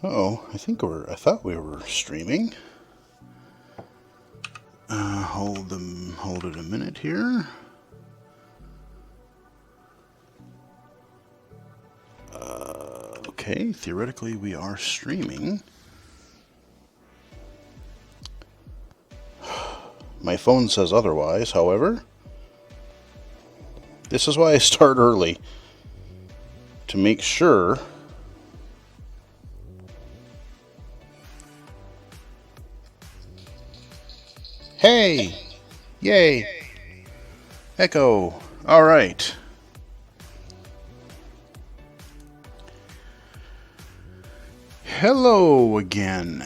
Oh, I thought we were streaming. Hold it a minute here. Okay, theoretically we are streaming. My phone says otherwise, however. This is why I start early. To make sure. Hey! Yay! Echo! Alright. Hello again.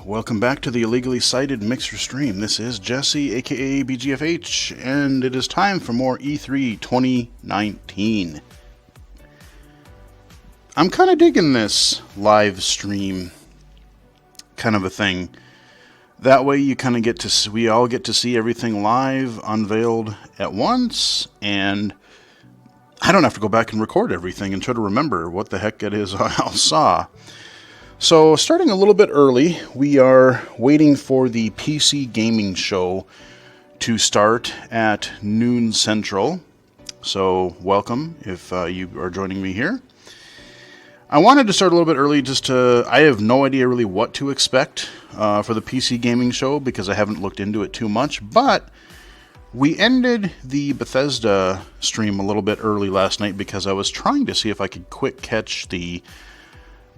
Welcome back to the Illegally Cited Mixer stream. This is Jesse, aka BGFH, and it is time for more E3 2019. I'm kind of digging this live stream kind of a thing. That way you kind of get to see, we all get to see everything live, unveiled at once, and I don't have to go back and record everything and try to remember what the heck it is I saw. So, starting a little bit early, we are waiting for the PC Gaming Show to start at noon Central. So, welcome if you are joining me here. I wanted to start a little bit early I have no idea really what to expect for the PC Gaming Show because I haven't looked into it too much, but we ended the Bethesda stream a little bit early last night because I was trying to see if I could quick catch the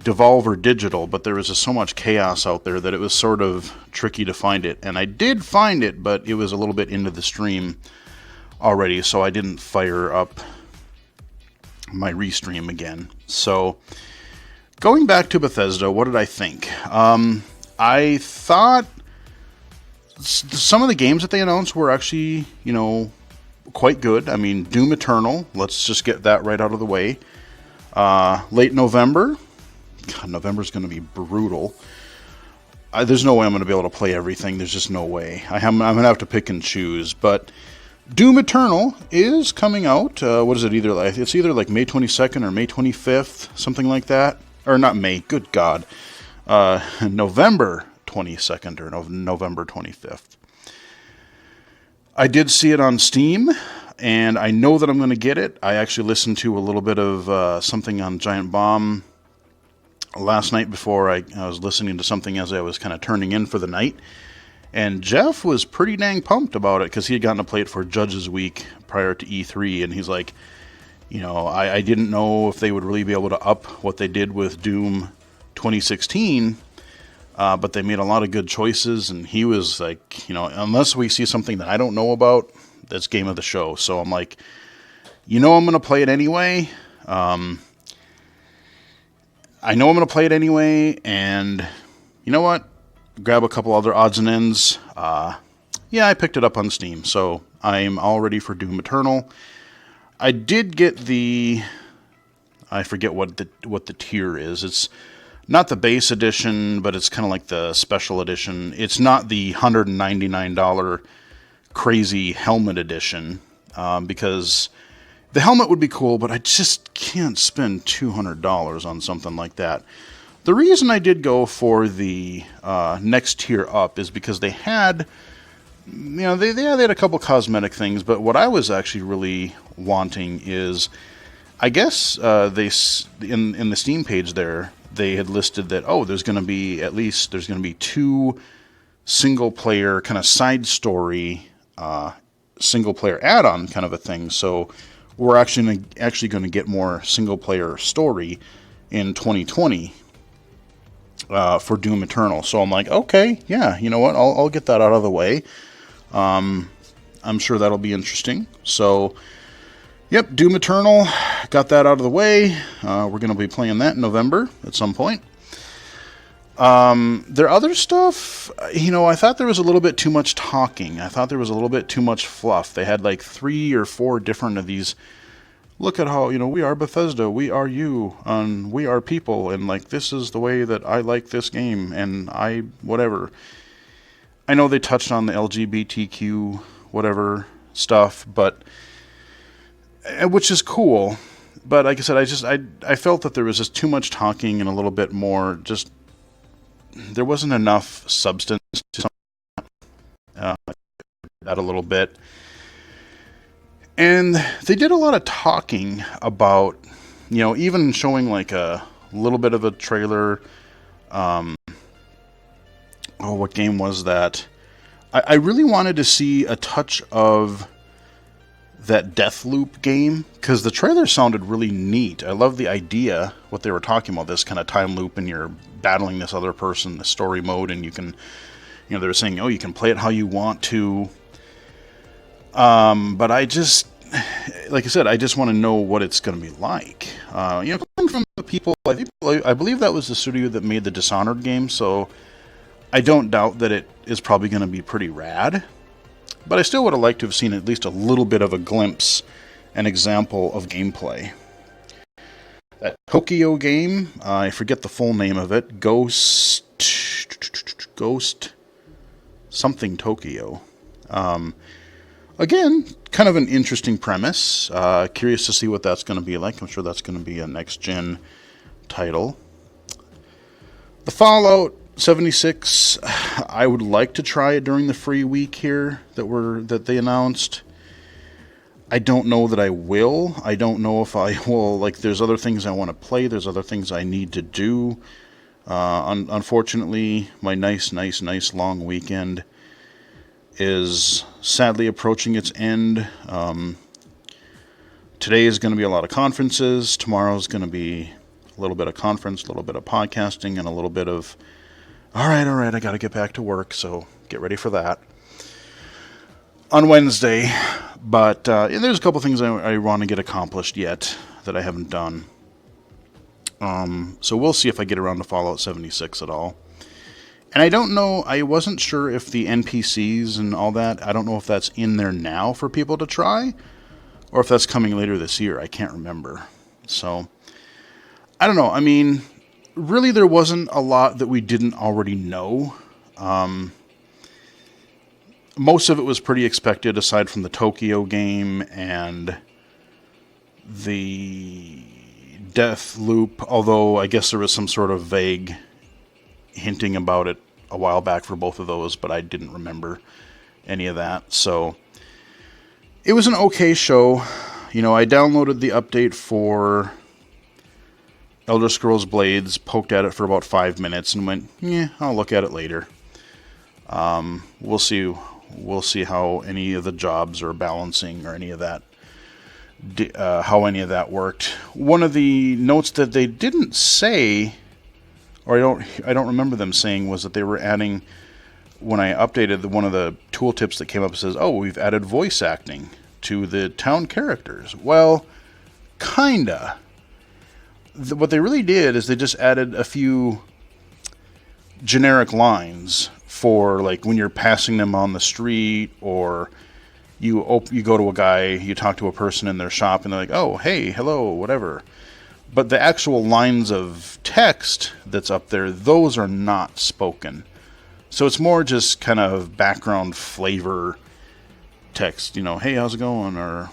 Devolver Digital, but there was just so much chaos out there that it was sort of tricky to find it. And I did find it, but it was a little bit into the stream already, so I didn't fire up my restream again. So, going back to Bethesda, what did I think? I thought some of the games that they announced were actually, quite good. I mean, Doom Eternal, let's just get that right out of the way. Late November. God, November's going to be brutal. There's no way I'm going to be able to play everything. There's just no way. I'm going to have to pick and choose. But Doom Eternal is coming out. What is it? It's either like May 22nd or May 25th, something like that. Or not May. Good God. November 22nd or November 25th. I did see it on Steam, and I know that I'm going to get it. I actually listened to a little bit of something on Giant Bomb last night before I was listening to something as I was kind of turning in for the night. And Jeff was pretty dang pumped about it because he had gotten to play it for Judges Week prior to E3. And he's like, I didn't know if they would really be able to up what they did with Doom 2016. But they made a lot of good choices. And he was like, unless we see something that I don't know about, that's game of the show. So I'm like, I'm going to play it anyway. I know I'm going to play it anyway, and you know what? Grab a couple other odds and ends. I picked it up on Steam, so I'm all ready for Doom Eternal. I did get I forget what the tier is. It's not the base edition, but it's kind of like the special edition. It's not the $199 crazy helmet edition, because the helmet would be cool, but I just can't spend $200 on something like that. The reason I did go for the next tier up is because they had, they had a couple cosmetic things, but what I was actually really wanting is, I guess in the Steam page there, they had listed that, there's going to be 2 single-player kind of side story, single-player add-on kind of a thing, so we're actually going to get more single-player story in 2020 for Doom Eternal. So I'm like, okay, yeah, you know what? I'll get that out of the way. I'm sure that'll be interesting. So, yep, Doom Eternal, got that out of the way. We're going to be playing that in November at some point. Their other stuff, I thought there was a little bit too much talking. I thought there was a little bit too much fluff. They had like 3 or 4 different of these. Look at how, we are Bethesda, we are you, and we are people, and like this is the way that I like this game, and whatever. I know they touched on the LGBTQ whatever stuff, but which is cool. But like I said, I felt that there was just too much talking and a little bit more just there wasn't enough substance to that a little bit. And they did a lot of talking about, even showing like a little bit of a trailer. What game was that? I really wanted to see a touch of that Deathloop game, because the trailer sounded really neat. I love the idea, what they were talking about, this kind of time loop, and you're battling this other person, the story mode, and you can, they were saying, you can play it how you want to. But I just, like I said, I just want to know what it's going to be like. Coming from the people, I believe that was the studio that made the Dishonored game, so I don't doubt that it is probably going to be pretty rad. But I still would have liked to have seen at least a little bit of a glimpse, an example of gameplay. That Tokyo game, I forget the full name of it, Ghost something Tokyo. Again, kind of an interesting premise. Curious to see what that's going to be like. I'm sure that's going to be a next-gen title. The Fallout 76, I would like to try it during the free week here that they announced. I don't know that I will. I don't know if I will. Like, there's other things I want to play. There's other things I need to do. Unfortunately, my nice long weekend is sadly approaching its end. Today is going to be a lot of conferences. Tomorrow is going to be a little bit of conference, a little bit of podcasting, and a little bit of, all right, I got to get back to work, so get ready for that on Wednesday. But there's a couple things I want to get accomplished yet that I haven't done. So we'll see if I get around to Fallout 76 at all. And I don't know, I wasn't sure if the NPCs and all that, I don't know if that's in there now for people to try, or if that's coming later this year. I can't remember. So, I don't know. I mean, really there wasn't a lot that we didn't already know. Most of it was pretty expected, aside from the Tokyo game and the Deathloop, although I guess there was some sort of vague hinting about it a while back for both of those, but I didn't remember any of that. So it was an okay show. I downloaded the update for Elder Scrolls Blades, poked at it for about 5 minutes, and went, I'll look at it later. We'll see how any of the jobs are balancing or any of that, how any of that worked. One of the notes that they didn't say, or I don't remember them saying, was that they were adding, when I updated one of the tooltips that came up, it says, we've added voice acting to the town characters. Well, kinda. What they really did is they just added a few generic lines for, like, when you're passing them on the street, or you go to a guy, you talk to a person in their shop, and they're like, oh, hey, hello, whatever. But the actual lines of text that's up there, those are not spoken. So it's more just kind of background flavor text. Hey, how's it going? Or,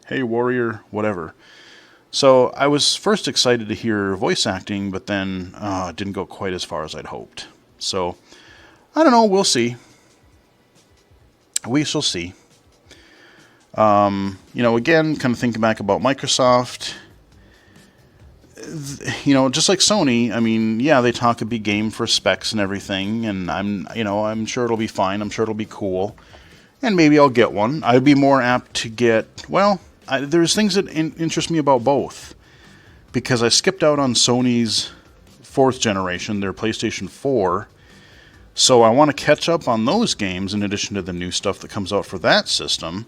hey, warrior, whatever. So I was first excited to hear voice acting, but then it didn't go quite as far as I'd hoped. So, I don't know, we'll see. We shall see. Again, kind of thinking back about Microsoft, just like Sony, I mean, yeah, they talk a big game for specs and everything, and I'm sure it'll be fine. I'm sure it'll be cool, and maybe I'll get one. I'd be more apt to get, there's things that interest me about both, because I skipped out on Sony's 4th generation, their PlayStation 4, so I want to catch up on those games in addition to the new stuff that comes out for that system.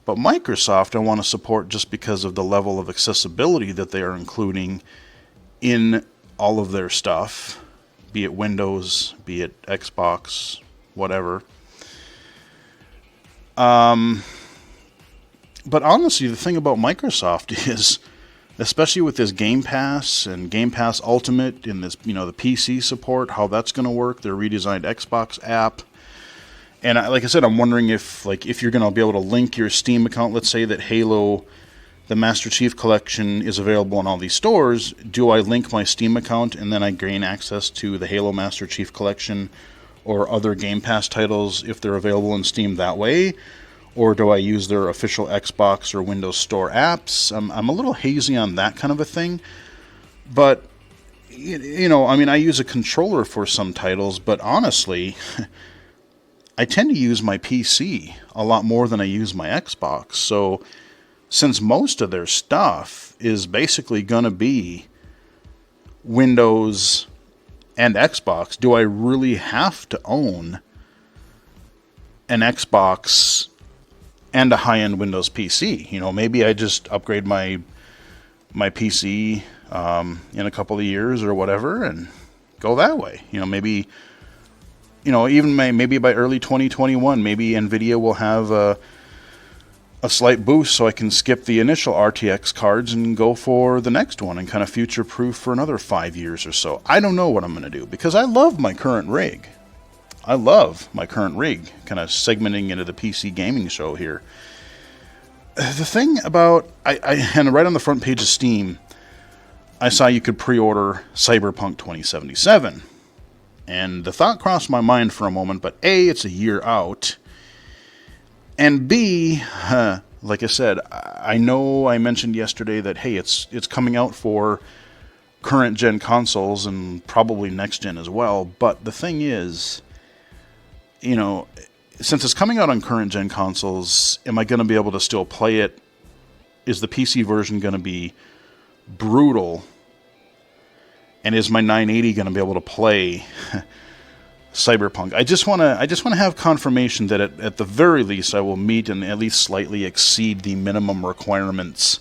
But Microsoft I want to support just because of the level of accessibility that they are including in all of their stuff, be it Windows, be it Xbox, whatever. But honestly, the thing about Microsoft is, especially with this Game Pass and Game Pass Ultimate and this, the PC support, how that's going to work, their redesigned Xbox app. And like I said, I'm wondering if you're going to be able to link your Steam account. Let's say that Halo the Master Chief Collection is available in all these stores, do I link my Steam account and then I gain access to the Halo Master Chief Collection or other Game Pass titles if they're available in Steam that way? Or do I use their official Xbox or Windows Store apps? I'm a little hazy on that kind of a thing. But, I use a controller for some titles, but honestly, I tend to use my PC a lot more than I use my Xbox. So, since most of their stuff is basically going to be Windows and Xbox, do I really have to own an Xbox and a high-end Windows PC? Maybe I just upgrade my PC in a couple of years or whatever and go that way. Maybe by early 2021, maybe NVIDIA will have a slight boost so I can skip the initial RTX cards and go for the next one and kind of future-proof for another 5 years or so. I don't know what I'm going to do because I love my current rig. Kind of segmenting into the PC gaming show here. The thing about, and right on the front page of Steam, I saw you could pre-order Cyberpunk 2077. And the thought crossed my mind for a moment, but A, it's a year out. And B, like I said, I know I mentioned yesterday that, hey, it's coming out for current gen consoles and probably next gen as well. But the thing is, since it's coming out on current gen consoles, am I going to be able to still play it? Is the PC version going to be brutal? And is my 980 going to be able to play Cyberpunk? I just want to have confirmation that at the very least I will meet and at least slightly exceed the minimum requirements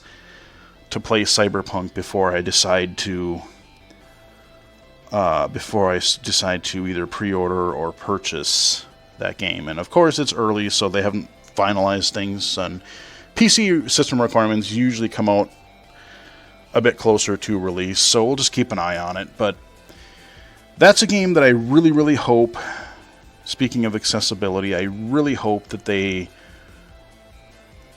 to play Cyberpunk before I decide to either pre-order or purchase that game. And of course it's early, so they haven't finalized things, and PC system requirements usually come out a bit closer to release, so we'll just keep an eye on it. But that's a game that I really, really hope, speaking of accessibility, I really hope that they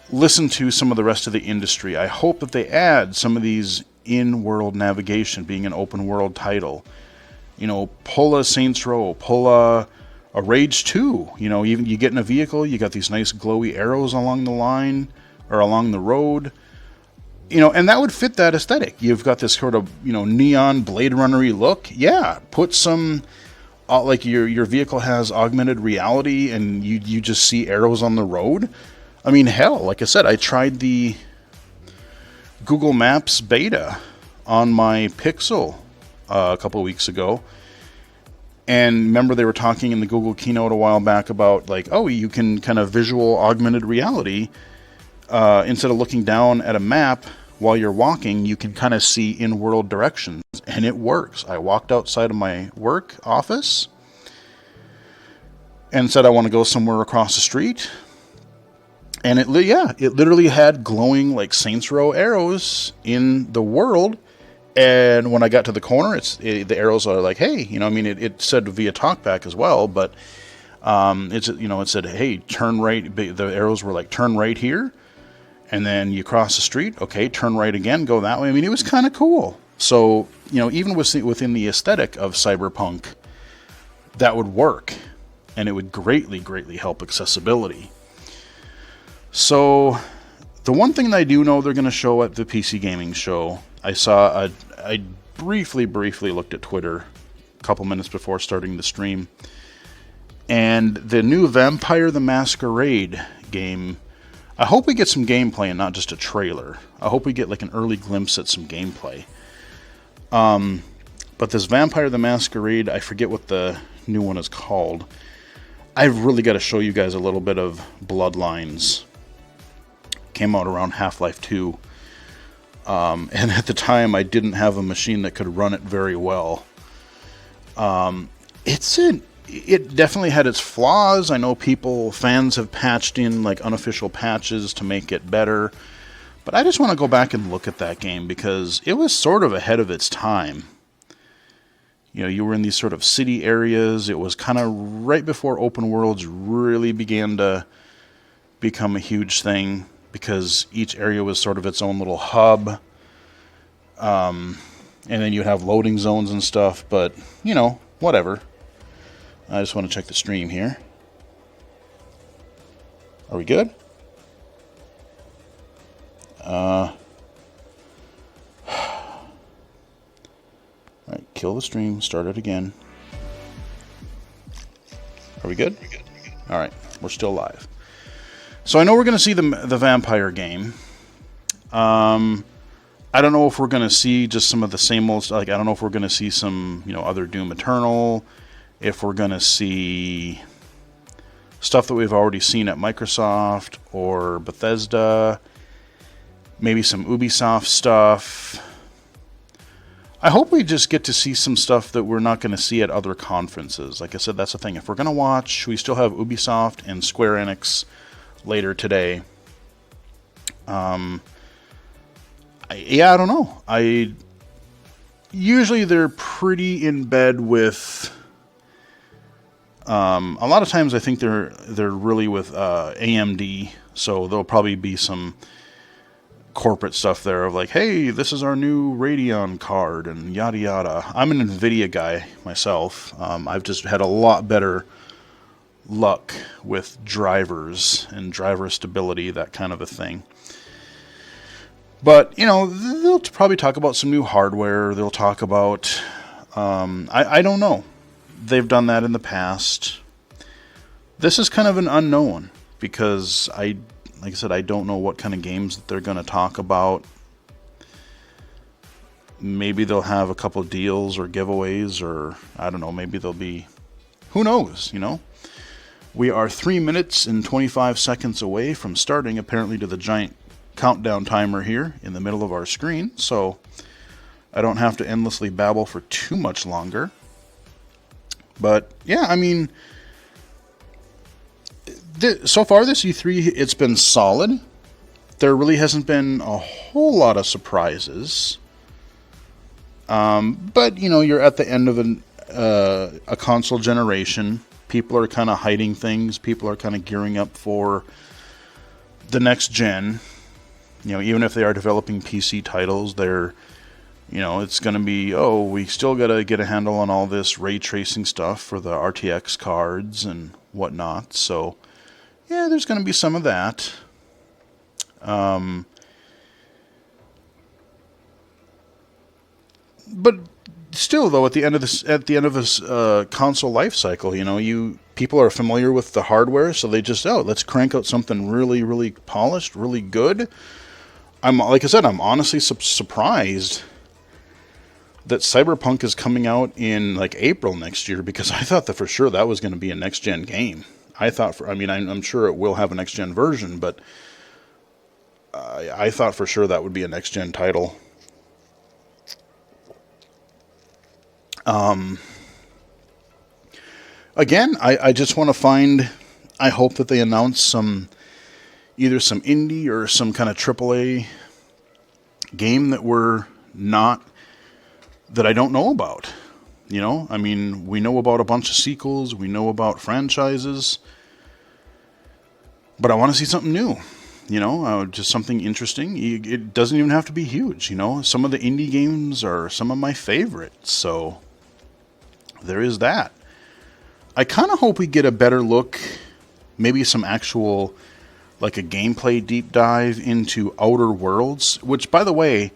listen to some of the rest of the industry. I hope that they add some of these in-world navigation, being an open-world title. Pull a Saints Row, pull a Rage 2. Even you get in a vehicle, you got these nice glowy arrows along the line, or along the road. And that would fit that aesthetic. You've got this sort of, neon Blade Runner-y look. Yeah, put some, like your vehicle has augmented reality and you just see arrows on the road. Hell, like I said, I tried the Google Maps beta on my Pixel a couple of weeks ago. And remember they were talking in the Google keynote a while back about you can kind of visual augmented reality. Instead of looking down at a map while you're walking, you can kind of see in-world directions, and it works. I walked outside of my work office and said I want to go somewhere across the street, and it literally had glowing Saints Row arrows in the world. And when I got to the corner, the arrows are like, hey, it said via TalkBack as well, but it said, hey, turn right. The arrows were like, turn right here. And then you cross the street, okay, turn right again, go that way. It was kind of cool. So, even within the aesthetic of Cyberpunk, that would work. And it would greatly, greatly help accessibility. So, the one thing that I do know they're going to show at the PC Gaming Show, I briefly looked at Twitter a couple minutes before starting the stream. And the new Vampire the Masquerade game, I hope we get some gameplay and not just a trailer. I hope we get an early glimpse at some gameplay. But this Vampire the Masquerade, I forget what the new one is called. I've really got to show you guys a little bit of Bloodlines. Came out around Half-Life 2. And at the time, I didn't have a machine that could run it very well. It definitely had its flaws. I know fans have patched in unofficial patches to make it better. But I just want to go back and look at that game because it was sort of ahead of its time. You were in these sort of city areas. It was kind of right before open worlds really began to become a huge thing. because each area was sort of its own little hub. And then you'd have loading zones and stuff, but, you know, whatever. I just want to check the stream here. Are we good? Alright, kill the stream, start it again. Are we good? Alright, we're still live. So I know we're going to see the vampire game. I don't know if we're going to see just some of the same old, like, I don't know if we're going to see some, you know, other Doom Eternal, if we're going to see stuff that we've already seen at Microsoft or Bethesda, maybe some Ubisoft stuff. I hope we just get to see some stuff that we're not going to see at other conferences. Like I said, that's the thing. If we're going to watch, we still have Ubisoft and Square Enix later today. I don't know. Usually they're pretty in bed with. A lot of times I think they're really with AMD, so there'll probably be some corporate stuff there of like, hey, this is our new Radeon card and yada yada. I'm an NVIDIA guy myself. I've just had a lot better luck with drivers and driver stability, that kind of a thing. But, you know, they'll probably talk about some new hardware. They'll talk about, I don't know. They've done that in the past. This is kind of an unknown because like I said, I don't know what kind of games that they're going to talk about. Maybe they'll have a couple deals or giveaways, or I don't know, maybe they'll be, who knows, you know? We are 3 minutes and 25 seconds away from starting, apparently, to the giant countdown timer here in the middle of our screen, so I don't have to endlessly babble for too much longer. But yeah, I mean, so far this E3, it's been solid. There really hasn't been a whole lot of surprises. But you know, you're at the end of a console generation. People are kind of hiding things. People are kind of gearing up for the next gen. You know, even if they are developing PC titles, they're, you know, it's going to be, oh, we still got to get a handle on all this ray tracing stuff for the RTX cards and whatnot. So, yeah, there's going to be some of that. But still, though, at the end of this console life cycle, you know, people are familiar with the hardware, so they just, let's crank out something really, really polished, really good. Like I said, I'm honestly surprised that Cyberpunk is coming out in like April next year, because I thought that for sure that was going to be a next gen game. I'm sure it will have a next gen version, but I thought for sure that would be a next gen title. Again, I just want to I hope that they announce either some indie or some kind of AAA game that I don't know about. You know, I mean, we know about a bunch of sequels, we know about franchises, but I want to see something new. You know, just something interesting. It doesn't even have to be huge, you know. Some of the indie games are some of my favorites, so there is that. I kind of hope we get a better look, maybe some actual, like a gameplay deep dive into Outer Worlds, which, by the way,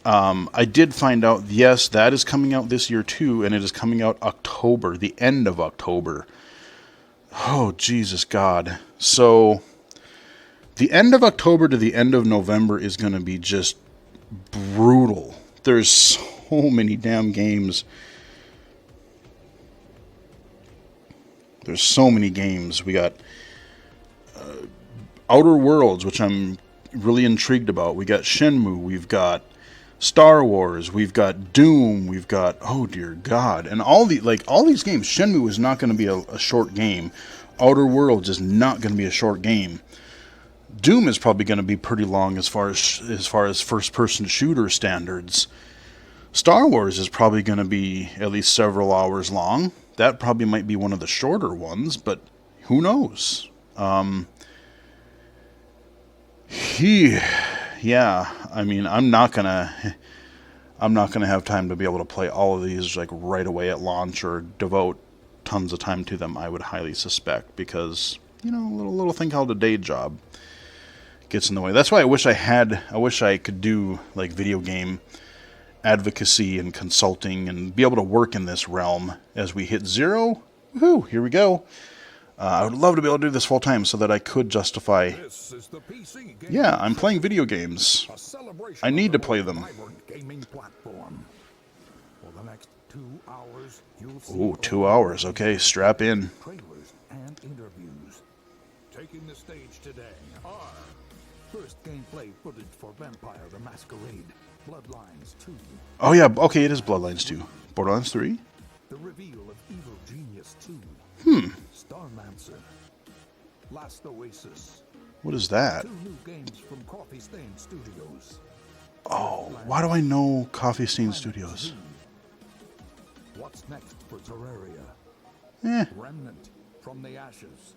I did find out, yes, that is coming out this year too, and it is coming out October, the end of October. Oh, Jesus God. So, the end of October to the end of November is going to be just brutal. There's so many damn games. There's so many games. We got Outer Worlds, which I'm really intrigued about. We got Shenmue. We've got Star Wars. We've got Doom. We've got, oh dear God, and all these games. Shenmue is not going to be a short game. Outer Worlds is not going to be a short game. Doom is probably going to be pretty long as far as first-person shooter standards. Star Wars is probably going to be at least several hours long. That probably might be one of the shorter ones, but who knows? Yeah, I mean, I'm not gonna have time to be able to play all of these like right away at launch or devote tons of time to them. I would highly suspect because a little thing called a day job gets in the way. That's why I wish I could do like video game advocacy and consulting and be able to work in this realm as we hit 0. Woohoo! Here we go. I would love to be able to do this full time so that I could justify. Yeah, I'm playing video games. I need to play them. Ooh, 2 hours. Okay, strap in. Taking the stage today are first gameplay footage for Vampire the Masquerade, Bloodlines 2. Oh yeah, okay, it is Bloodlines 2. Borderlands 3? The reveal of Evil Genius 2. Starmancer. Last Oasis. What is that? 2 new games from Coffee Stain Studios. Oh, why do I know Coffee Stain Studios? What's next for Terraria? Remnant from the Ashes.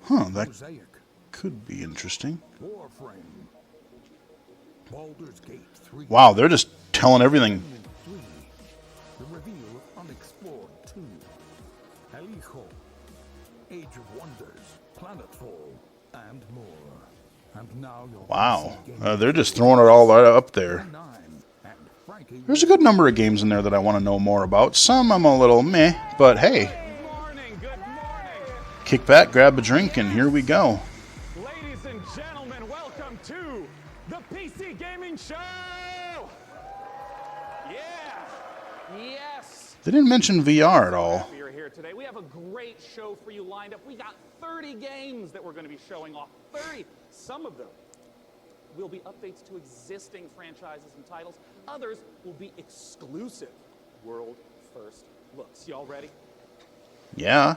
Huh, that Mosaic. could be interesting. Warframe. Baldur's Gate 3. Wow, they're just telling everything. 3. The reveal of Unexplored 2. El Hijo. Age of Wonders. Planetfall. And more. And now your Wow, they're just throwing it all up there. There's a good number of games in there that I want to know more about. Some I'm a little meh, but hey. Good morning. Kick back, grab a drink, and here we go. Ladies and gentlemen, welcome to the PC Gaming Show! Yeah! Yes! They didn't mention VR at all. You're here today. We have a great show for you lined up. We got 30 games that we're going to be showing off. 30! Some of them will be updates to existing franchises and titles. Others will be exclusive world-first looks. Y'all ready? Yeah.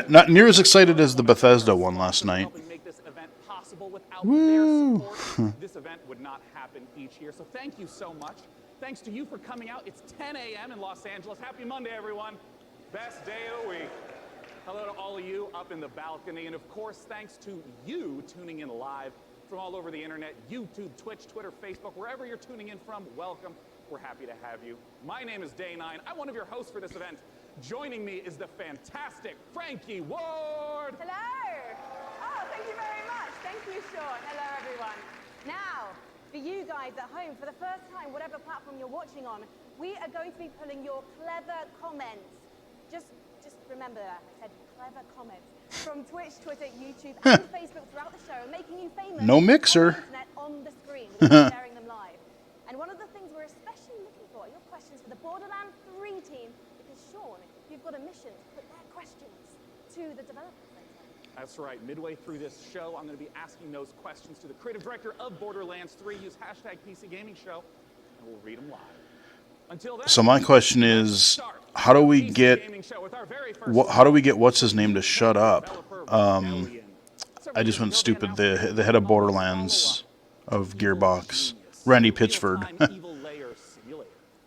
Not near as excited as the Bethesda one last night. Helping make this event possible. Without Woo. their support, this event would not happen each year. So thank you so much. Thanks to you for coming out. It's 10 a.m. in Los Angeles. Happy Monday, everyone. Best day of the week. Hello to all of you up in the balcony. And of course, thanks to you tuning in live from all over the internet, YouTube, Twitch, Twitter, Facebook, wherever you're tuning in from, welcome. We're happy to have you. My name is Day9. I'm one of your hosts for this event. Joining me is the fantastic Frankie Ward. Hello. Oh, thank you very much. Thank you, Sean. Hello, everyone. Now, for you guys at home, for the first time, whatever platform you're watching on, we are going to be pulling your clever comments. Just remember that. I said clever comments. From Twitch, Twitter, YouTube, and Facebook throughout the show, making you famous. No mixer. On the screen, we're sharing them live. And one of the things we're especially looking for are your questions for the Borderlands 3 team, because Sean, you've got a mission to put their questions to the development center. That's right. Midway through this show, I'm going to be asking those questions to the creative director of Borderlands 3. Use hashtag PC Gaming Show, and we'll read them live. Until then, So my question is, how do we get what's his name to shut up? I just went stupid. The head of Borderlands of Gearbox, Randy Pitchford.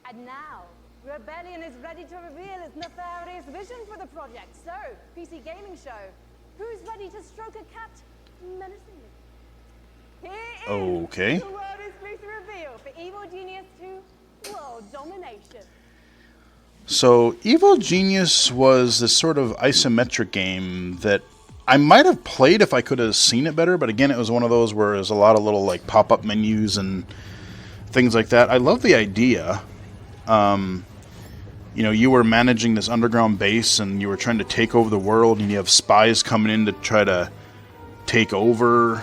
And now, Rebellion is ready to reveal its nefarious vision for the project. So, PC Gaming Show, who's ready to stroke a cat menacingly? Here is Okay. the world exclusive reveal for Evil Genius 2 World Domination. So Evil Genius was this sort of isometric game that I might have played if I could have seen it better, but again, it was one of those where there's a lot of little like pop-up menus and things like that. I love the idea. You were managing this underground base and you were trying to take over the world, and you have spies coming in to try to take over.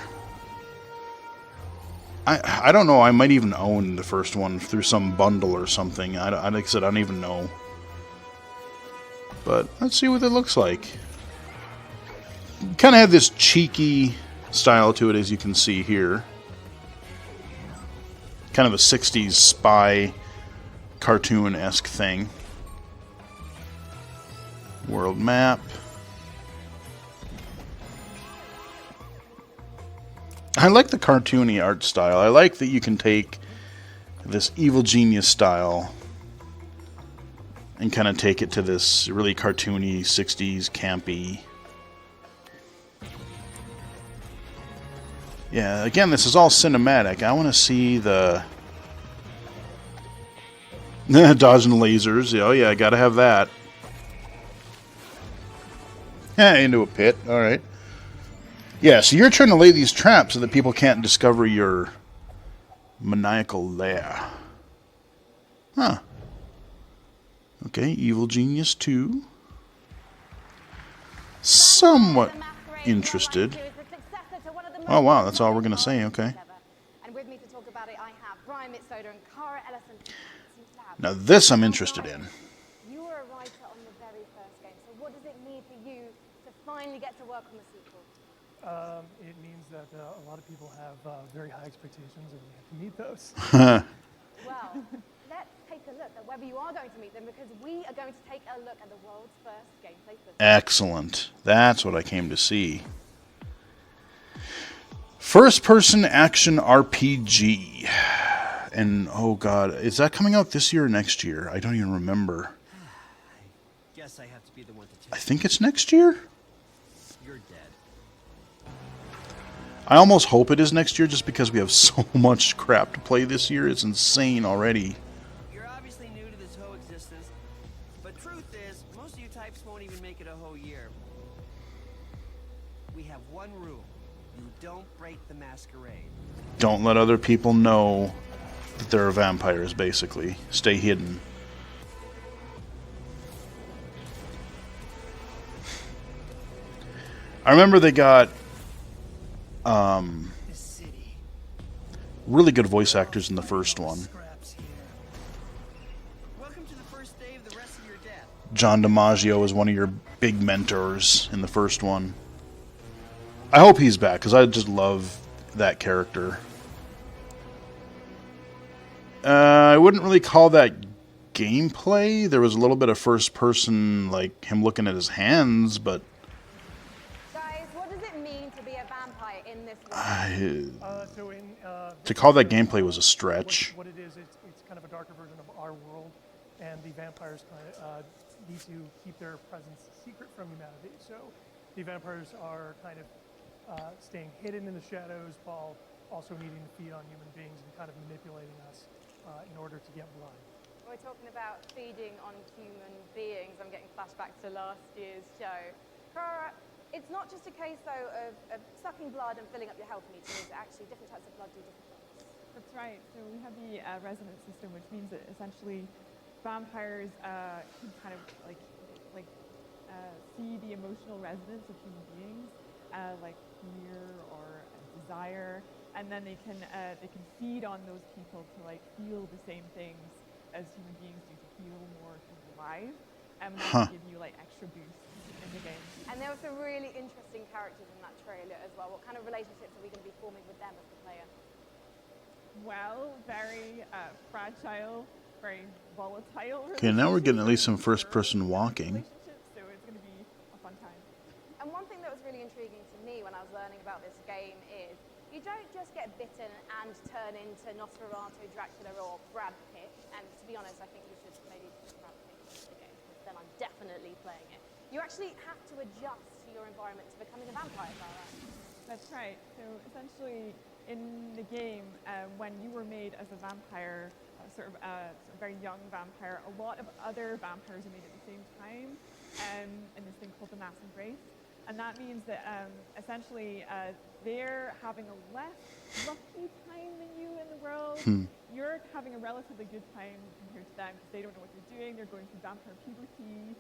I don't know. I might even own the first one through some bundle or something. Like I said, I don't even know. But let's see what it looks like. Kind of had this cheeky style to it, as you can see here. Kind of a 60s spy cartoon-esque thing. World map. I like the cartoony art style. I like that you can take this Evil Genius style and kind of take it to this really cartoony, 60s, campy. Yeah, again, this is all cinematic. I want to see the dodging lasers. Oh yeah, I gotta have that. Into a pit. All right. Yeah, so you're trying to lay these traps so that people can't discover your maniacal lair. Huh. Okay, Evil Genius 2. Somewhat interested. Oh wow, that's all we're gonna say. Okay. And with me to talk about it, I have Brian Mitsoda and Cara Ellison. Now this I'm interested in. You were a writer on the very first game, so what does it mean for you to finally get to work on the sequel? It means that a lot of people have very high expectations, and we have to meet those. Well, let's take a look at whether you are going to meet them, because we are going to take a look at the world's first gameplay footage. Excellent. That's what I came to see. First-person action RPG. And, oh god, is that coming out this year or next year? I don't even remember. Guess I have to be the one to I tell think it's next year? you. You're dead. I almost hope it is next year just because we have so much crap to play this year. It's insane already. You're obviously new to this whole existence, but truth is, most of you types won't even make it a whole year. We have one rule. You don't break the masquerade. Don't let other people know that there are vampires, basically. Stay hidden. I remember they got This city. really good voice actors in the first one. Scraps here. Welcome to the first day of the rest of your death. John DiMaggio was one of your big mentors in the first one. I hope he's back, because I just love that character. I wouldn't really call that gameplay. There was a little bit of first person, like him looking at his hands, but Guys, what does it mean to be a vampire in this world? to call that gameplay was a stretch. What it is, it's kind of a darker version of our world, and the vampires kind of need to keep their presence secret from humanity. So the vampires are kind of staying hidden in the shadows while also needing to feed on human beings and kind of manipulating us in order to get blood. We're talking about feeding on human beings. I'm getting flashbacks to last year's show. Cara, it's not just a case, though, of sucking blood and filling up your health meters. Actually, different types of blood do different things. That's right. So we have the resonance system, which means that essentially vampires can kind of see the emotional resonance of human beings, like fear or desire, and then they can feed on those people to like feel the same things as human beings do, to feel more kind of alive, and then give you like extra boosts in the game. And there were some really interesting characters in that trailer as well. What kind of relationships are we going to be forming with them as the player? Well, very fragile, very volatile. Okay, now we're getting at least some first-person walking. relationships, so it's going to be a fun time. And one thing that was really intriguing to me when I was learning about this game is you don't just get bitten and turn into Nosferatu, Dracula, or Brad Pitt. And to be honest, I think you should maybe put Brad Pitt into the game, because then I'm definitely playing it. You actually have to adjust to your environment to becoming a vampire, is that right? That's right. So essentially, in the game, when you were made as a vampire, sort of a very young vampire, a lot of other vampires are made at the same time in this thing called the Mass Embrace. And that means that essentially they're having a less lucky time than you in the world. You're having a relatively good time compared to them because they don't know what they're doing. They're going through vampire puberty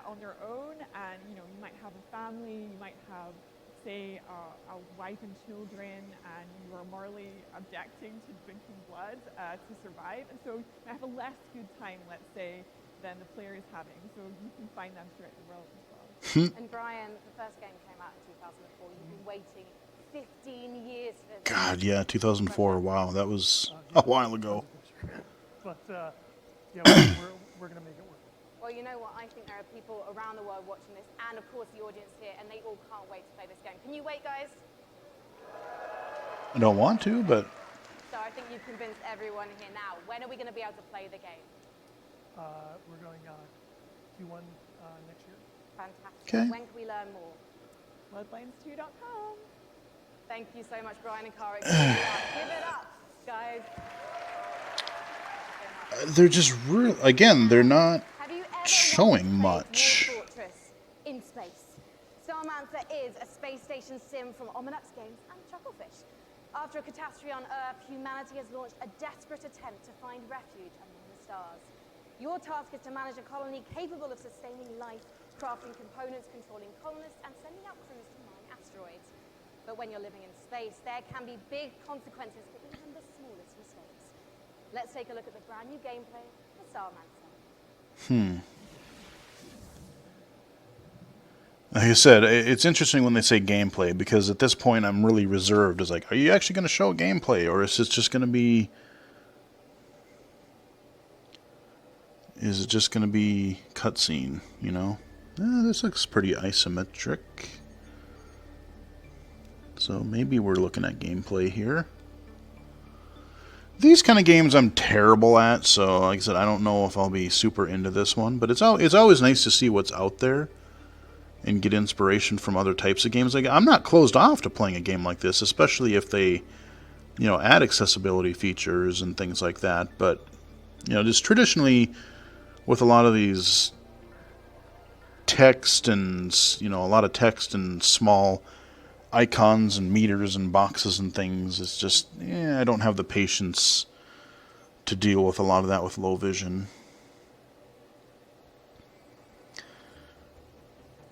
on their own, and you might have a family, you might have, say, a wife and children, and you are morally objecting to drinking blood to survive. And so you might have a less good time, let's say, than the player is having. So you can find them throughout the world as well. And Brian, the first game came out in 2004. You've been waiting 15 years for this. God, yeah, 2004. Wow, that was a while ago. But yeah, we're going to make it work. Well, you know what? I think there are people around the world watching this, and of course the audience here, and they all can't wait to play this game. Can you wait, guys? I don't want to, but So I think you've convinced everyone here now. When are we going to be able to play the game? We're going Q1 next year. Fantastic. Okay. When can we learn more? Bloodlines2.com. Thank you so much, Brian and Cara. Give it up, guys. They're just real. Again, they're not Have you ever showing wanted to much. play Dwarf Fortress in space? Starmancer is a space station sim from Ominux Games and Chucklefish. After a catastrophe on Earth, humanity has launched a desperate attempt to find refuge among the stars. Your task is to manage a colony capable of sustaining life, crafting components, controlling colonists, and sending out crews to mine asteroids. But when you're living in space, there can be big consequences for even the smallest mistakes. Let's take a look at the brand new gameplay for Starmancer. Like I said, it's interesting when they say gameplay, because at this point I'm really reserved. It's like, are you actually going to show gameplay, or is this just going to be... Is it just going to be cutscene, you know? This looks pretty isometric. So maybe we're looking at gameplay here. These kind of games I'm terrible at, so like I said, I don't know if I'll be super into this one. But it's always nice to see what's out there and get inspiration from other types of games. Like, I'm not closed off to playing a game like this, especially if they, add accessibility features and things like that. But, just traditionally, with a lot of these text and, a lot of text and small icons and meters and boxes and things, it's just, I don't have the patience to deal with a lot of that with low vision.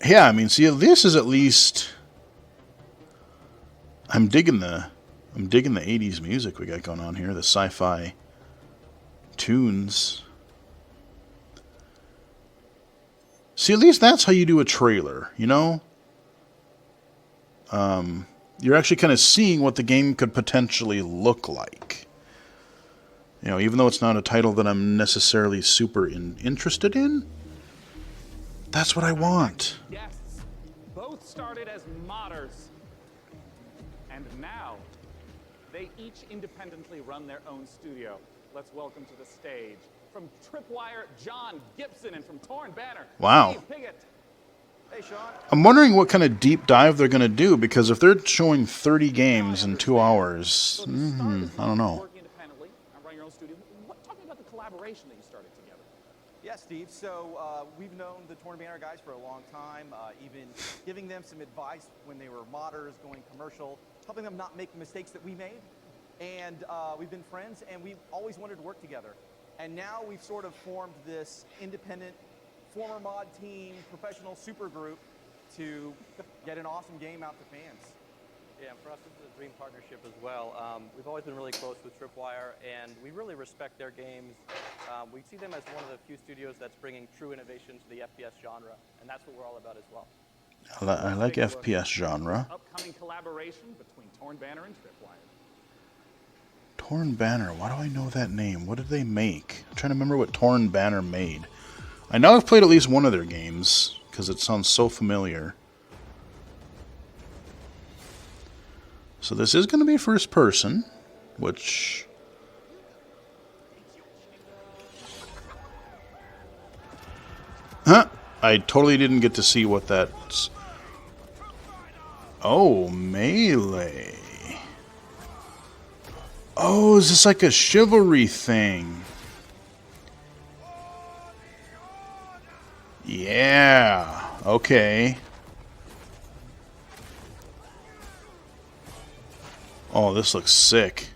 Yeah, I mean, see, this is at least... I'm digging the 80s music we got going on here, the sci-fi tunes. See, at least that's how you do a trailer, You're actually kind of seeing what the game could potentially look like. Even though it's not a title that I'm necessarily super interested in, that's what I want. Yes, both started as modders, and now they each independently run their own studio. Let's welcome to the stage, from Tripwire, John Gibson, and from Torn Banner, Wow. Steve Piggott. Hey, Sean. I'm wondering what kind of deep dive they're going to do, because if they're showing 30 games in 2 hours, I don't know. Working independently, I'm running your own studio. Talk to me about the collaboration that you started together. Yeah, Steve. So we've known the Torn Banner guys for a long time, even giving them some advice when they were modders, going commercial, helping them not make the mistakes that we made. And we've been friends, and we've always wanted to work together. And now we've sort of formed this independent, former mod team, professional super group to get an awesome game out to fans. Yeah, for us, this is a dream partnership as well. We've always been really close with Tripwire, and we really respect their games. We see them as one of the few studios that's bringing true innovation to the FPS genre, and that's what we're all about as well. I like FPS genre. Upcoming collaboration between Torn Banner and Tripwire. Torn Banner, why do I know that name? What did they make? I'm trying to remember what Torn Banner made. I know I've played at least one of their games, because it sounds so familiar. So this is going to be first person, which... Huh? I totally didn't get to see what that's... Oh, melee. Oh, is this like a chivalry thing? Yeah, okay. Oh, this looks sick.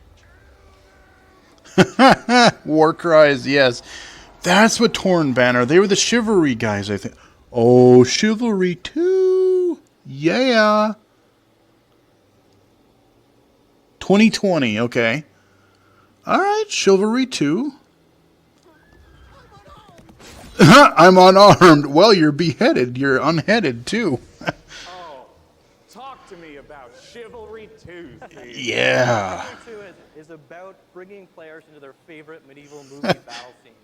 War Cries, yes. That's what Torn Banner. They were the Chivalry guys, I think. Oh, Chivalry 2. Yeah. 2020, okay. Alright, Chivalry 2. I'm unarmed. Well, you're beheaded. You're unheaded, too. Oh, talk to me about Chivalry 2, Steve. Yeah. Chivalry 2 is about bringing players into their favorite medieval movie battle scenes.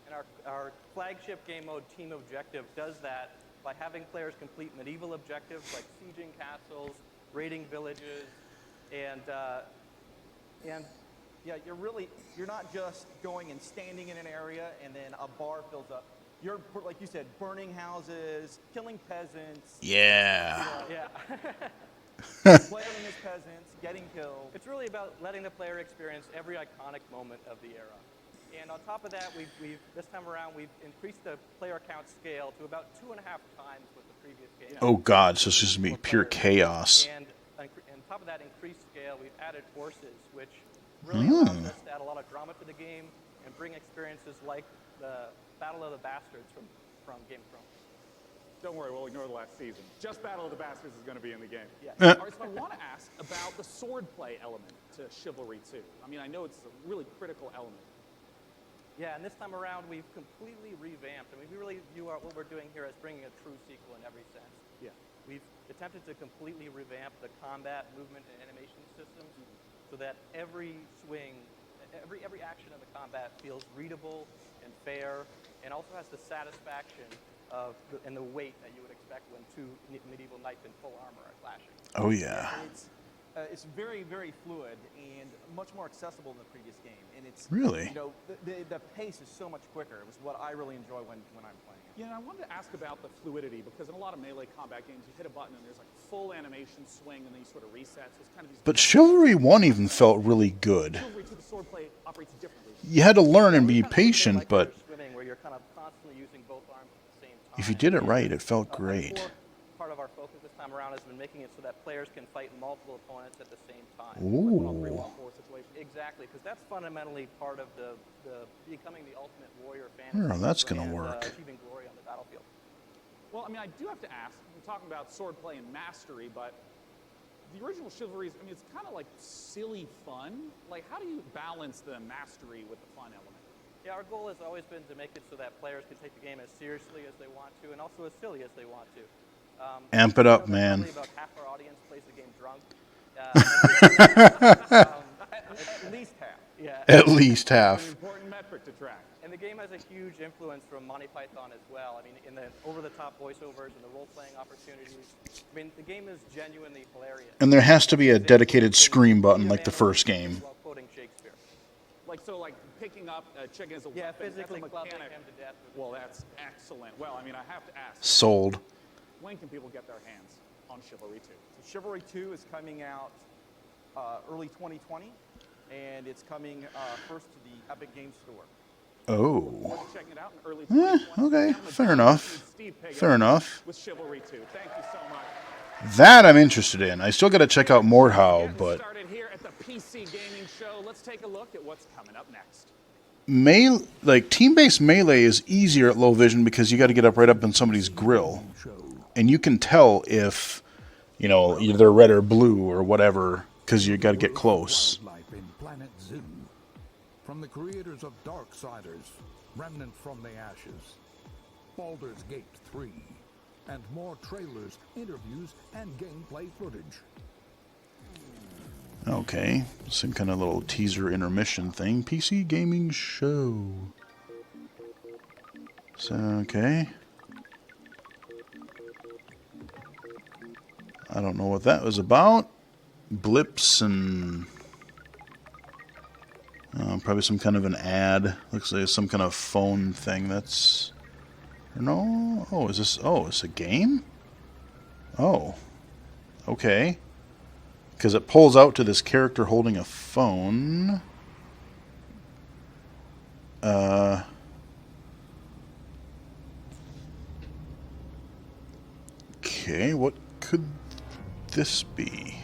And our flagship game mode, Team Objective, does that by having players complete medieval objectives like sieging castles, raiding villages, and yeah, you're not just going and standing in an area and then a bar fills up. You're, like you said, burning houses, killing peasants. Yeah. Yeah. Playing as peasants, getting killed. It's really about letting the player experience every iconic moment of the era. And on top of that, this time around, we've increased the player count scale to about 2.5 times with the previous game. Oh God, so it's just gonna be pure chaos. And on top of that increased scale, we've added horses, which really allows us to add a lot of drama to the game and bring experiences like the Battle of the Bastards from Game of Thrones. Don't worry, we'll ignore the last season. Just Battle of the Bastards is going to be in the game. Yeah. All right, so I want to ask about the sword play element to Chivalry 2. I mean, I know it's a really critical element. Yeah, and this time around, we've completely revamped. I mean, we really view what we're doing here as bringing a true sequel in every sense. Yeah. We've attempted to completely revamp the combat, movement, and animation systems so that every swing, every action of the combat feels readable and fair, and also has the satisfaction and the weight that you would expect when two medieval knights in full armor are clashing. Oh yeah. It's very, very fluid and much more accessible than the previous game. And it's Really? you know, the pace is so much quicker. It was what I really enjoy when I'm playing it. Yeah, and I wanted to ask about the fluidity, because in a lot of melee combat games, you hit a button and there's like full animation swing, and then you sort of reset. So it's kind of these. But Chivalry 1 even felt really good. Chivalry 2, the sword play operates differently. You had to learn and be patient, but Swimming, where you're kind of constantly using both arms at the same time. if you did it right, it felt A great. core part of our focus this time around has been making it so that players can fight multiple opponents at the same time. Ooh. 3-1-4 situation. Exactly, because that's fundamentally part of the becoming the ultimate warrior fantasy. Oh, that's gonna and, work. Achieving glory on the battlefield. Well, I mean, I do have to ask, we're talking about swordplay and mastery, but the original Chivalries, I mean, it's kind of like silly fun. Like, how do you balance the mastery with the fun element? Yeah, our goal has always been to make it so that players can take the game as seriously as they want to, and also as silly as they want to. Amp it up, I know that man. Probably about half our audience plays the game drunk. At least half. Yeah. At least It's an half. important metric to track. And the game has a huge influence from Monty Python as well. I mean, in the over-the-top voiceovers and the role-playing opportunities. I mean, the game is genuinely hilarious. And there has to be a dedicated scream button like the first game. While quoting Shakespeare. Like picking up a chicken as a Yeah, weapon, physically that's a clubbing mechanic. him to death with Well, a that's excellent. Well, I mean, I have to ask, Sold. when can people get their hands on Chivalry 2? So Chivalry 2 is coming out early 2020, and it's coming first to the Epic Games Store. Oh. We're checking it out in early 2020. Okay, I'm fair gonna enough. Steve Piggott Fair enough. With Chivalry 2. Thank you so much. That I'm interested in. I still got to check out Mordhau, Getting but started here at the PC Gaming Show. Let's take a look at what's coming up next. team-based melee is easier at low vision because you got to get up right up in somebody's grill, and you can tell if either they're red or blue or whatever because you got to get close. Wildlife in Planet Zoo. From the creators of Darksiders, Remnant from the Ashes, Baldur's Gate 3, and more trailers, interviews, and gameplay footage. Okay, some kind of little teaser intermission thing. PC Gaming Show. So, okay. I don't know what that was about. Blips and probably some kind of an ad. Looks like some kind of phone thing. That's no. Oh, is this? Oh, it's a game. Oh, okay. Because it pulls out to this character holding a phone. Okay, what could this be?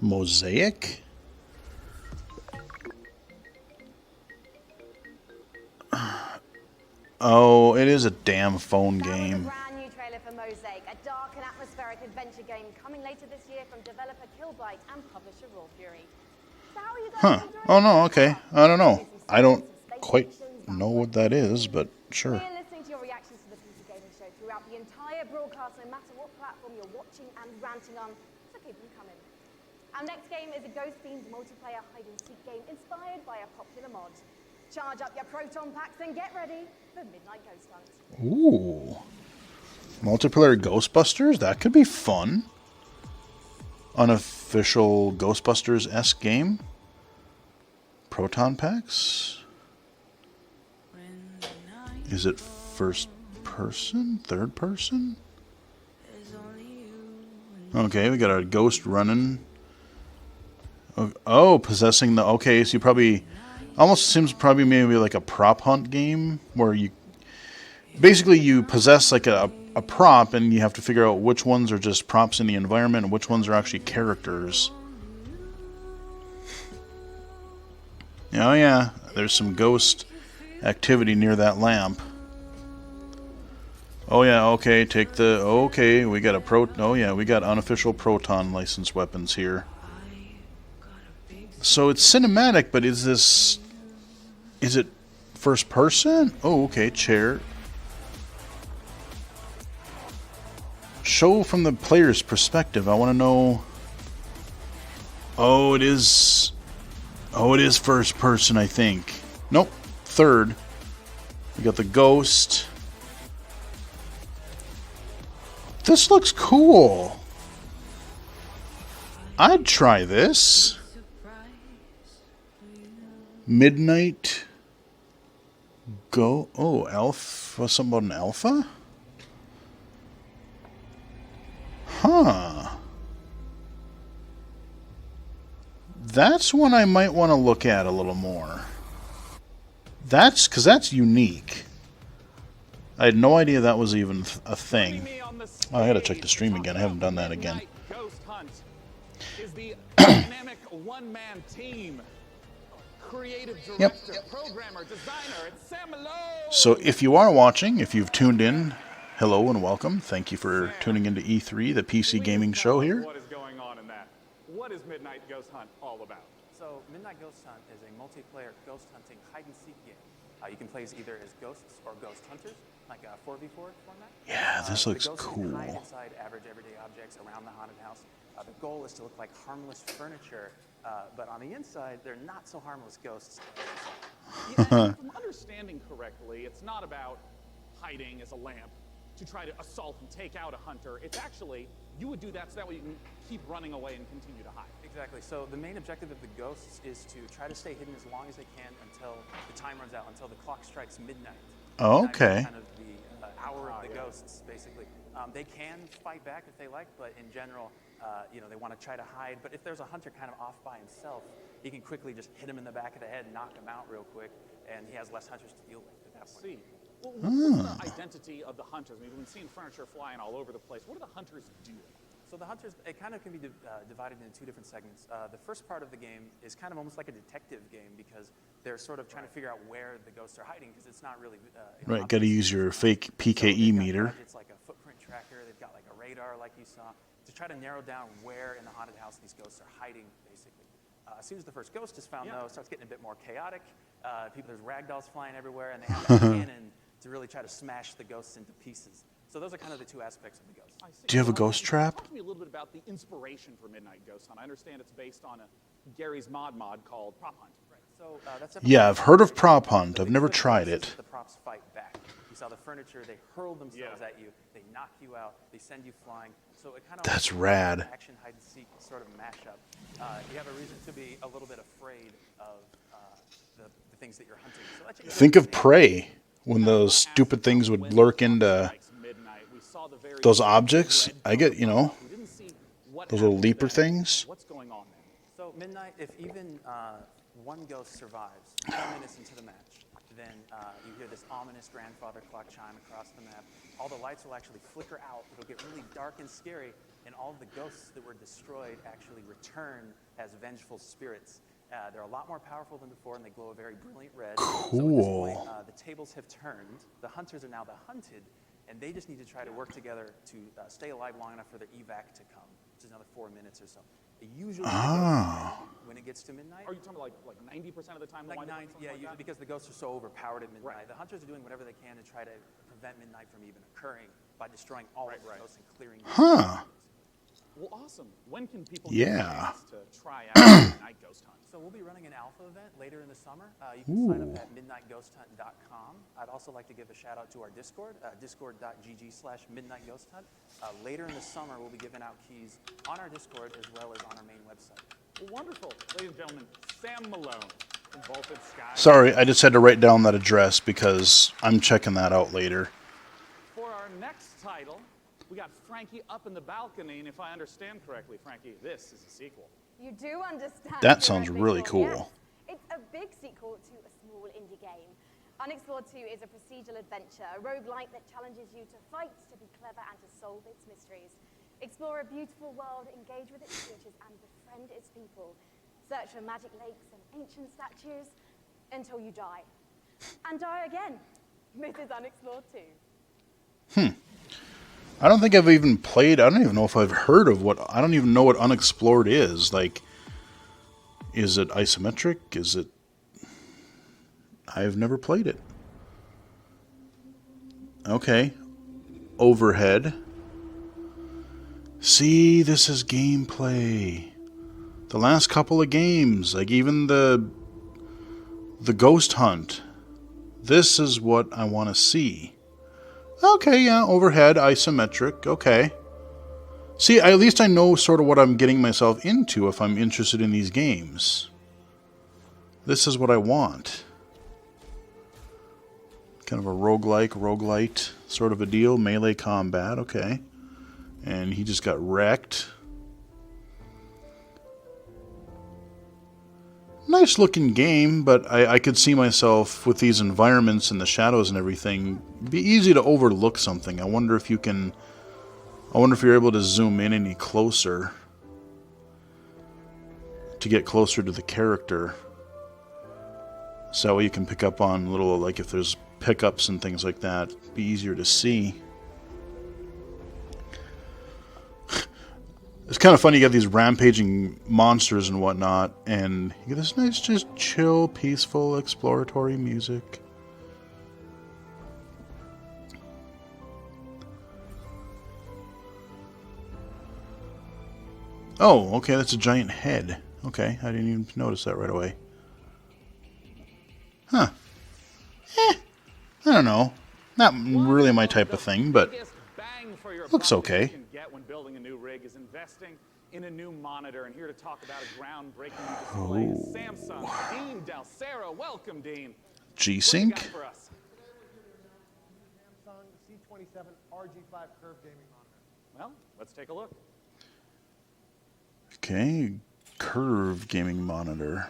Mosaic? Oh, it is a damn phone That was a game. brand new trailer for Mosaic, a dark and atmospheric adventure game coming later this year from developer Killbyte and publisher Raw Fury. So how are you guys Huh. enjoying Oh, it no, so okay. far? I don't know. I don't Some space quite stations, know what that is, but sure. We're listening to your reactions to the PC Gaming Show throughout the entire broadcast, no matter what platform you're watching and ranting on, so keep them coming. Our next game is a ghost-themed multiplayer hide-and-seek game inspired by a popular mod. Charge up your proton packs and get ready for Midnight Ghost Hunt. Ooh. Multiplayer Ghostbusters? That could be fun. Unofficial Ghostbusters-esque game. Proton packs? Is it first person? Third person? Okay, we got our ghost running. Oh, possessing the... Okay, so you probably... Almost seems probably maybe like a prop hunt game where you... Basically, you possess like a prop and you have to figure out which ones are just props in the environment and which ones are actually characters. Oh yeah, there's some ghost activity near that lamp. Oh yeah, okay, take the... Okay, we got a Oh yeah, we got unofficial Proton licensed weapons here. So it's cinematic, but is this... Is it first person? Oh, okay, chair. Show from the player's perspective. I want to know... Oh, it is... Oh, it is first person, I think. Nope, third. We got the ghost. This looks cool. I'd try this. Midnight. Go. Oh, alpha. Something about an alpha? Huh. That's one I might want to look at a little more. That's because that's unique. I had no idea that was even a thing. Oh, I gotta check the stream again. I haven't done that again. Ghost Hunt is the dynamic one-man team. Creative director, programmer, designer, it's Sam Malone. So if you are watching, if you've tuned in, hello and welcome. Thank you for tuning into E3, the PC gaming show here. What is going on in that? What is Midnight Ghost Hunt all about? So Midnight Ghost Hunt is a multiplayer ghost hunting hide-and-seek game. You can play as either as ghosts or ghost hunters, like a 4v4 format. Yeah, this looks the ghosts cool. can hide inside average everyday objects around the haunted house. The goal is to look like harmless furniture, but on the inside, they're not so harmless ghosts. Yeah, if I'm understanding correctly, it's not about hiding as a lamp to try to assault and take out a hunter. It's actually, you would do that so that way you can keep running away and continue to hide. Exactly. So the main objective of the ghosts is to try to stay hidden as long as they can until the time runs out, until the clock strikes midnight. Okay. Kind of the hour of the ghosts, basically. They can fight back if they like, but in general, they want to try to hide. But if there's a hunter kind of off by himself, he can quickly just hit him in the back of the head, knock him out real quick, and he has less hunters to deal with at that point. Well, what's the identity of the hunters? I mean, we've been seeing furniture flying all over the place. What do the hunters do? So the hunters, it kind of can be divided into two different segments. The first part of the game is kind of almost like a detective game because they're sort of trying to figure out where the ghosts are hiding because it's not really... Right, got to use your fake PKE meter. It's like a footprint tracker. They've got like a radar like you saw to try to narrow down where in the haunted house these ghosts are hiding, basically. As soon as the first ghost is found, though, it starts getting a bit more chaotic. There's ragdolls flying everywhere, and they have a cannon to really try to smash the ghosts into pieces. So those are kind of the two aspects of the ghost. Do you have a ghost trap? Talk to me a little bit about the inspiration for Midnight Ghost Hunt. I understand it's based on Gary's mod called Prop Hunt. Right. So that's Yeah, I've heard of Prop Hunt. I've never tried it. The props fight back. You saw the furniture; they hurl themselves at you. They knock you out. They send you flying. So it kind of That's rad. Action hide and seek sort of mashup. You have a reason to be a little bit afraid of the things that you're hunting. So Think of Prey when those stupid things would lurk into those objects. I get, those little leaper things. What's going on there? So Midnight, if even one ghost survives 10 minutes into the match, then you hear this ominous grandfather clock chime across the map. All the lights will actually flicker out. It'll get really dark and scary, and all of the ghosts that were destroyed actually return as vengeful spirits. They're a lot more powerful than before, and they glow a very brilliant red. Cool. So at this point, the tables have turned. The hunters are now the hunted, and they just need to try to work together to stay alive long enough for their evac to come, which is another 4 minutes or so. It usually when it gets to midnight. Are you talking like 90% of the time? Like 90, yeah, usually because the ghosts are so overpowered at midnight. Right. The hunters are doing whatever they can to try to prevent midnight from even occurring by destroying all of the ghosts and clearing them. Huh. Well, awesome. When can people Yeah. get a chance to try out Midnight Ghost Hunt? So we'll be running an alpha event later in the summer. You can sign up at midnightghosthunt.com. I'd also like to give a shout out to our Discord, discord.gg/midnightghosthunt. Later in the summer, we'll be giving out keys on our Discord as well as on our main website. Well, wonderful. Ladies and gentlemen, Sam Malone, vaulted sky. Sorry, I just had to write down that address because I'm checking that out later. For our next title, we got Frankie up in the balcony, and if I understand correctly, Frankie, this is a sequel. You do understand. That sounds correctly, really Sean, cool. yes. It's a big sequel to a small indie game. Unexplored 2 is a procedural adventure, a roguelike that challenges you to fight, to be clever, and to solve its mysteries. Explore a beautiful world, engage with its creatures, and befriend its people. Search for magic lakes and ancient statues until you die. And die again. This is Unexplored 2. I don't think I've even played. I don't even know if I've heard of what. I don't even know what Unexplored is. Like, is it isometric? Is it. I've never played it. Okay. Overhead. See, this is gameplay. The last couple of games, like even the Ghost Hunt. This is what I want to see. Okay, yeah, overhead, isometric, okay. See, at least I know sort of what I'm getting myself into if I'm interested in these games. This is what I want. Kind of a roguelite sort of a deal. Melee combat, okay. And he just got wrecked. Nice looking game, but I could see myself with these environments and the shadows and everything. It'd be easy to overlook something. I wonder if you can. I wonder if you're able to zoom in any closer to get closer to the character. So that way you can pick up on little, like if there's pickups and things like that, it'd be easier to see. It's kind of funny, you got these rampaging monsters and whatnot, and you get this nice, just chill, peaceful, exploratory music. Oh, okay, that's a giant head. Okay, I didn't even notice that right away. Huh. I don't know. Not really my type of thing, but looks okay. When building a new rig is investing in a new monitor, and here to talk about a groundbreaking new display is Samsung. Dean Dalcero, welcome, Dean. G-Sync. For us? Samsung C27 RG5 Curve gaming monitor. Well, let's take a look. Okay, Curve gaming monitor.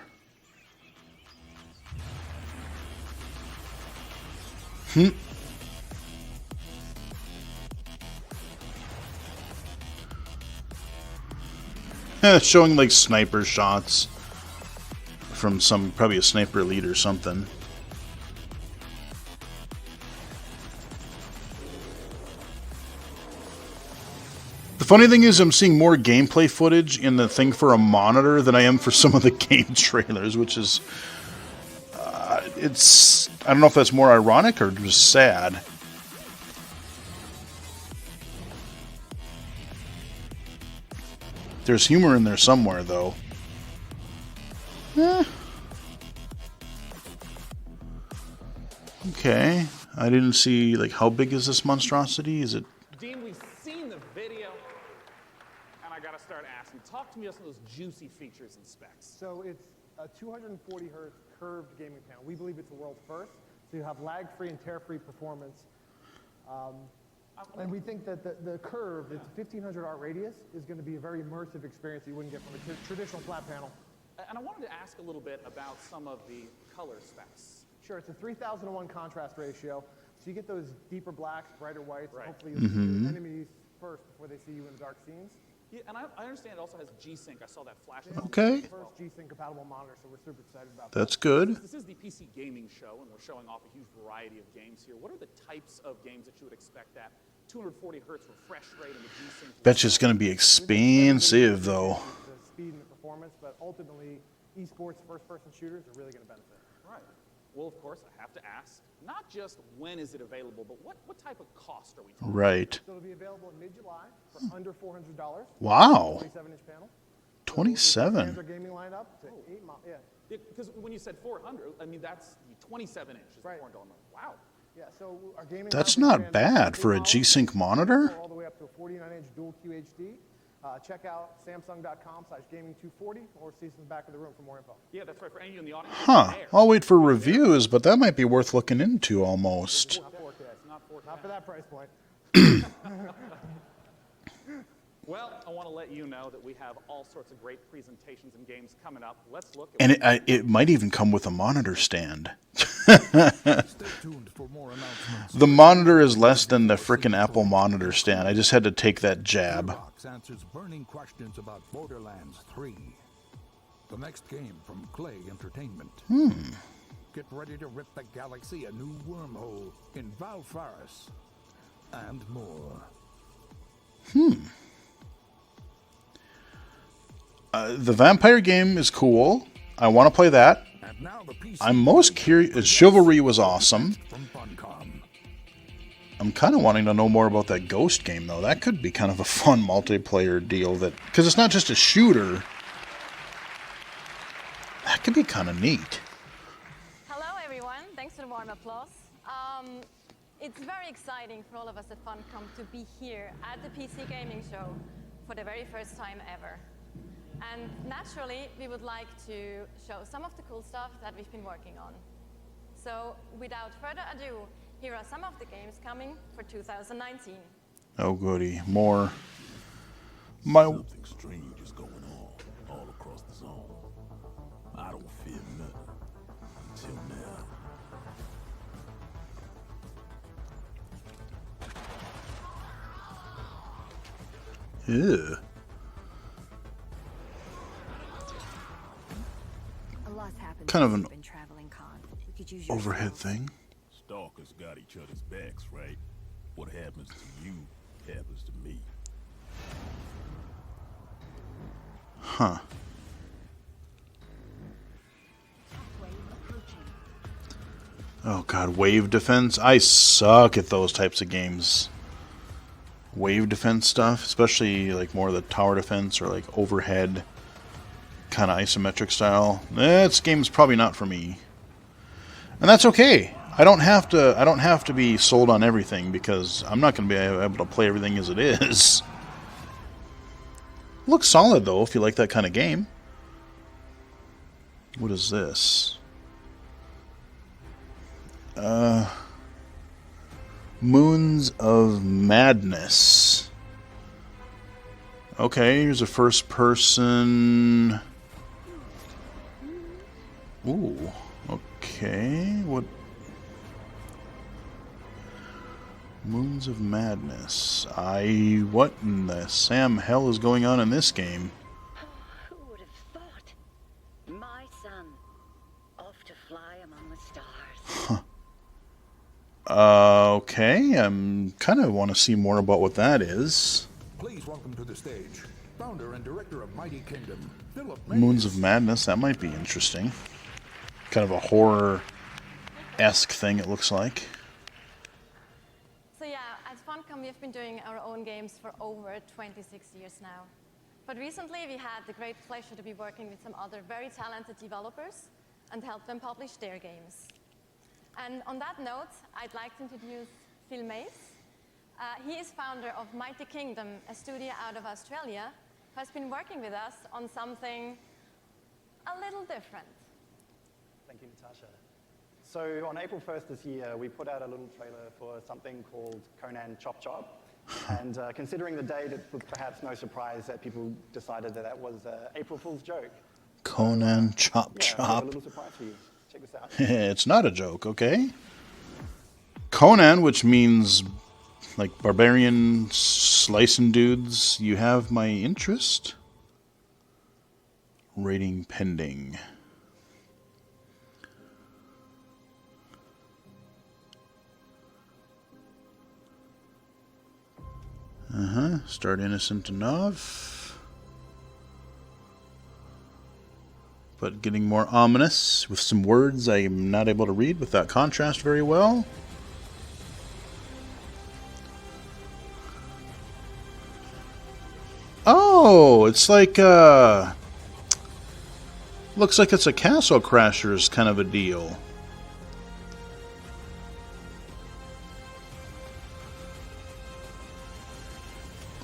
Showing like sniper shots from probably a sniper elite or something. The funny thing is I'm seeing more gameplay footage in the thing for a monitor than I am for some of the game trailers, which is it's, I don't know if that's more ironic or just sad. There's humor in there somewhere, though. Okay. I didn't see, like, how big is this monstrosity? Is it... Dean, we've seen the video, and I gotta start asking. Talk to me about some of those juicy features and specs. So it's a 240 hertz curved gaming panel. We believe it's a world first. So you have lag-free and tear-free performance. And we think that the curve, it's a 1500 art radius, is going to be a very immersive experience that you wouldn't get from a traditional flat panel. And I wanted to ask a little bit about some of the color specs. Sure, it's a 3000-to-1 contrast ratio. So you get those deeper blacks, brighter whites, Right. and hopefully you'll see the enemies first before they see you in the dark scenes. Yeah, and I understand it also has G-Sync. I saw that flash. Okay. First G-Sync compatible monitor, so we're super excited about that. That's good. This is the PC gaming show, and we're showing off a huge variety of games here. What are the types of games that you would expect that 240 hertz refresh rate and the G-Sync? Bet you it's going to be expensive, though. The speed and the performance, but ultimately, esports first-person shooters are really going to benefit. Right. Well, of course, I have to ask, not just when is it available, but what type of cost are we talking? Right. So it'll be available in mid-July for under $400. Wow. 27-inch panel. 27. Standard gaming lineup. It's an 8 mile. Yeah. Because when you said 400, I mean that's 27 inches. Right. Wow. Yeah. So our gaming. That's lineup not spans bad for a 8 miles, G-Sync monitor. all the way up to a 49-inch dual QHD. check out samsung.com/gaming240 or see us in the back of the room for more info. Yeah, that's right. For any of you in the audience. Huh. I'll wait for reviews, but that might be worth looking into almost. Not 4K. Not for that price point. Well, I want to let you know that we have all sorts of great presentations and games coming up. Let's look at And it might even come with a monitor stand. Stay tuned for more announcements. The monitor is less than the frickin' Apple monitor stand. I just had to take that jab. Gearbox answers burning questions about Borderlands 3. The next game from Clay Entertainment. Get ready to rip the galaxy a new wormhole in Valfaris. And more. The vampire game is cool. I want to play that. And now the PC I'm most curious. Chivalry was awesome. from Funcom. I'm kind of wanting to know more about that Ghost game, though. That could be kind of a fun multiplayer deal. Because it's not just a shooter. That could be kind of neat. Hello, everyone. Thanks for the warm applause. It's very exciting for all of us at Funcom to be here at the PC Gaming Show for the very first time ever. And naturally, we would like to show some of the cool stuff that we've been working on. So, without further ado, here are some of the games coming for 2019. Oh, goody. More. My. Something strange is going on all across the zone. I don't fear nothing until now. Ew. Kind of an overhead thing. Stalkers got each other's backs, right? What happens to you happens to me. Huh. Oh god, wave defense? I suck at those types of games. Wave defense stuff, especially like more of the tower defense or like overhead kind of isometric style. This game's probably not for me. And that's okay. I don't have to be sold on everything because I'm not going to be able to play everything as it is. Looks solid though if you like that kind of game. What is this? Moons of Madness. Okay, here's a first person. Ooh, okay. What? Moons of Madness. What in the Sam hell is going on in this game? Who would have thought? My son, off to fly among the stars. Okay, I'm kind of want to see more about what that is. Please welcome to the stage, founder and director of Mighty Kingdom, Philip Moons of Madness, that might be interesting. Kind of a horror-esque thing, it looks like. So yeah, at Funcom we've been doing our own games for over 26 years now. But recently we had the great pleasure to be working with some other very talented developers and help them publish their games. And on that note, I'd like to introduce Phil Mace. He is founder of Mighty Kingdom, a studio out of Australia, who has been working with us on something a little different. Thank you, Natasha. So on April 1st this year, we put out a little trailer for something called Conan Chop Chop. And considering the date, it was perhaps no surprise that people decided that that was an April Fool's joke. Conan Chop Yeah, we have Chop. a little surprise for you. Check this out. It's not a joke, okay? Conan, which means like barbarian slicing dudes, you have my interest. Rating pending. Start innocent enough. But getting more ominous with some words I am not able to read with that contrast very well. Oh, it's like, looks like it's a Castle Crashers kind of a deal.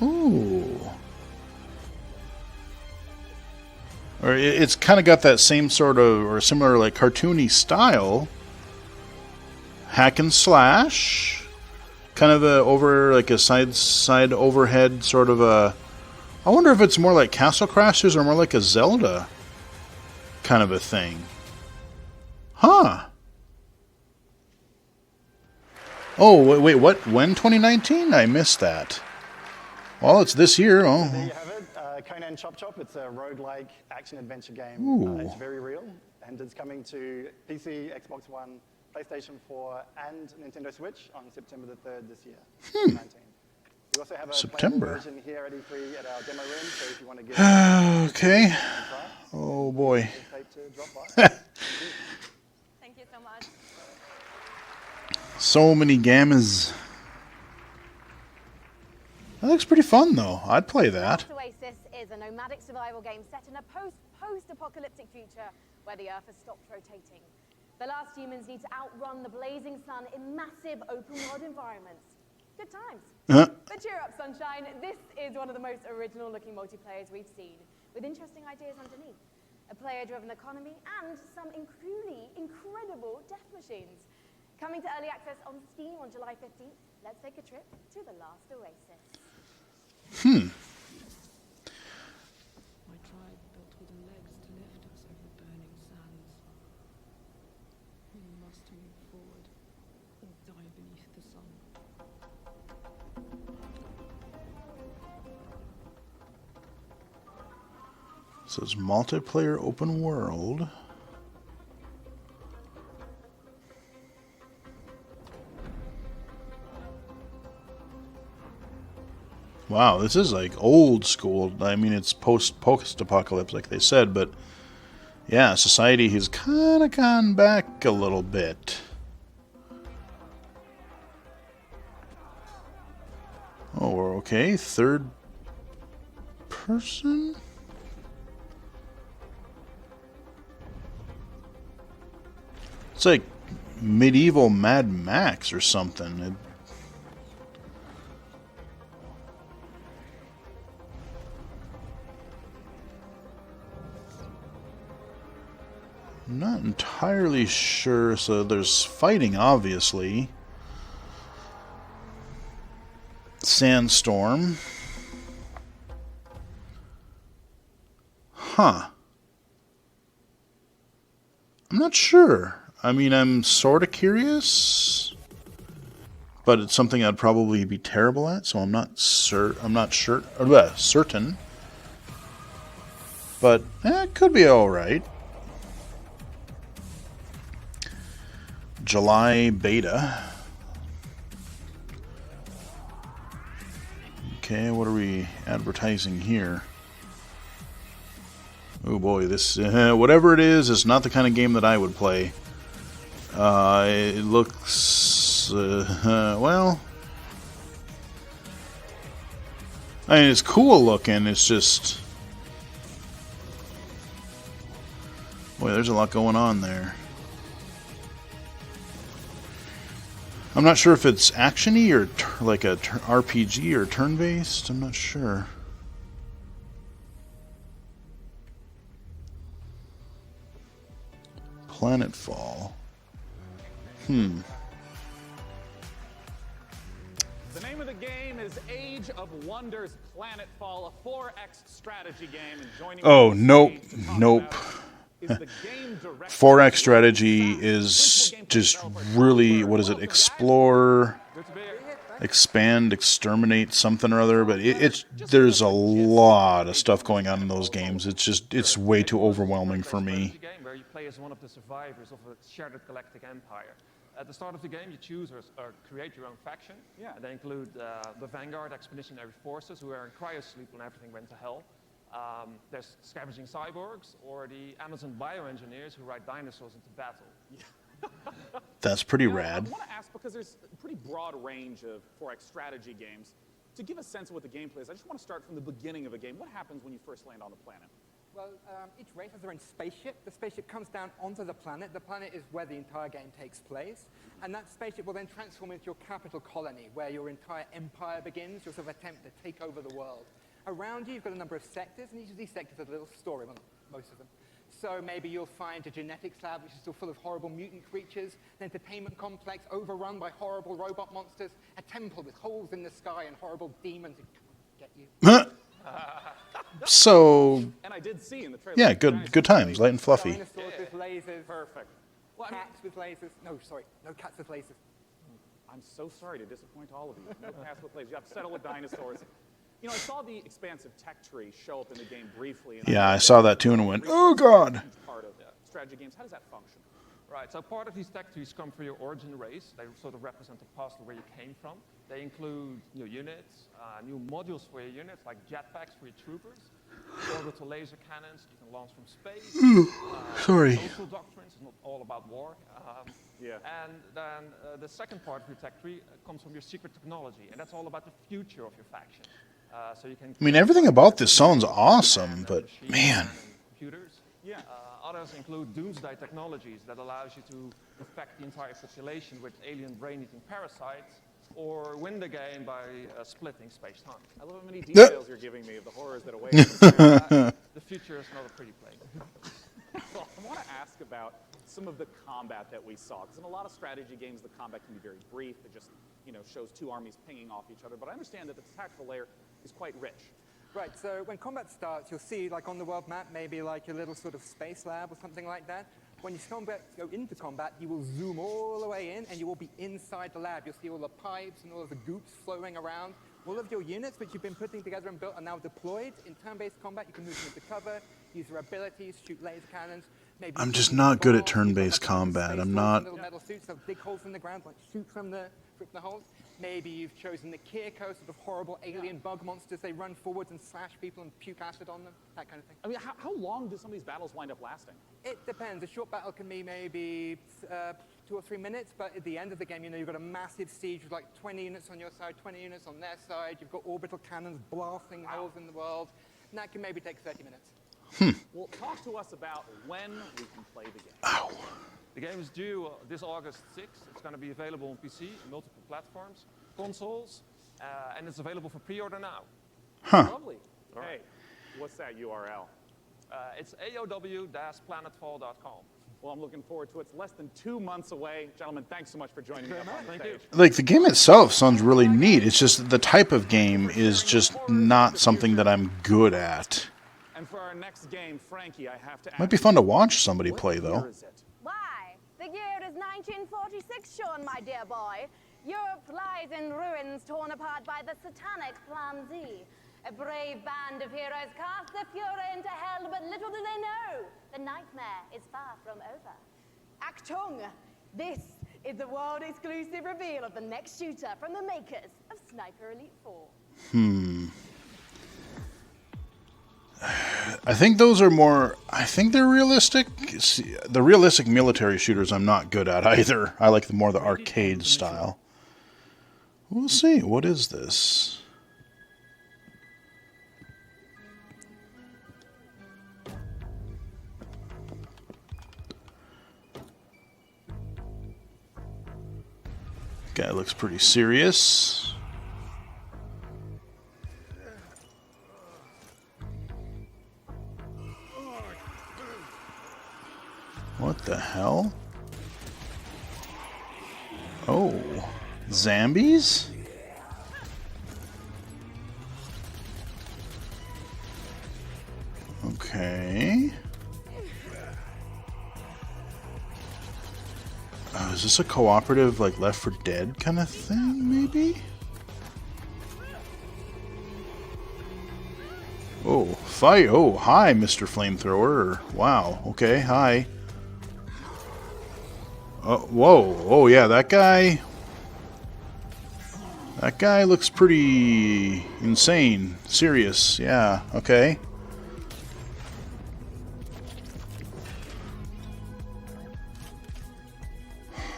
Ooh. it's kind of got that same sort of, or similar, like, cartoony style. Hack and slash. Kind of a side overhead sort of a... I wonder if it's more like Castle Crashers or more like a Zelda kind of a thing. Huh. Oh, wait, what? When 2019? I missed that. Well, it's this year. Oh. There you have it. Conan Chop Chop. It's a roguelike action-adventure game. It's very real, and it's coming to PC, Xbox One, PlayStation 4, and Nintendo Switch on September the 3rd this year, 2019. We also have a playable version here at E3 at our demo room, so if you want to get okay. Oh, boy. Thank you so much. So many games. That looks pretty fun, though. I'd play that. Oasis is a nomadic survival game set in a post-apocalyptic future where the Earth has stopped rotating. The last humans need to outrun the blazing sun in massive open-world environments. Good times. But cheer up, sunshine. This is one of the most original-looking multiplayers we've seen, with interesting ideas underneath. A player-driven economy and some truly incredible death machines. Coming to early access on Steam on July 15th, let's take a trip to the last Oasis. My tribe built wooden legs to lift us over burning sands. We must move forward or die beneath the sun. So it's multiplayer open world. Wow, this is like old school. I mean, it's post-apocalypse, like they said, but yeah, society has kind of gone back a little bit. Oh, okay, third person? It's like medieval Mad Max or something. I'm not entirely sure. So there's fighting, obviously. Sandstorm. Huh. I'm not sure. I mean, I'm sort of curious, but it's something I'd probably be terrible at, so I'm not certain. But it could be all right. July beta. Okay, what are we advertising here? Oh boy, this whatever it is not the kind of game that I would play. It looks well. I mean, it's cool looking. It's just, boy, there's a lot going on there. I'm not sure if it's action-y or like a RPG or turn-based. I'm not sure. Planetfall. The name of the game is Age of Wonders Planetfall, a 4X strategy game. And joining nope. 4X strategy is just really, what is it? Explore, expand, exterminate, something or other. But there's a lot of stuff going on in those games. It's way too overwhelming for me. Where you play as one of the survivors of a shattered galactic empire. At the start of the game, you choose or create your own faction. Yeah. They include the Vanguard Expeditionary Forces, who are in cryosleep when everything went to hell. There's scavenging cyborgs, or the Amazon bioengineers who ride dinosaurs into battle. That's pretty rad. I want to ask, because there's a pretty broad range of 4X strategy games, to give a sense of what the gameplay is, I just want to start from the beginning of a game. What happens when you first land on the planet? Well, each race has their own spaceship. The spaceship comes down onto the planet. The planet is where the entire game takes place. And that spaceship will then transform into your capital colony, where your entire empire begins, your sort of attempt to take over the world. Around you, you've got a number of sectors, and each of these sectors has a little story. Well, most of them. So maybe you'll find a genetics lab which is still full of horrible mutant creatures, an entertainment complex overrun by horrible robot monsters, a temple with holes in the sky and horrible demons who get you. So, And I did see in the trailer. yeah, good times, light and fluffy. Dinosaurs with lasers. Perfect. Cats with lasers. No, sorry, no cats with lasers. I'm so sorry to disappoint all of you. No cats with lasers. You have to settle with dinosaurs. You know, I saw the expansive tech tree show up in the game briefly. And Yeah, I saw that too and went, oh god. Part of strategy games. How does that function? Right, so part of these tech trees come from your origin race. They sort of represent the past of where you came from. They include new units, new modules for your units, like jetpacks for your troopers, orbital laser cannons you can launch from space. Sorry. Social doctrines, it's not all about war. Yeah. And then the second part of your tech tree comes from your secret technology, and that's all about the future of your faction. So you can. I mean, everything about this sounds awesome, but man. Computers. Yeah. Others include doomsday technologies that allows you to infect the entire population with alien brain-eating parasites, or win the game by splitting space-time. I love how many details you're giving me of the horrors that await. The future is not a pretty place. Well, I want to ask about some of the combat that we saw, because in a lot of strategy games, the combat can be very brief. It just, shows two armies pinging off each other. But I understand that the tactical layer is quite rich. Right, so when combat starts, you'll see, like on the world map, maybe like a little sort of space lab or something like that. When you go into combat, you will zoom all the way in, and you will be inside the lab. You'll see all the pipes and all of the goops flowing around. All of your units, which you've been putting together and built, are now deployed. In turn-based combat, you can move them into cover, use your abilities, shoot laser cannons. Maybe I'm just not good at turn-based combat. I'm not. Little metal suits, they'll dig holes in the ground, like shoot from the holes. Maybe you've chosen the Kirko, sort of horrible alien bug monsters. They run forwards and slash people and puke acid on them, that kind of thing. I mean, how long do some of these battles wind up lasting? It depends. A short battle can be maybe 2 or 3 minutes, but at the end of the game, you've got a massive siege with like 20 units on your side, 20 units on their side. You've got orbital cannons blasting holes in the world, and that can maybe take 30 minutes. Well, talk to us about when we can play the game. Ow. The game is due this August 6th. It's going to be available on PC, multiple platforms, consoles, and it's available for pre-order now. Huh. Lovely. Hey, what's that URL? It's aow-planetfall.com. Well, I'm looking forward to it. It's less than 2 months away. Gentlemen, thanks so much for joining me up on the stage. Like, the game itself sounds really neat. It's just the type of game is just not something that I'm good at. And for our next game, Frankie, I have to ask Might be fun to watch somebody play, though. Why, the year is 1946, Sean, my dear boy. Europe lies in ruins torn apart by the satanic Plan Z. A brave band of heroes cast the Fuhrer into hell, but little do they know, the nightmare is far from over. Achtung! This is the world-exclusive reveal of the next shooter from the makers of Sniper Elite 4. I think those are more. I think they're realistic. See, the realistic military shooters I'm not good at either. I like the arcade style. We'll see. What is this? Guy looks pretty serious. What the hell? Oh, zombies? Okay. Is this a cooperative, like, Left 4 Dead kind of thing, maybe? Oh, fight! Oh, hi, Mr. Flamethrower. Wow, okay, hi. Oh, whoa, oh yeah, that guy... That guy looks pretty insane. Serious, yeah, okay.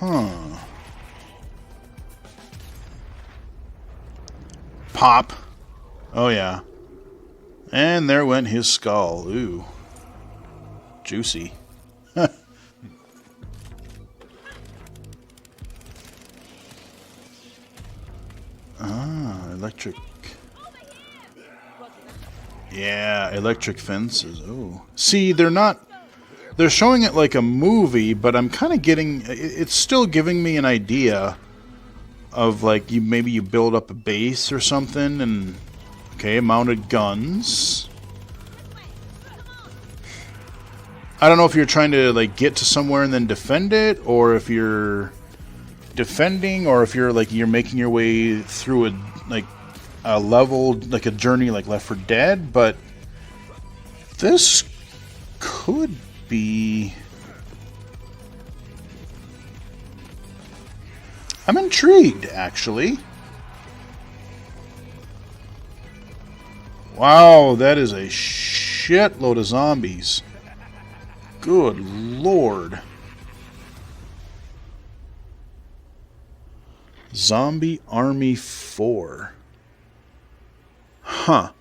Huh. Pop. Oh yeah. And there went his skull. Ooh. Juicy. Electric. Yeah, electric fences. Oh, see, they're not. They're showing it like a movie, but I'm kind of getting. It's still giving me an idea of like maybe you build up a base or something, and okay, mounted guns. I don't know if you're trying to like get to somewhere and then defend it, or if you're defending, or if you're like you're making your way through a level, like a journey like Left 4 Dead. But this could be. I'm intrigued, actually. Wow, that is a shitload of zombies. Good lord. Zombie Army 4. Huh.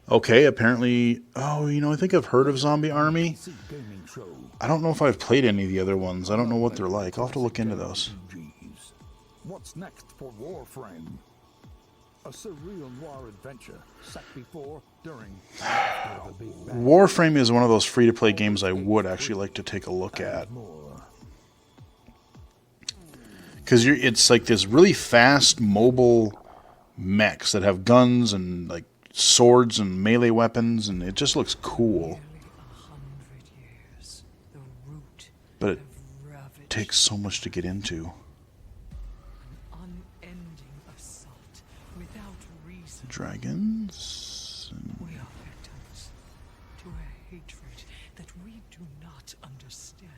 Okay, apparently... Oh, you know, I think I've heard of Zombie Army. I don't know if I've played any of the other ones. I don't know what they're like. I'll have to look into those. What's next for Warframe? A surreal noir adventure set before, during, and after the Big Bang. Warframe is one of those free-to-play games I would actually like to take a look at. Because it's like this really fast, mobile mechs that have guns and like swords and melee weapons, and it just looks cool. But it takes so much to get into. Dragons. We are victims to a hatred that we do not understand.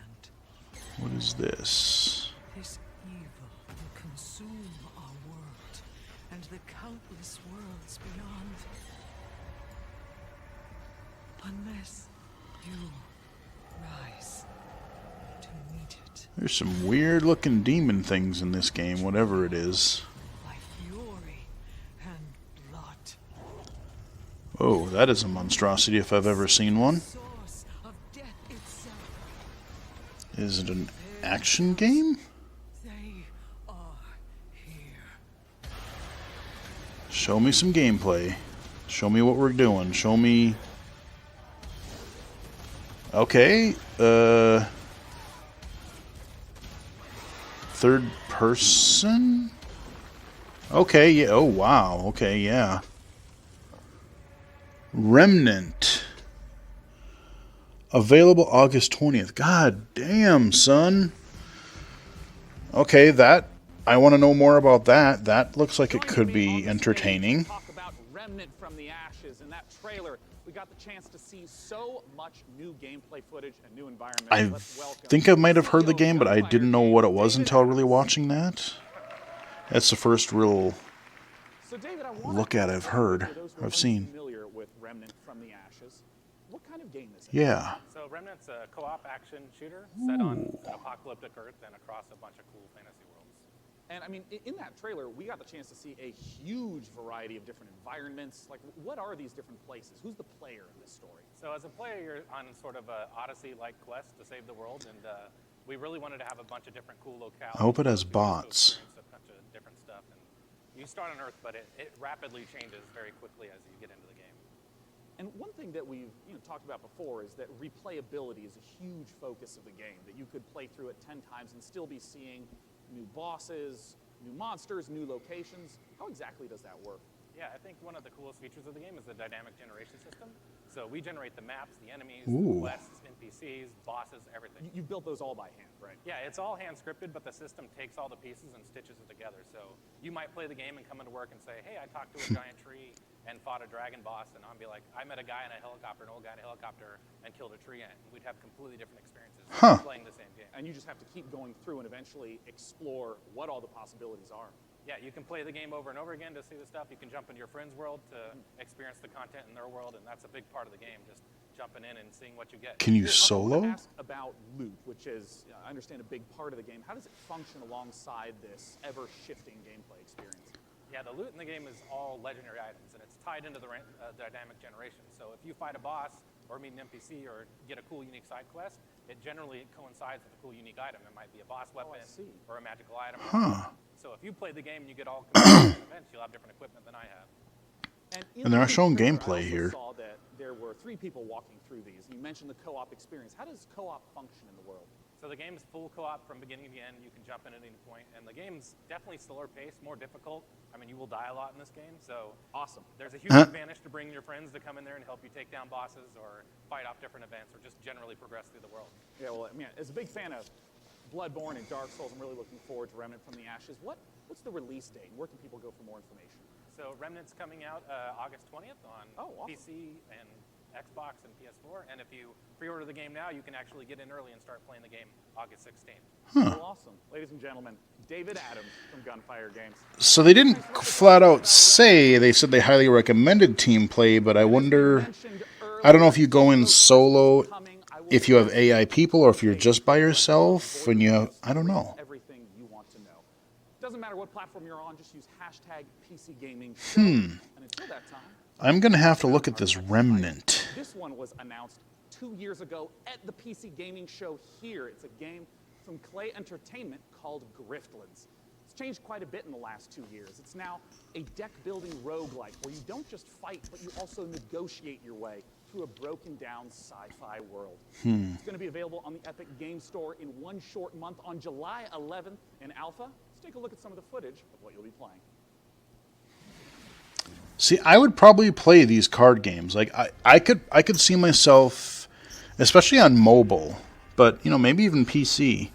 What is this? This evil will consume our world and the countless worlds beyond. Unless you rise to meet it. There's some weird looking demon things in this game, whatever it is. Oh, that is a monstrosity if I've ever seen one. Is it an action game? Show me some gameplay. Show me what we're doing. Show me... Okay, third person? Okay, yeah, oh wow, okay, yeah. Remnant. Available August 20th. God damn, son. Okay, that... I want to know more about that. That looks like it could be entertaining. Talk about Remnant from the Ashes. In that trailer, we got the chance to see so much new gameplay footage and new environments. I think I might have heard the game, but I didn't know what it was until really watching that. That's the first real look at I've heard, I've seen. Familiar with Remnant from the Ashes. What kind of game is it? Yeah. So Remnant's a co-op action shooter set on an apocalyptic Earth and across a bunch of cool fantasy worlds. And I mean, in that trailer, we got the chance to see a huge variety of different environments. Like, what are these different places? Who's the player in this story? So as a player, you're on sort of a Odyssey-like quest to save the world, and we really wanted to have a bunch of different cool locales. I hope it has bots. A bunch of different stuff. And you start on Earth, but it rapidly changes very quickly as you get into the game. And one thing that we've talked about before is that replayability is a huge focus of the game, that you could play through it 10 times and still be seeing new bosses, new monsters, new locations. How exactly does that work? Yeah, I think one of the coolest features of the game is the dynamic generation system. So we generate the maps, the enemies, Ooh. quests, NPCs, bosses, everything. You built those all by hand, right? Yeah, it's all hand scripted, but the system takes all the pieces and stitches it together. So you might play the game and come into work and say, hey, I talked to a giant tree and fought a dragon boss, and I'll be like, I met a guy in a helicopter, an old guy in a helicopter, and killed a tree ant. We'd have completely different experiences playing the same game. And you just have to keep going through and eventually explore what all the possibilities are. Yeah, you can play the game over and over again to see the stuff. You can jump into your friend's world to experience the content in their world, and that's a big part of the game, just jumping in and seeing what you get. Can you I want solo? to ask about loot, which is, I understand, a big part of the game. How does it function alongside this ever-shifting gameplay experience? Yeah, the loot in the game is all legendary items, and it's tied into the dynamic generation. So if you fight a boss or meet an NPC or get a cool, unique side quest, it generally coincides with a cool, unique item. It might be a boss weapon or a magical item. Huh. So if you play the game and you get all events, you'll have different equipment than I have. And they're not showing trailer, gameplay I also here. saw that there were 3 people walking through these. You mentioned the co-op experience. How does co-op function in the world? So the game is full co-op from beginning to end. You can jump in at any point, and the game's definitely slower paced, more difficult. I mean, you will die a lot in this game, so awesome. There's a huge advantage to bringing your friends to come in there and help you take down bosses or fight off different events or just generally progress through the world. Yeah, well, I mean, as a big fan of Bloodborne and Dark Souls, I'm really looking forward to Remnant from the Ashes. What's the release date? Where can people go for more information? So Remnant's coming out August 20th on PC and Xbox and PS4, and if you pre-order the game now, you can actually get in early and start playing the game August 16th. Huh. Well, awesome. Ladies and gentlemen, David Adams from Gunfire Games. So they didn't flat out say, they said they highly recommended team play, but I wonder, I don't know if you go in solo, if you have AI people, or if you're just by yourself, and I don't know. Everything you want to know. Doesn't matter what platform you're on, just use hashtag PCGaming. And until that time, I'm going to have to look at this Remnant. this one was announced 2 years ago at the PC Gaming Show here. It's a game from Clay Entertainment called Griftlands. It's changed quite a bit in the last 2 years. It's now a deck-building roguelike where you don't just fight, but you also negotiate your way through a broken-down sci-fi world. It's going to be available on the Epic Game Store in one short month on July 11th in alpha. Let's take a look at some of the footage of what you'll be playing. See, I would probably play these card games. Like I could see myself, especially on mobile, but maybe even PC.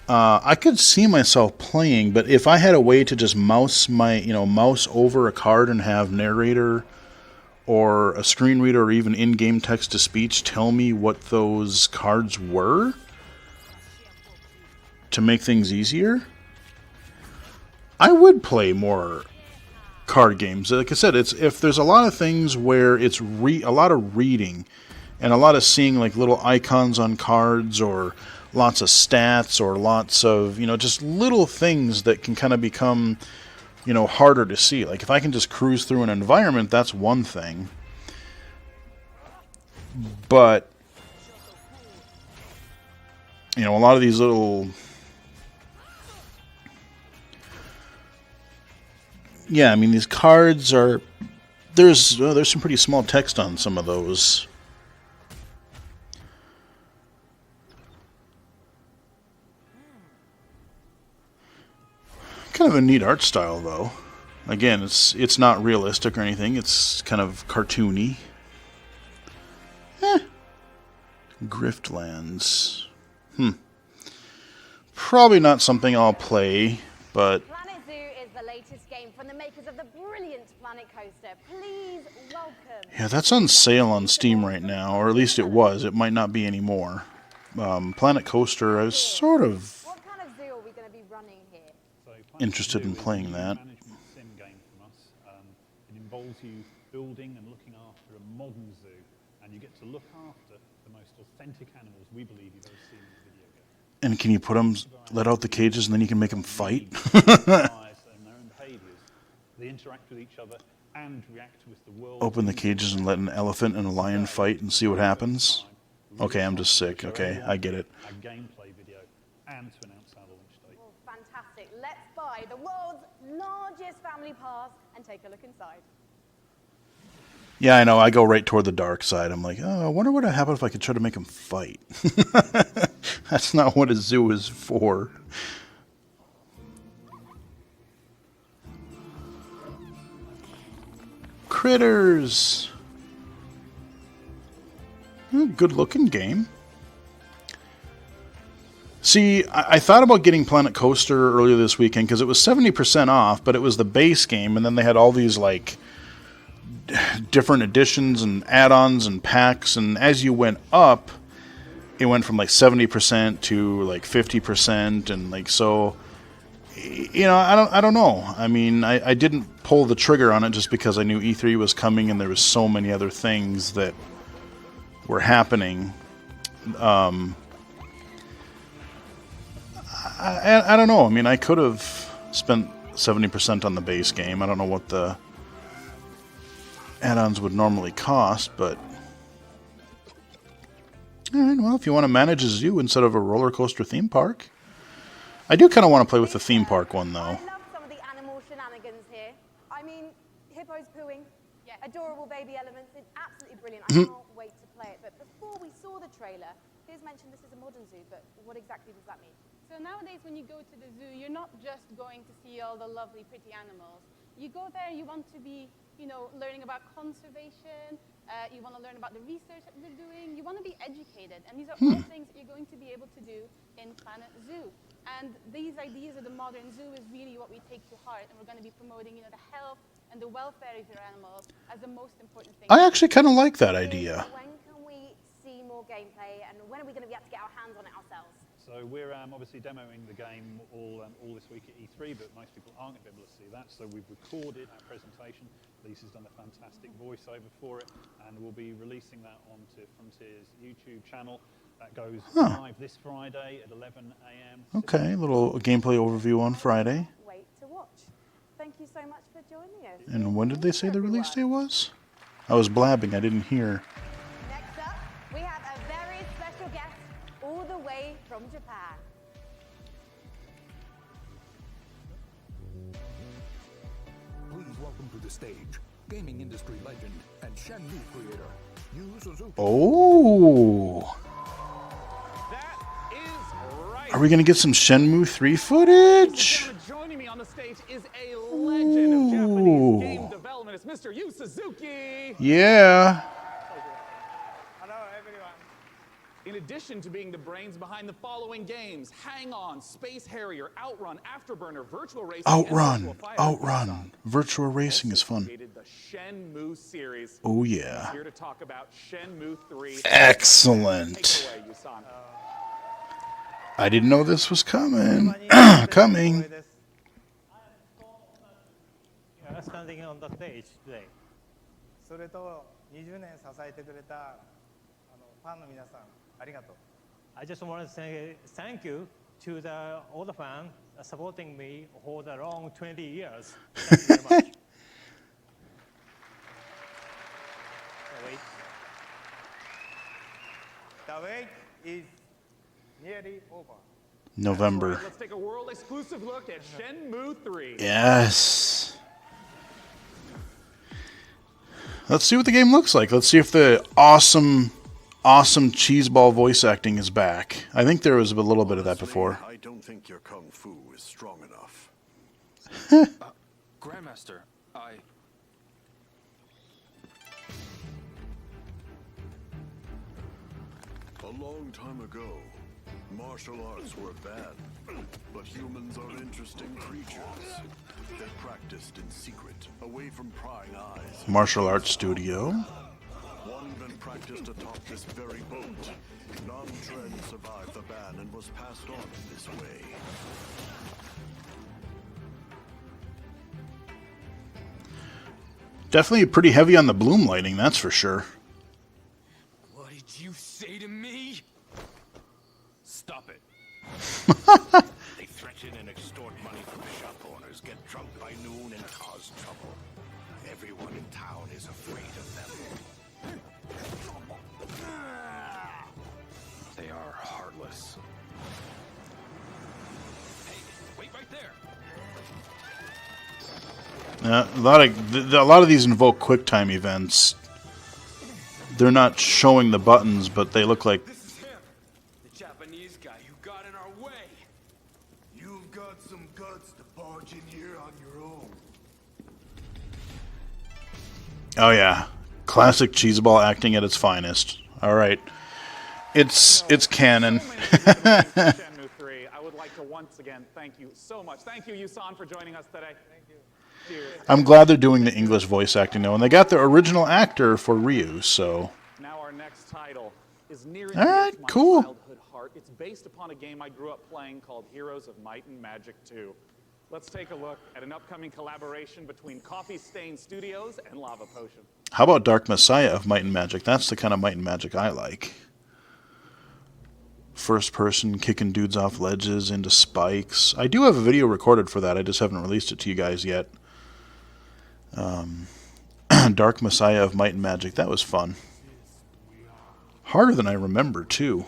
I could see myself playing, but if I had a way to just mouse over a card and have narrator or a screen reader or even in-game text-to-speech tell me what those cards were to make things easier, I would play more card games. Like I said, if there's a lot of things where it's a lot of reading and a lot of seeing like little icons on cards or lots of stats or lots of just little things that can kind of become harder to see. Like if I can just cruise through an environment, that's one thing, but a lot of these little these cards are, there's some pretty small text on some of those. Kind of a neat art style, though. Again, it's not realistic or anything. It's kind of cartoony. Griftlands. Probably not something I'll play, but Planet Zoo is the latest game from the makers of the brilliant Planet Coaster. Please welcome. yeah, that's on sale on Steam right now, or at least it was. It might not be anymore. Planet Coaster, I was sort of What kind of zoo are we going to be running here? interested in playing that. Management sim game from us. It involves you building and looking after a modern zoo, and you get to look after the most authentic animals we believe you've ever seen in a video game. And can you put them, let out the cages, and then you can make them fight? And their own behaviors. They interact with each other and react with the world. Open the cages and let an elephant and a lion fight and see what happens? Okay, I'm just sick. Okay, I get it. A gameplay video and to announce our launch date. Oh, fantastic. Let's buy the world's largest family pass and take a look inside. Yeah, I know. I go right toward the dark side. I'm like, oh, I wonder what would happen if I could try to make them fight. That's not what a zoo is for. Critters. Good looking game. See, I thought about getting Planet Coaster earlier this weekend because it was 70% off, but it was the base game, and then they had all these like different editions and add-ons and packs, and as you went up, it went from like 70% to like 50%, and like so. I don't know. I mean, I didn't pull the trigger on it just because I knew E3 was coming and there was so many other things that were happening. I don't know. I mean, I could have spent 70% on the base game. I don't know what the add-ons would normally cost, but all right, well, if you want to manage a zoo instead of a roller coaster theme park. I do kind of want to play with the theme park one, though. I love some of the animal shenanigans here. I mean, hippos pooing, adorable baby elements. It's absolutely brilliant. I can't wait to play it. But before we saw the trailer, Piers mentioned this is a modern zoo, but what exactly does that mean? So nowadays when you go to the zoo, you're not just going to see all the lovely, pretty animals. You go there, you want to be, learning about conservation, you want to learn about the research that they're doing, you want to be educated. And these are all things that you're going to be able to do in Planet Zoo. And these ideas of the modern zoo is really what we take to heart, and we're going to be promoting, the health and the welfare of your animals as the most important thing. I actually kind of like that idea. When can we see more gameplay, and when are we going to be able to get our hands on it ourselves? So we're obviously demoing the game all this week at E3, but most people aren't going to be able to see that. So we've recorded our presentation. Lisa's done a fantastic voiceover for it, and we'll be releasing that onto Frontier's YouTube channel. That goes live this Friday at 11 a.m. Okay, a little gameplay overview on Friday. Wait to watch. Thank you so much for joining us. And when did they say the release date was? I was blabbing, I didn't hear. Next up, we have a very special guest all the way from Japan. Please welcome to the stage gaming industry legend and Shenmue creator, Yu Suzuki. Oh! Are we going to get some Shenmue 3 footage? Joining me on the stage is a legend of Japanese game development. It's Mr. Yu Suzuki. Yeah. Hello, everyone. In addition to being the brains behind the following games, Hang On, Space Harrier, Outrun, Afterburner, Virtual Racing, Outrun. Outrun. Virtual racing is fun. created the Shenmue series. Oh, yeah. He's here to talk about Shenmue 3. Excellent. Take it away, Yusan. I didn't know this was coming. Coming. Standing on the stage today. それと20年支えてくれたファンの皆さんありがとう。I just want to say thank you to all the fans supporting me for the long 20 years. Thank you very much. Wait. The wait is nearly over. November. Let's take a world exclusive look at Shenmue 3. Yes. Let's see what the game looks like. Let's see if the awesome cheeseball voice acting is back. I think there was a little bit of that before. I don't think your kung fu is strong enough. Grandmaster, A long time ago, martial arts were bad, but humans are interesting creatures. They practiced in secret, away from prying eyes. Martial arts studio. One even practiced atop this very boat. Nam Tren survived the ban and was passed on in this way. Definitely pretty heavy on the bloom lighting, that's for sure. what did you say to me? Stop it. They threaten and extort money from shop owners, get drunk by noon and cause trouble. Everyone in town is afraid of them. They are heartless. Hey, wait right there. A lot of these invoke QuickTime events. They're not showing the buttons, but they look like. The Japanese guy who got in our way. You've got some guts to barge in here on your own. Oh yeah, classic cheeseball acting at its finest. All right, it's canon. Shenmue 3. I would like to once again thank you so much. Thank you, Yusan, for joining us today. Thank you. Cheers. I'm glad they're doing the English voice acting now, and they got the original actor for Ryu. So. Now our next title is near and All dear right, to my cool. childhood heart. It's based upon a game I grew up playing called Heroes of Might and Magic 2. Let's take a look at an upcoming collaboration between Coffee Stain Studios and Lava Potion. How about Dark Messiah of Might and Magic? That's the kind of Might and Magic I like. First person, kicking dudes off ledges into spikes. I do have a video recorded for that. I just haven't released it to you guys yet. Dark Messiah of Might and Magic. That was fun. Harder than I remember, too.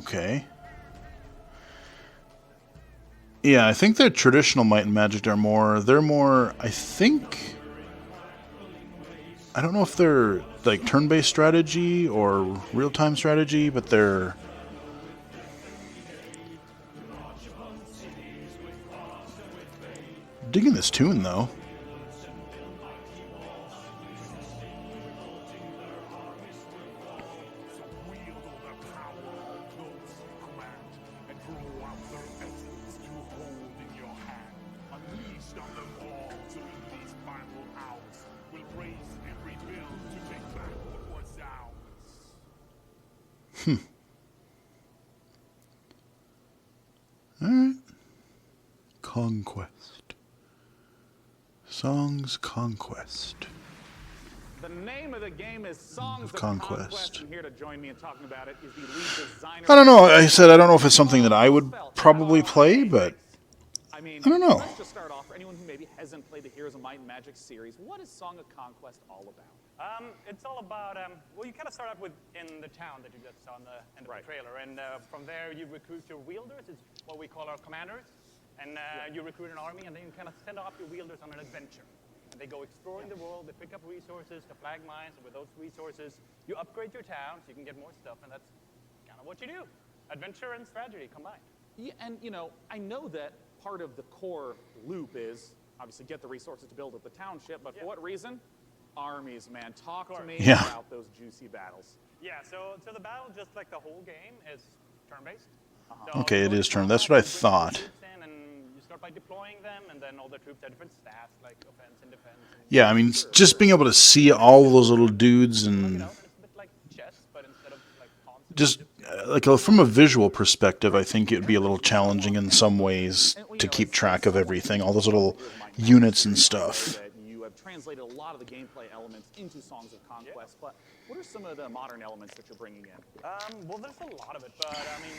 Okay. Yeah, I think the traditional Might and Magic are more... They're more... I think... I don't know if they're like turn-based strategy or real-time strategy, but they're... Digging this tune, though. Alright. Conquest. Songs Conquest. The name of the game is Songs of Conquest. And here to join me in talking about it is the lead designer. I don't know. I said I don't know if it's something that I would probably play, but I don't know. Let's just start off for anyone who maybe hasn't played the Heroes of Might and Magic series. What is Song of Conquest all about? It's all about, well, you kind of start out with in the town that you just saw in the end of the trailer, and from there you recruit your wielders. It's what we call our commanders, and you recruit an army, and then you kind of send off your wielders on an adventure. And they go exploring the world, they pick up resources, the flag mines, and with those resources, you upgrade your town so you can get more stuff, and that's kind of what you do. Adventure and strategy combined. Yeah, and, you know, I know that part of the core loop is obviously get the resources to build up the township, but for what reason? Armies, man. Talk to me about those juicy battles. Yeah, so the battle, just like the whole game, is turn-based. Okay, it is turn. That's what I thought. And you start by deploying them, and then all the troops have different stats, like offense and defense. And Yeah, I mean, just being able to see all those little dudes and just like from a visual perspective, I think it would be a little challenging in some ways to keep track of everything, all those little units and stuff. You have translated a lot of the gameplay elements into Songs of Conquest, but what are some of the modern elements that you're bringing in? Well, there's a lot of it, but I mean,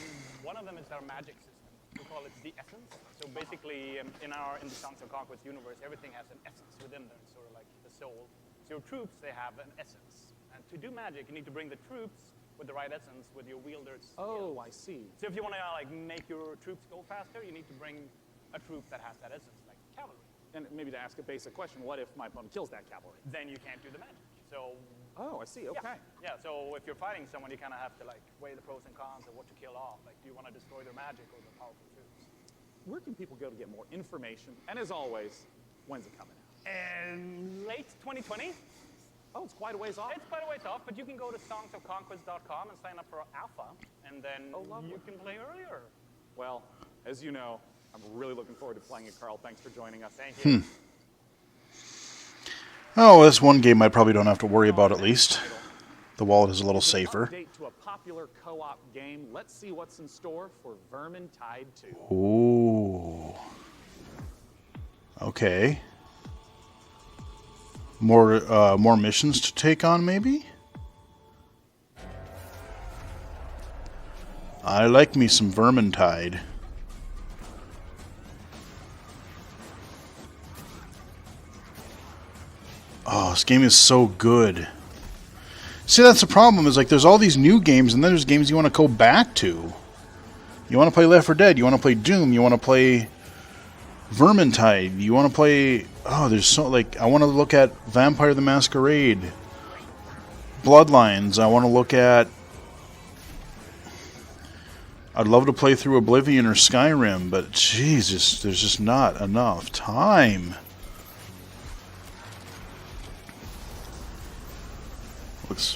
one of them is our magic system. We call it the essence. So basically, in the Songs of Conquest universe, everything has an essence within them, sort of like the soul. So your troops, they have an essence. And to do magic, you need to bring the troops with the right essence with your wielders. Oh, I see. So if you want to like make your troops go faster, you need to bring a troop that has that essence, like cavalry. And maybe to ask a basic question, what if my opponent kills that cavalry? Then you can't do the magic. So. Oh, I see. Okay. Yeah. So if you're fighting someone, you kind of have to like weigh the pros and cons of what to kill off. Like, do you want to destroy their magic or their powerful troops? Where can people go to get more information? And as always, when's it coming out? Late 2020. Oh, it's quite a ways off. It's quite a ways off, but you can go to songsofconquest.com and sign up for alpha, and then you can play earlier. Well, as you know, I'm really looking forward to playing it, Carl. Thanks for joining us. Thank you. Oh, that's one game I probably don't have to worry about, at least. The wallet is a little safer. Update to a popular co-op game. Let's see what's in store for Vermintide 2. Ooh. Okay. More missions to take on, maybe? I like me some Vermintide. Oh, this game is so good. See, that's the problem, is like there's all these new games, and then there's games you want to go back to. You want to play Left 4 Dead, you want to play Doom, you want to play Vermintide, you want to play... Oh, there's so... Like, I want to look at Vampire the Masquerade, Bloodlines, I want to look at... I'd love to play through Oblivion or Skyrim, but Jesus, there's just not enough time.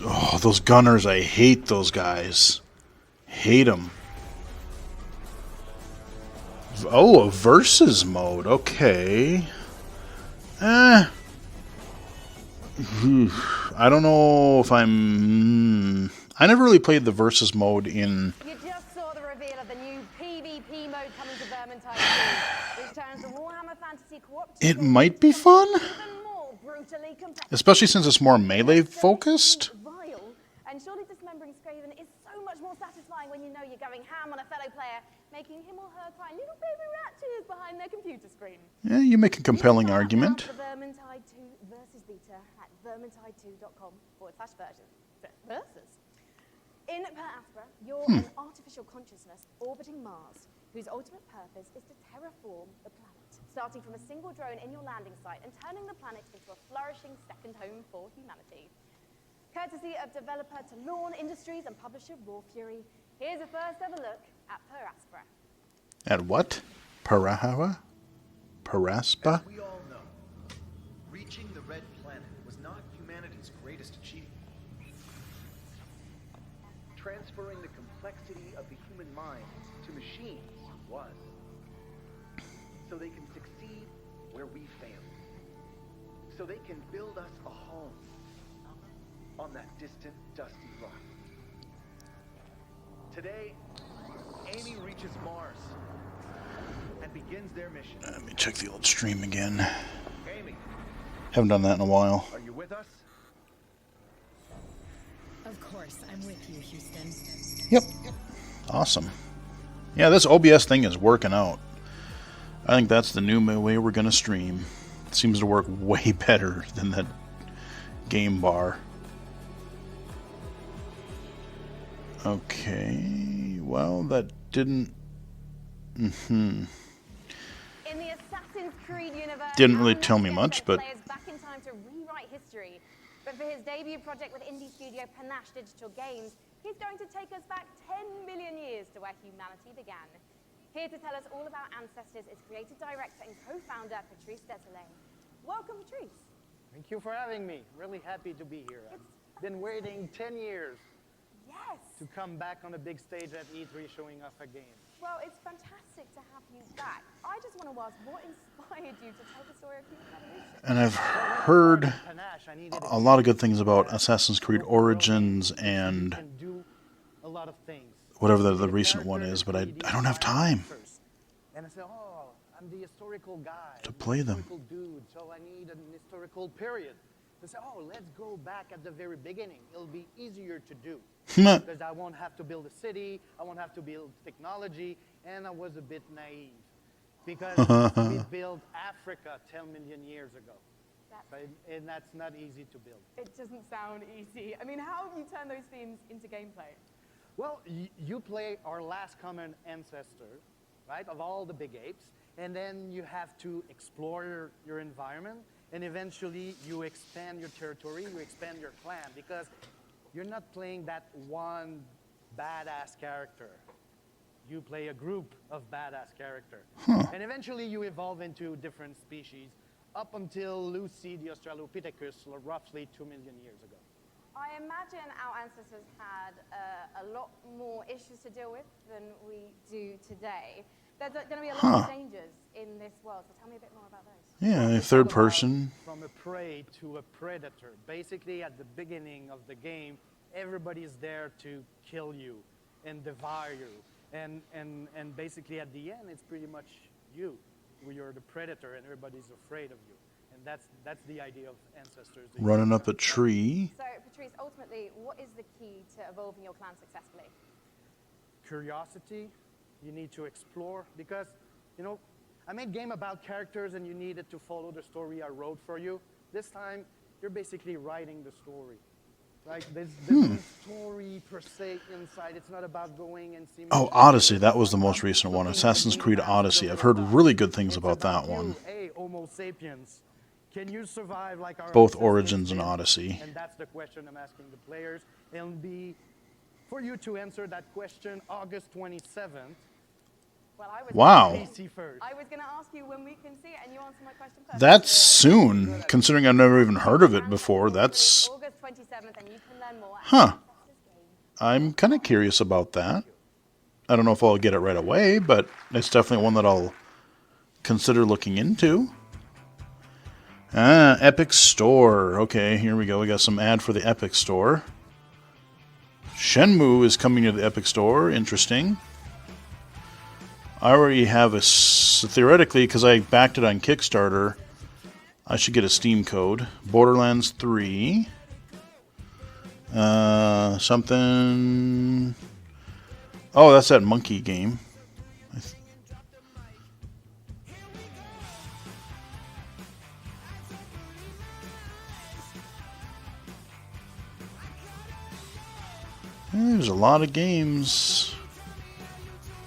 Oh, those gunners, I hate those guys. Hate them. Oh, a versus mode. Okay. I don't know if I'm... I never really played the versus mode in... You just saw the reveal of the new PvP mode coming to Vermintide 2, which turns the Warhammer Fantasy Cooperative It might be fun. even more brutally competitive. Especially since it's more melee focused. Vile, and surely dismembering Skaven is so much more satisfying when you know you're going ham on a fellow player, making him or her cry little baby rat tears behind their computer screen. Yeah, you make a compelling argument. The Vermintide 2 versus beta at vermintide2.com/version. Versus. In Per Aspera, you're an artificial consciousness orbiting Mars, whose ultimate purpose is to terraform the planet, starting from a single drone in your landing site and turning the planet into a flourishing second home for humanity. Courtesy of developer Talon Industries and publisher Raw Fury, here's a first ever look at Per Aspera. At what? Parahara? Paraspa? As we all know, reaching the Red Planet was not humanity's greatest achievement. Transferring the complexity of the human mind to machines was. So they can succeed where we failed. So they can build us a home on that distant, dusty rock. Today, Amy reaches Mars and begins their mission. Let me check the old stream again. Amy, Haven't done that in a while. are you with us? Of course, I'm with you, Houston. Yep. Awesome. Yeah, this OBS thing is working out. I think that's the new way we're going to stream. It seems to work way better than that game bar. Okay, well, that didn't... In the Assassin's Creed universe, Didn't really tell me much, but... players back in time to rewrite history. But for his debut project with indie studio Panache Digital Games, he's going to take us back 10 million years to where humanity began. Here to tell us all about ancestors is creative director and co-founder Patrice Désilets. Welcome, Patrice. Thank you for having me. Really happy to be here. I've been waiting 10 years to come back on a big stage at E3 showing off a game. Well, it's fantastic to have you back. I just want to ask, what inspired you to tell the story of human evolution? And I've heard a lot of good things about Assassin's Creed Origins and a lot of things. whatever the recent one is, but I don't have time And I said, oh, I'm the historical guy. to play them. Historical dude, so I need an historical period. They say, oh, let's go back at the very beginning. It'll be easier to do. Because I won't have to build a city, I won't have to build technology, and I was a bit naive. Because we built Africa 10 million years ago. And that's not easy to build. It doesn't sound easy. I mean, how have you turned those themes into gameplay? Well, you play our last common ancestor, right, of all the big apes, and then you have to explore your environment, and eventually you expand your territory, you expand your clan, because you're not playing that one badass character. You play a group of badass characters. And eventually you evolve into different species, up until Lucy the Australopithecus roughly 2 million years ago. I imagine our ancestors had a lot more issues to deal with than we do today. There's going to be a lot of dangers in this world, so tell me a bit more about those. Yeah, third person. From a prey to a predator. Basically, at the beginning of the game, everybody's there to kill you and devour you. And basically, at the end, it's pretty much you. You're the predator, and everybody's afraid of you. And that's the idea of ancestors. Running up a tree. So, Patrice, ultimately, what is the key to evolving your clan successfully? Curiosity. You need to explore. Because, you know, I made a game about characters, and you needed to follow the story I wrote for you. This time, you're basically writing the story. Like, there's no story per se inside. It's not about going and seeing... Oh, Odyssey. That was the most recent one. Assassin's Creed Odyssey. I've heard really good things about that one. Hey, Homo sapiens, can you survive like our Both ancestors Origins and did? Odyssey. And that's the question I'm asking the players. It'll be for you to answer that question August 27th. Well, I was Wow. I was going to ask you when we can see it, and you answered my question first. That's soon, considering I've never even heard of it before. That's... August 27th, and you can learn more. Huh. I'm kind of curious about that. I don't know if I'll get it right away, but it's definitely one that I'll consider looking into. Ah, Epic Store. Okay, here we go. We got some ad for the Epic Store. Shenmue is coming to the Epic Store. Interesting. I already have a... Theoretically, because I backed it on Kickstarter, I should get a Steam code. Borderlands 3... something... Oh, that's that monkey game. There's a lot of games.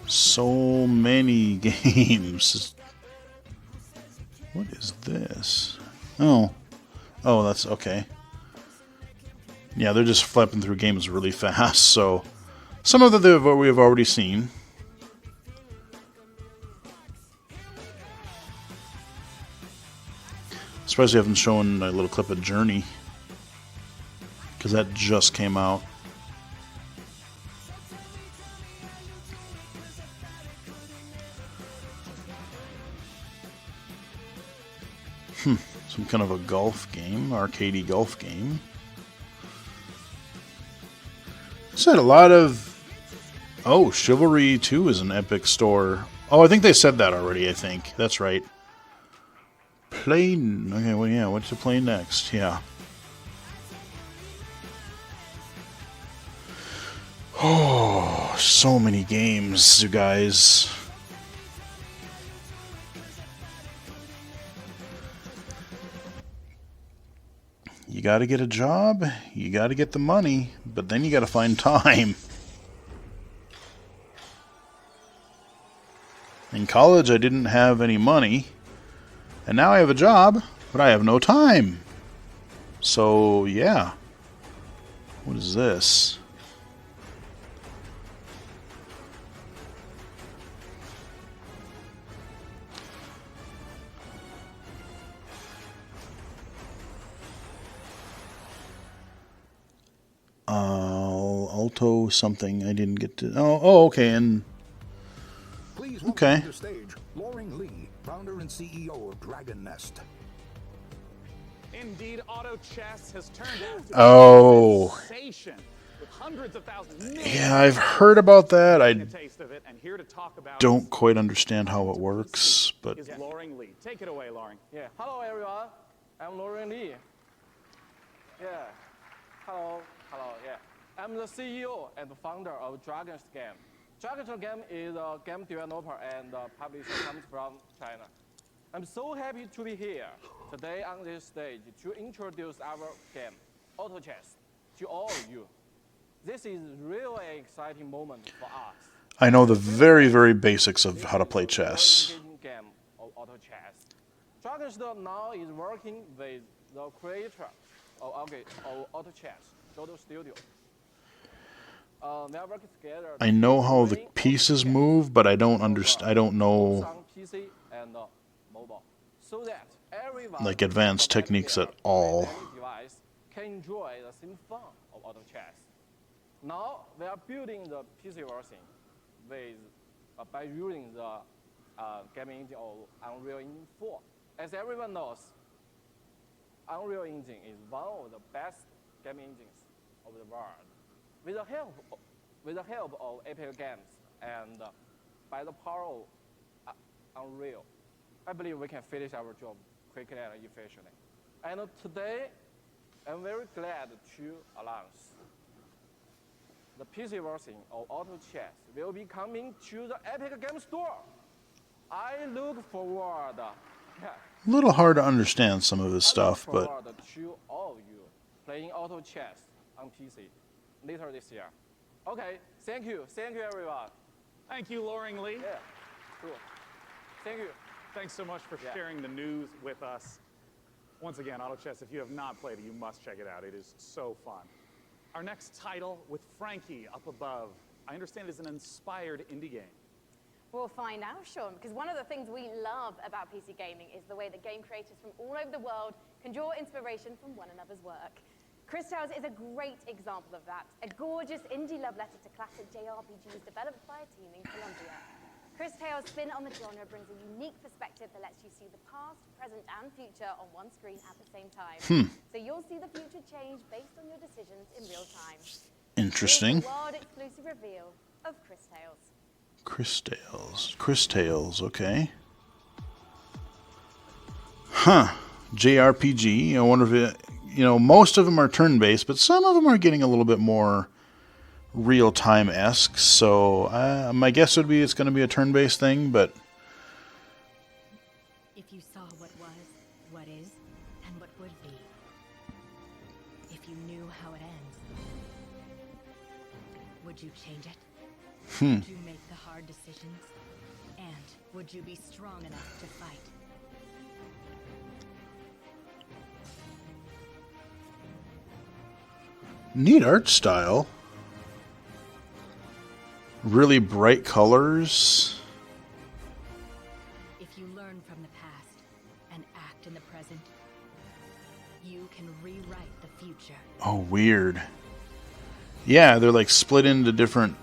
So many games. What is this? Oh, that's okay. Yeah, they're just flipping through games really fast. So some of them we have already seen. Surprised they haven't shown a little clip of Journey, because that just came out. Some kind of a golf game, arcadey golf game. Said a lot of... Oh, Chivalry 2 is an Epic Store. Oh, I think they said that already, I think. That's right. Play... Okay, well, yeah, what to play next? Yeah. Oh, so many games, you guys. You gotta get a job, you gotta get the money, but then you gotta find time. In college, I didn't have any money, and now I have a job, but I have no time. So, yeah. What is this? Alto something. I didn't get to... Oh, okay, and... Please okay. welcome to the stage, Loring Lee, founder and CEO of Dragon Nest. Indeed, Auto Chess has turned out to be Oh. a sensation with hundreds of thousands. Yeah, I've heard about that. I A taste of it, and here to talk about don't quite understand how it works, but... is Loring Lee. Take it away, Loring. Yeah. Hello, everyone. I'm Loring Lee. Yeah. Hello. Yeah. I'm the CEO and founder of Dragon's Game. Dragon's Game is a game developer and publisher comes from China. I'm so happy to be here today on this stage to introduce our game, Auto Chess, to all of you. This is really an exciting moment for us. I know the very, very basics of how to play chess. Game of Auto Chess. Dragon's now is working with the creator of Auto Chess, Dodo Studio. They are working together. I know how the pieces move, but I don't understand. I don't know on PC and mobile, so that everyone like advanced techniques at all. any device can enjoy the same fun of Auto Chess. Now we are building the PC version with by using the game engine of Unreal Engine 4. As everyone knows, Unreal Engine is one of the best game engines of the world. With the help of Epic Games and by the power of Unreal, I believe we can finish our job quickly and efficiently. And today, I'm very glad to announce the PC version of Auto Chess will be coming to the Epic Games Store. I look forward. A little hard to understand some of his stuff, but forward to all of you playing Auto Chess on PC later this year. Okay, thank you everyone. Thank you, Loring Lee. Yeah, cool. Thank you. Thanks so much for sharing the news with us. Once again, Auto Chess, if you have not played it, you must check it out. It is so fun. Our next title with Frankie up above, I understand is an inspired indie game. We'll find out, Sean, because one of the things we love about PC gaming is the way that game creators from all over the world can draw inspiration from one another's work. Cris Tales is a great example of that, a gorgeous indie love letter to classic JRPGs developed by a team in Colombia. Cris Tales' spin on the genre brings a unique perspective that lets you see the past, present, and future on one screen at the same time. So you'll see the future change based on your decisions in real time. interesting. Here's the world-exclusive reveal of Cris Tales. Cris Tales, okay. Huh. JRPG. I wonder if it, most of them are turn-based, but some of them are getting a little bit more real-time-esque. So my guess would be it's going to be a turn-based thing, but If you saw what was, what is, and what would be. If you knew how it ends. Would you change it? Hmm. Would you make the hard decisions? And would you be strong enough to fight? Neat art style. Really bright colors. If you learn from the past and act in the present, you can rewrite the future. Oh, weird. Yeah, they're like split into different...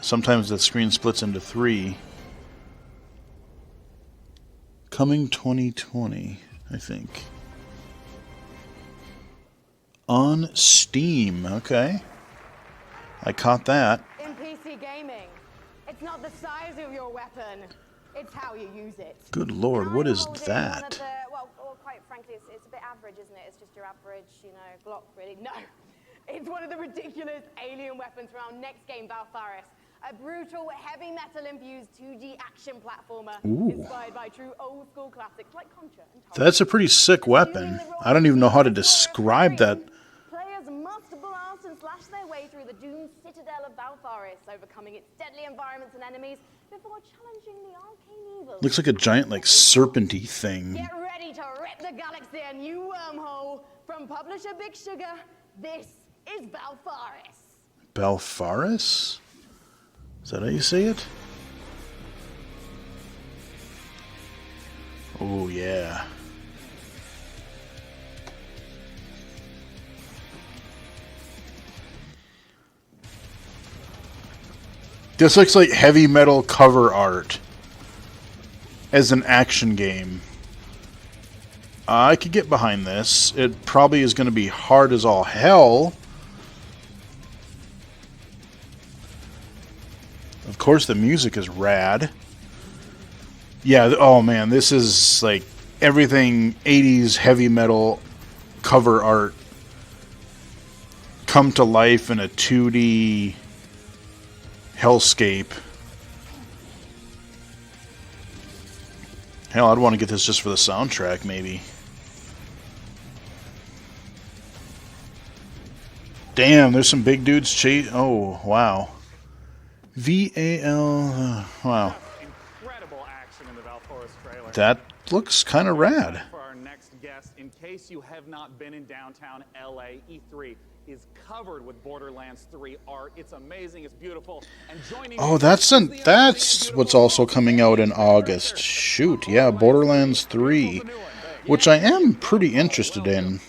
Sometimes the screen splits into 3. Coming 2020, I think. On Steam, okay. I caught that. In PC gaming, it's not the size of your weapon, it's how you use it. Good lord, what is Holding one that? of the, well, quite frankly, it's a bit average, isn't it? It's just your average, Glock, really. No, it's one of the ridiculous alien weapons from our next game, Valfaris. A brutal, heavy metal-infused 2D action platformer inspired by true old-school classics like Contra and Target. That's a pretty sick weapon. I don't even know how to describe that. Players must blast and slash their way through the doomed citadel of Valfaris, overcoming its deadly environments and enemies before challenging the arcane evil. Looks like a giant, like, serpenty thing. Get ready to rip the galaxy a new wormhole. From publisher Big Sugar, this is Valfaris. Valfaris? Is that how you say it? Oh, yeah. This looks like heavy metal cover art as an action game. I could get behind this. It probably is going to be hard as all hell. Of course, the music is rad. Yeah, oh man, this is like everything 80s heavy metal cover art come to life in a 2D hellscape. Hell, I'd want to get this just for the soundtrack, maybe. Damn, there's some big dudes chase. Oh, wow. VAL. Wow. Incredible action in the Valfaris trailer. That looks kind of rad. For our next guest, in case you have not been in downtown LA, E3 is covered with Borderlands 3 art. It's amazing, it's beautiful. And joining Oh, that's what's also coming out in August. Shoot, yeah, Borderlands 3, which I am pretty interested in.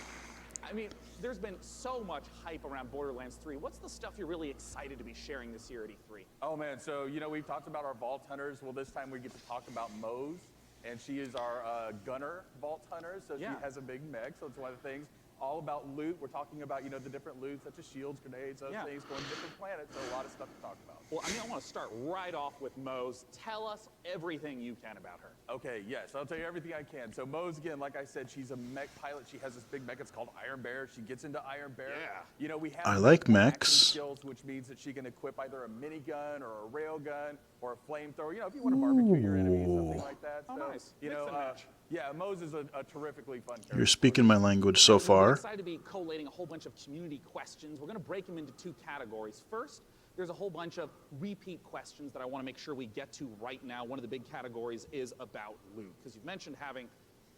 I mean, there's been so much hype around Borderlands 3. What's the stuff you're really excited to be sharing this year at E3? Oh man, so we've talked about our Vault Hunters. Well, this time we get to talk about Mose, and she is our gunner Vault Hunter, so she has a big mech, so it's one of the things. All about loot. We're talking about, the different loot, such as shields, grenades, those things, going to different planets, so a lot of stuff to talk about. Well, I want to start right off with Mose. Tell us everything you can about her. Okay, yes, I'll tell you everything I can. So Mose, again, like I said, she's a mech pilot. She has this big mech. It's called Iron Bear. She gets into Iron Bear. Yeah. We have I like mechs. skills, which means that she can equip either a minigun or a railgun or a flamethrower. If you want to barbecue your enemies, something like that. Oh, so, nice. Mix and match. Yeah, Mose is a terrifically fun character. You're speaking my language so We're far. excited to be collating a whole bunch of community questions. We're going to break them into 2 categories. First, there's a whole bunch of repeat questions that I want to make sure we get to right now. One of the big categories is about loot, because you've mentioned having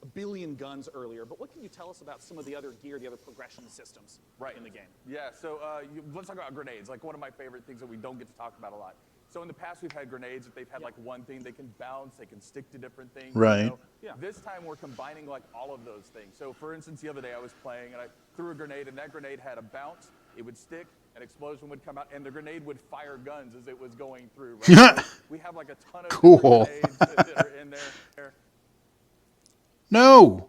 a billion guns earlier, but what can you tell us about some of the other gear, the other progression systems in the game? Yeah, so let's talk about grenades, like one of my favorite things that we don't get to talk about a lot. So in the past, we've had grenades that they've had like one thing. They can bounce, they can stick to different things. Right. This time, we're combining like all of those things. So for instance, the other day I was playing and I threw a grenade, and that grenade had a bounce. It would stick, an explosion would come out, and the grenade would fire guns as it was going through. Right? So we have like a ton of Cool. grenades that are in there. No.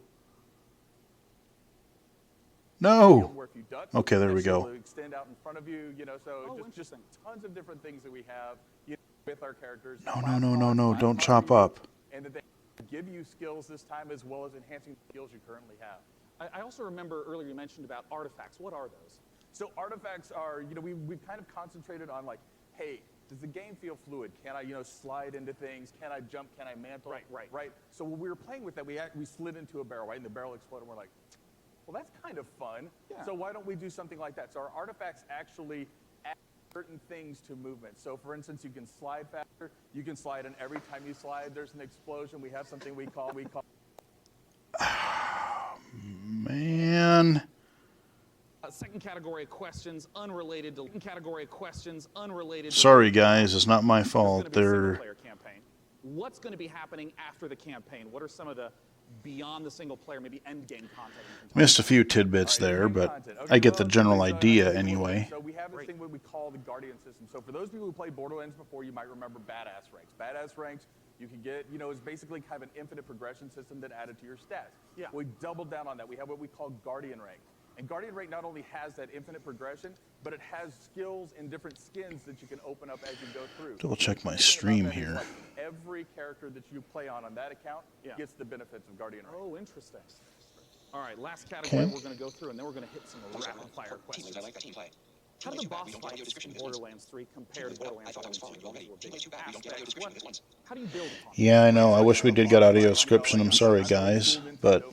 No. Where if you duck, Okay, there we go. it'll extend out in front of you, so just tons of different things that we have with our characters. No, don't chop up. And that they give you skills this time as well as enhancing the skills you currently have. I also remember earlier you mentioned about artifacts. What are those? So artifacts are, we've kind of concentrated on like, hey, does the game feel fluid? Can I, slide into things? Can I jump? Can I mantle? Right. So when we were playing with that, we slid into a barrel, right? And the barrel exploded, and we're like, Well, that's kind of fun. So why don't we do something like that? So our artifacts actually add certain things to movement. So for instance, you can slide faster. You can slide, and every time you slide, there's an explosion. We have something we call. Man. Second category of questions unrelated to Sorry, guys. It's not my fault. They're... campaign. What's going to be happening after the campaign? What are some of the beyond the single player, maybe end game content? Missed a few tidbits there, but I get the general idea anyway. So we have this thing what we call the Guardian system. So for those people who played Borderlands before, you might remember Badass Ranks. Badass Ranks, you can get, it's basically kind of an infinite progression system that added to your stats. Yeah. We doubled down on that. We have what we call Guardian Rank. And Guardian Rank not only has that infinite progression, but it has skills and different skins that you can open up as you go through. Double check my stream here. Like every character that you play on that account gets the benefits of Guardian Rank. Oh, interesting. All right, last category we're going to go through, and then we're going to hit some rapid fire questions. How do the boss fights in Borderlands 3 compare to Borderlands 1 and 2? How do you build upon them? Yeah, I know. I wish we did get audio description. I'm sorry, guys, but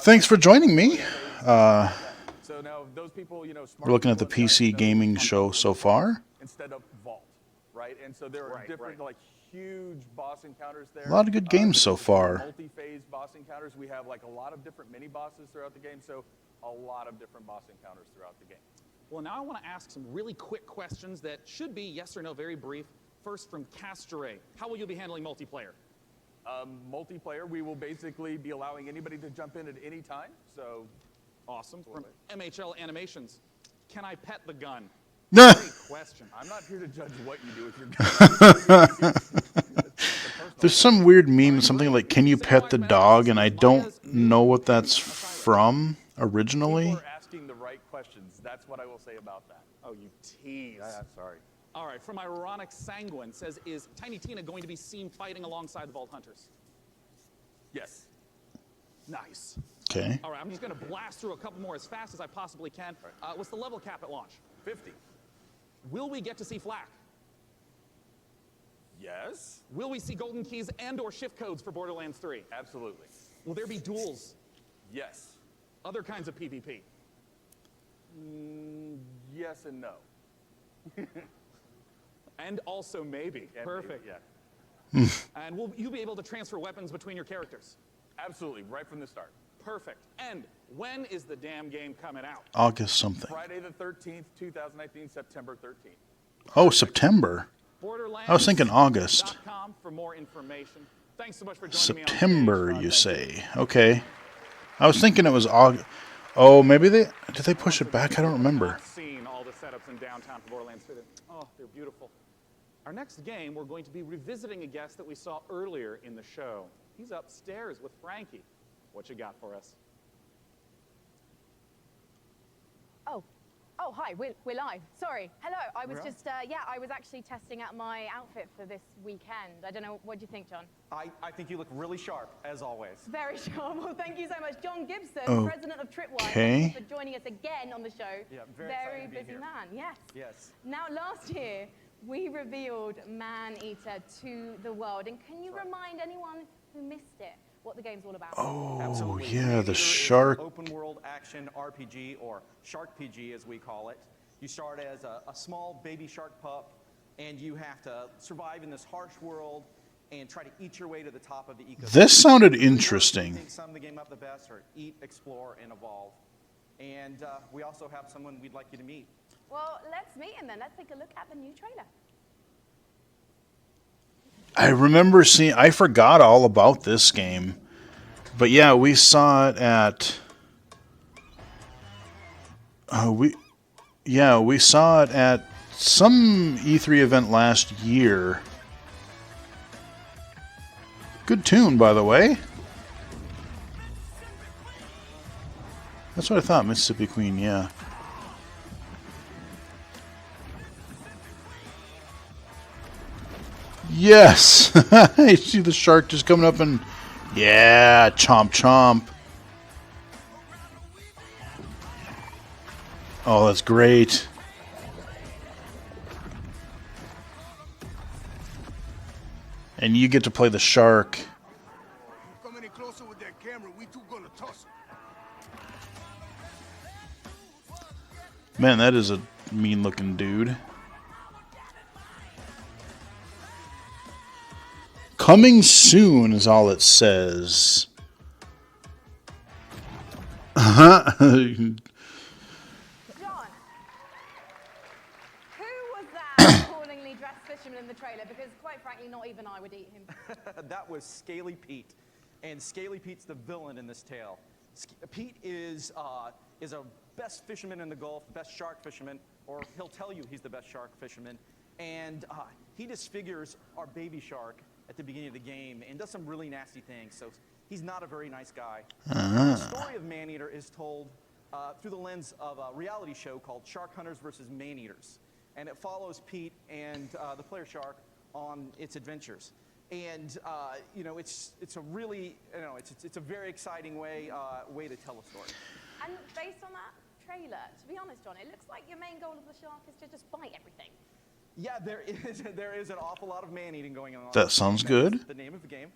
thanks for joining me. We're looking at the PC gaming show so far. Instead of Vault, right? And so there are different, like, huge boss encounters there. A lot of good games so far. Multi-phase boss encounters. We have, like, a lot of different mini-bosses throughout the game, so a lot of different boss encounters throughout the game. Well, now I want to ask some really quick questions that should be yes or no, very brief. First from Castore. How will you be handling multiplayer? Multiplayer, we will basically be allowing anybody to jump in at any time, so... Awesome. From MHL Animations. Can I pet the gun? Great question. I'm not here to judge what you do with your gun. There's some weird meme, something like, can you pet the dog? And I don't know what that's from originally. People are asking the right questions. That's what I will say about that. Oh, you tease. Yeah, sorry. All right, from Ironic Sanguine says, is Tiny Tina going to be seen fighting alongside the Vault Hunters? Yes. Nice. Okay. All right, I'm just going to blast through a couple more as fast as I possibly can. What's the level cap at launch? 50. Will we get to see Flak? Yes. Will we see golden keys and or shift codes for Borderlands 3? Absolutely. Will there be duels? Yes. Other kinds of PvP? Yes and no. And also maybe. And perfect. Maybe, yeah. And will you be able to transfer weapons between your characters? Absolutely, right from the start. Perfect. And when is the damn game coming out? August something. Friday the 13th, 2019, September 13th. Oh, September. I was thinking August. For more information. Thanks so much for joining September, you say. Okay. I was thinking it was August. Oh, maybe did they push it back? I don't remember. Seen all the setups in downtown for Borderlands 3. Oh, they're beautiful. Our next game, we're going to be revisiting a guest that we saw earlier in the show. He's upstairs with Frankie. What you got for us? Oh, hi, we're live. Sorry. Hello, I was just, I was actually testing out my outfit for this weekend. I don't know, what do you think, John? I think you look really sharp, as always. Very sharp. Well, thank you so much. John Gibson, president of Tripwire. Okay. Thank you for joining us again on the show. Yeah, very busy man, yes. Yes. Now, last year, we revealed Man-Eater to the world. And can you remind anyone who missed it what the game's all about? Oh, yeah, the shark. Open world action RPG, or Shark PG as we call it. You start as a small baby shark pup, and you have to survive in this harsh world and try to eat your way to the top of the ecosystem. This sounded interesting. I think some of the game up the best are eat, explore, and evolve. And we also have someone we'd like you to meet. Well, let's meet him then. Let's take a look at the new trailer. I remember seeing, I forgot all about this game. But yeah, we saw it at, we saw it at some E3 event last year. Good tune, by the way. That's what I thought, Mississippi Queen, yeah. Yes! You see the shark just coming up and... Yeah! Chomp chomp. Oh, that's great. And you get to play the shark. Come any closer with that camera, we two gonna toss Man, that is a mean-looking dude. Coming soon is all it says. John, who was that appallingly dressed fisherman in the trailer? Because quite frankly, not even I would eat him. That was Scaly Pete, and Scaly Pete's the villain in this tale. Pete is a best fisherman in the Gulf, best shark fisherman, or he'll tell you he's the best shark fisherman, and he disfigures our baby shark at the beginning of the game and does some really nasty things. So he's not a very nice guy. The story of Maneater is told through the lens of a reality show called Shark Hunters versus Maneaters, and it follows Pete and the player shark on its adventures. And you know, it's a really, you know, it's a very exciting way to tell a story. And based on that trailer, to be honest, John, it looks like your main goal of the shark is to just bite everything. Yeah, there is an awful lot of man-eating going on. That sounds good. That's the name of the game.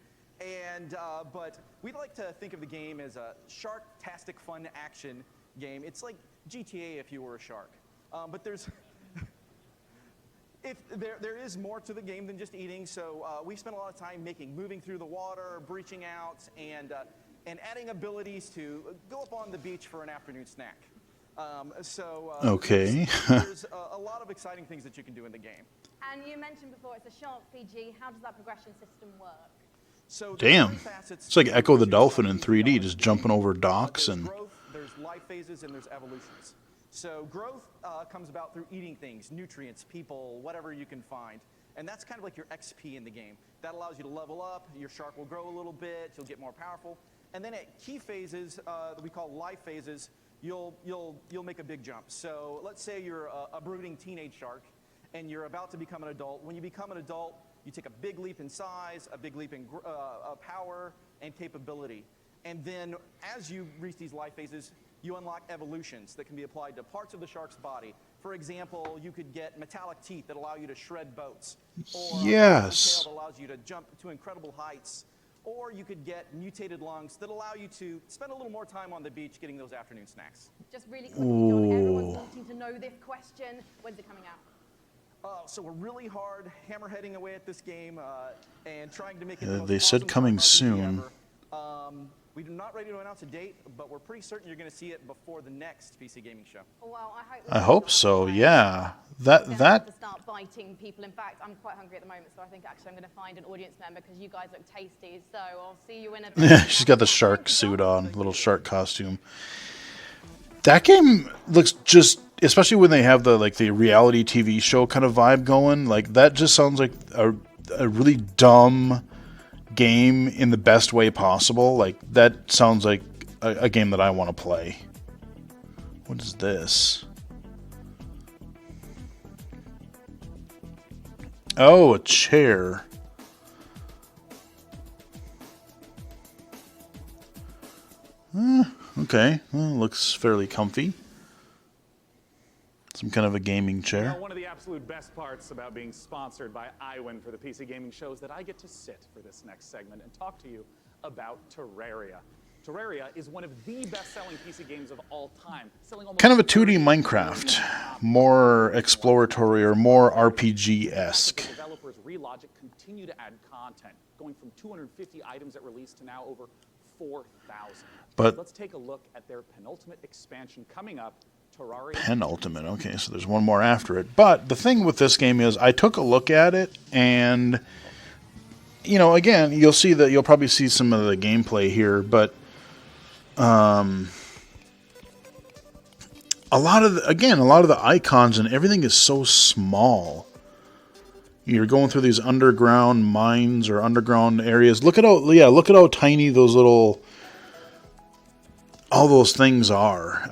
And but we like to think of the game as a shark-tastic fun action game. It's like GTA if you were a shark. But there's there is more to the game than just eating. So we spent a lot of time moving through the water, breaching out, and adding abilities to go up on the beach for an afternoon snack. Okay. There's a lot of exciting things that you can do in the game. And you mentioned before it's a shark PG. How does that progression system work? So Damn. It's like Echo the Dolphin in 3D, just jumping over docks and... There's life phases and there's evolutions. So growth comes about through eating things, nutrients, people, whatever you can find. And that's kind of like your XP in the game. That allows you to level up, your shark will grow a little bit, you'll get more powerful. And then at key phases that we call life phases, you'll make a big jump. So let's say you're a brooding teenage shark and you're about to become an adult. When you become an adult, you take a big leap in size, a big leap in power and capability. And then as you reach these life phases, you unlock evolutions that can be applied to parts of the shark's body. For example, you could get metallic teeth that allow you to shred boats. Or Yes. a tail that allows you to jump to incredible heights. Or you could get mutated lungs that allow you to spend a little more time on the beach getting those afternoon snacks. Just really quickly, John, everyone's wanting to know this question. When's it coming out? So we're really hard hammerheading away at this game and trying to make it the most they said awesome coming RPG soon. ever. We're not ready to announce a date, but we're pretty certain you're going to see it before the next PC gaming show. Well, I hope so, yeah. That to start biting people. In fact, I'm quite hungry at the moment, so I think actually I'm going to find an audience member because you guys look tasty. So I'll see you in a bit. Yeah, she's got the shark suit on, little shark costume. That game looks just, especially when they have the reality TV show kind of vibe going, like that just sounds like a really dumb game in the best way possible. Like that sounds like a game that I want to play. What is this? Oh, a chair. Okay, well, looks fairly comfy. Some kind of a gaming chair. Now, one of the absolute best parts about being sponsored by iWin for the PC Gaming Show is that I get to sit for this next segment and talk to you about Terraria. Terraria is one of the best-selling PC games of all time, selling almost Kind of a 2D Minecraft, more exploratory or more RPG-esque. Developers Relogic continue to add content, going from 250 items at release to now over 4,000. But let's take a look at their penultimate expansion coming up, Terraria. Penultimate, okay, so there's one more after it. But the thing with this game is I took a look at it and, you know, again, you'll probably see some of the gameplay here, but a lot of the icons and everything is so small. You're going through these underground mines or underground areas. Look at how tiny those all those things are.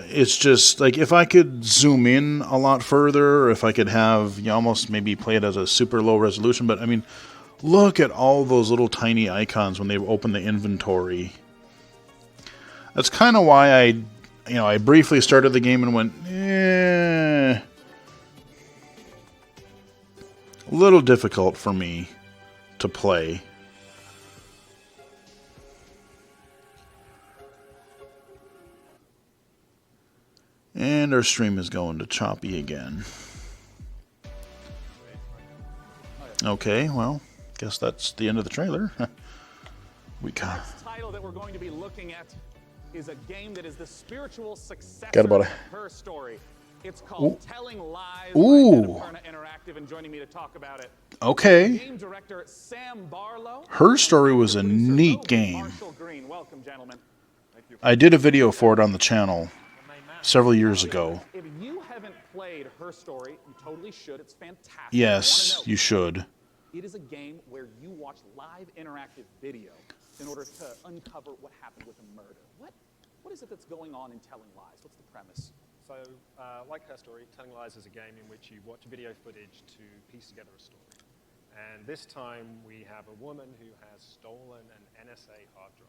It's just like if I could zoom in a lot further, or if I could have almost maybe play it as a super low resolution. But I mean, look at all those little tiny icons when they open the inventory. That's kind of why I briefly started the game and went, a little difficult for me to play. And our stream is going to choppy again. Okay, well, guess that's the end of the trailer. We got. Next title that we're going to be looking at is a game that is the spiritual successor Got about of Her Story. It's called Telling Lies. Ooh. By Annapurna Interactive, and joining me to talk about it. Okay. Game director Sam Barlow. Her Story was a neat game. Marshall Green. Welcome, gentlemen. Thank you. I did a video for it on the channel several years ago. If you haven't played Her Story, you totally should. It's fantastic. Yes, you should. It is a game where you watch live interactive video in order to uncover what happened with a murder. What is it that's going on in Telling Lies? What's the premise? So, like Her Story, Telling Lies is a game in which you watch video footage to piece together a story. And this time we have a woman who has stolen an NSA hard drive,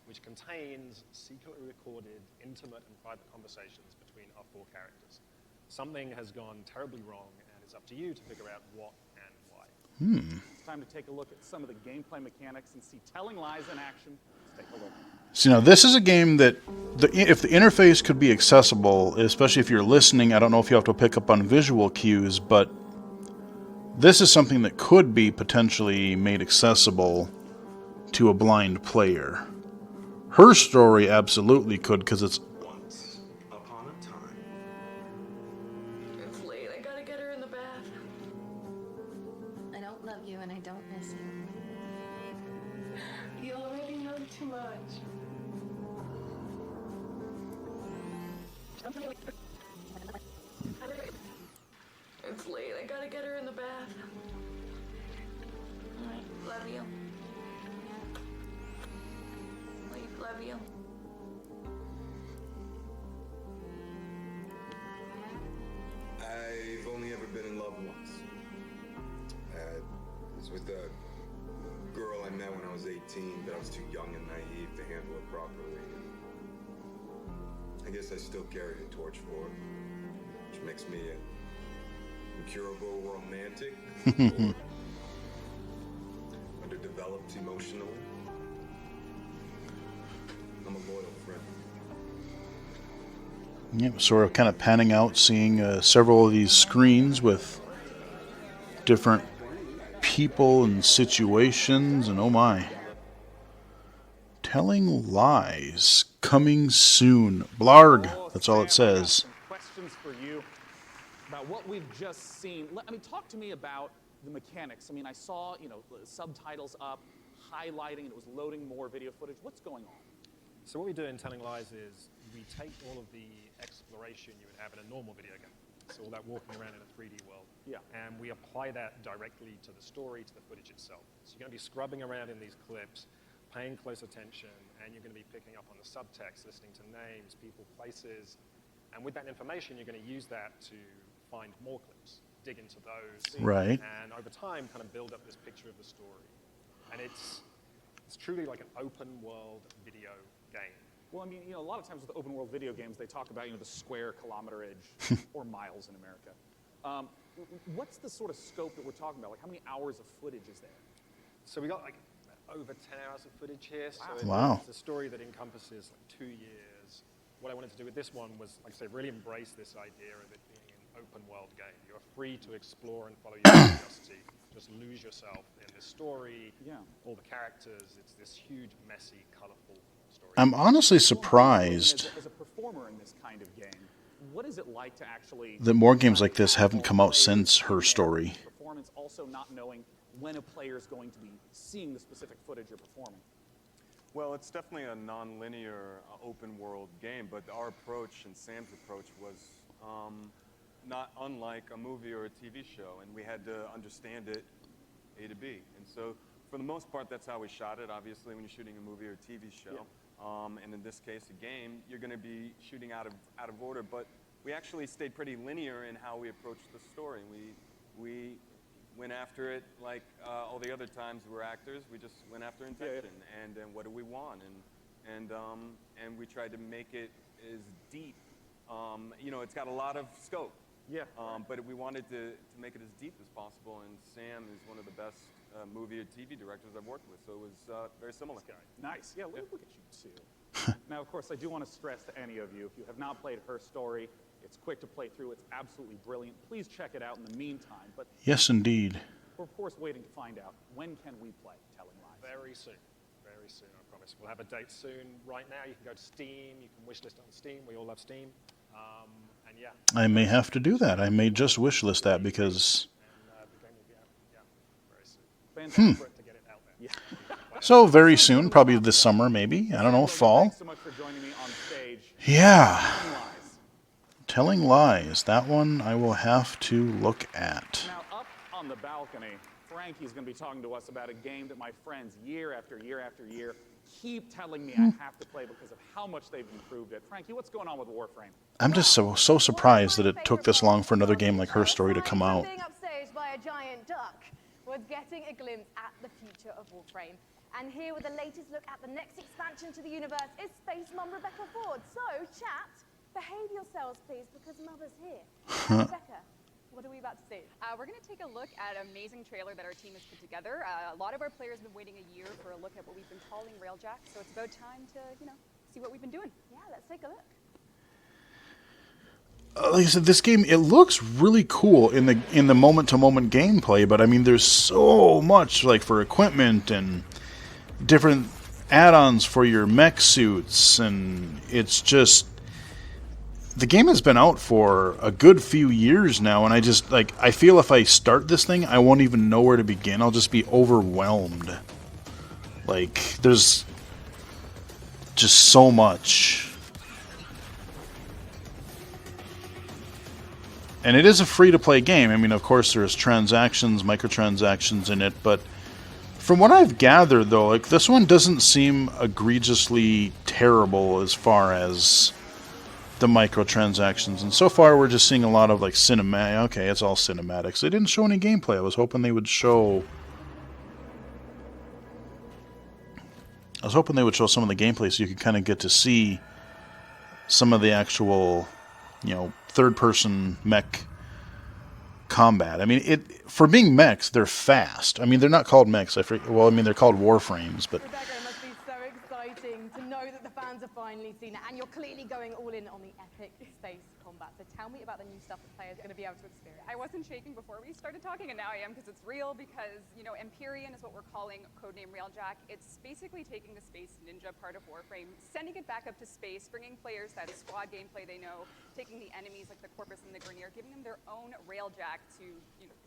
which contains secretly recorded, intimate and private conversations between our 4 characters. Something has gone terribly wrong, and it's up to you to figure out what and why. It's time to take a look at some of the gameplay mechanics and see Telling Lies in action. Let's take a look. See, now this is a game that, if the interface could be accessible, especially if you're listening, I don't know if you have to pick up on visual cues, but this is something that could be potentially made accessible to a blind player. Her Story absolutely could, because it's... Once upon a time. It's late. I gotta get her in the bath. I don't love you and I don't miss you. You already know too much. It's late. I gotta get her in the bath. Alright, love you. Love you. I've only ever been in love once. It was with a girl I met when I was 18, but I was too young and naive to handle it properly. I guess I still carry the torch for it, which makes me an incurable romantic, or underdeveloped emotionally. I'm a loyal friend. Yeah, sort of kind of panning out, seeing several of these screens with different people and situations, and oh my. Telling Lies, coming soon. Blarg, that's all it says. Questions for you about what we've just seen. I mean, talk to me about the mechanics. I mean, I saw, subtitles up, highlighting, and it was loading more video footage. What's going on? So what we do in Telling Lies is we take all of the exploration you would have in a normal video game, so all that walking around in a 3D world, and we apply that directly to the story, to the footage itself. So you're going to be scrubbing around in these clips, paying close attention, and you're going to be picking up on the subtext, listening to names, people, places, and with that information, you're going to use that to find more clips, dig into those, Right. and over time, kind of build up this picture of the story. And it's truly like an open world video game. Well, I mean, a lot of times with open world video games, they talk about, the square kilometerage or miles in America. What's the sort of scope that we're talking about? Like, how many hours of footage is there? So we got like over 10 hours of footage here. So Wow. It's a story that encompasses like 2 years. What I wanted to do with this one was, like I say, really embrace this idea of it being an open world game. You're free to explore and follow your curiosity. Just lose yourself in this story. All the characters. It's this huge, messy, colorful story. I'm honestly surprised As a performer in this kind of game, what is it like to actually... that more games like this haven't come out since Her Story. Performance, also not knowing when a player is going to be seeing the specific footage you're performing. Well, it's definitely a non-linear open world game, but our approach and Sam's approach was not unlike a movie or a TV show, and we had to understand it A to B. And so, for the most part, that's how we shot it. Obviously, when you're shooting a movie or a TV show, and in this case, a game, you're going to be shooting out of order. But we actually stayed pretty linear in how we approached the story. We went after it like all the other times we were actors. We just went after intention and what do we want, and we tried to make it as deep. It's got a lot of scope. But we wanted to make it as deep as possible, and Sam is one of the best movie or TV directors I've worked with, so it was very similar. Nice. Yeah, look at you two. Now, of course, I do want to stress to any of you, if you have not played Her Story, it's quick to play through. It's absolutely brilliant. Please check it out in the meantime. But Yes, indeed. we're, of course, waiting to find out, when can we play Telling Lies? Very soon. Very soon, I promise. We'll have a date soon. Right now, you can go to Steam. You can wishlist on Steam. We all have Steam. And yeah. I may have to do that. I may just wishlist that because... The game will be out, very soon. Hmm. To get it out there. Yeah. So very soon, probably this summer, maybe. I don't know, fall. Thanks so much for joining me on stage. Yeah. Telling Lies. That one I will have to look at. Now, up on the balcony, Frankie's going to be talking to us about a game that my friends, year after year after year, keep telling me I have to play because of how much they've improved it. Frankie, what's going on with Warframe? I'm just so surprised that it took this long for another game like Her Story to come out. Being upstaged by a giant duck was getting a glimpse at the future of Warframe. And here with the latest look at the next expansion to the universe is Space Mum Rebecca Ford. So, chat, behave yourselves, please, because Mother's here. Rebecca, what are we about to see? We're going to take a look at an amazing trailer that our team has put together. A lot of our players have been waiting a year for a look at what we've been calling Railjack, so it's about time to, see what we've been doing. Yeah, let's take a look. Like I said, this game, it looks really cool in the moment-to-moment gameplay, but I mean, there's so much like for equipment and different add-ons for your mech suits, and it's just... The game has been out for a good few years now, and I feel if I start this thing, I won't even know where to begin. I'll just be overwhelmed. Like, there's just so much. And it is a free-to-play game. I mean, of course, there's transactions, microtransactions in it, but from what I've gathered, though, like, this one doesn't seem egregiously terrible as far as the microtransactions. And so far, we're just seeing a lot of, like, cinematic. Okay, it's all cinematics. They didn't show any gameplay. I was hoping they would show... some of the gameplay so you could kind of get to see some of the actual, third-person mech combat. I mean, for being mechs, they're fast. I mean, they're not called mechs. They're called Warframes, but... Rebecca, it must be so exciting to know that the fans have finally seen it, and you're clearly going all in on the epic space combat. So tell me about the new stuff that players are going to be able to experience. I wasn't shaking before we started talking, and now I am because it's real, because, Empyrean is what we're calling codename Railjack. It's basically taking the Space Ninja part of Warframe, sending it back up to space, bringing players that squad gameplay they know, taking the enemies like the Corpus and the Grineer, giving them their own Railjack to,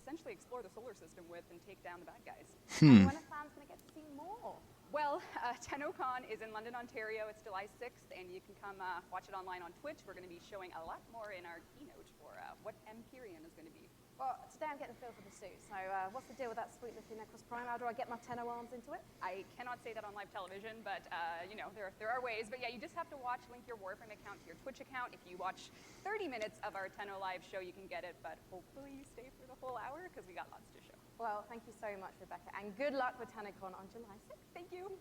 essentially explore the solar system with and take down the bad guys. And when are fans going to get to see more? Well, TennoCon is in London, Ontario. It's July 6th, and you can come watch it online on Twitch. We're going to be showing a lot more in our keynote for what Empyrean is going to be. Well, today I'm getting a feel for the suit, so what's the deal with that sweet-looking Necros Prime? How do I get my Tenno arms into it? I cannot say that on live television, but, there are ways. But yeah, you just have to link your Warframe account to your Twitch account. If you watch 30 minutes of our Tenno live show, you can get it, but hopefully you stay for the whole hour, because we got lots to show. Well, thank you so much, Rebecca, and good luck with TennoCon on July 6th. Thank you.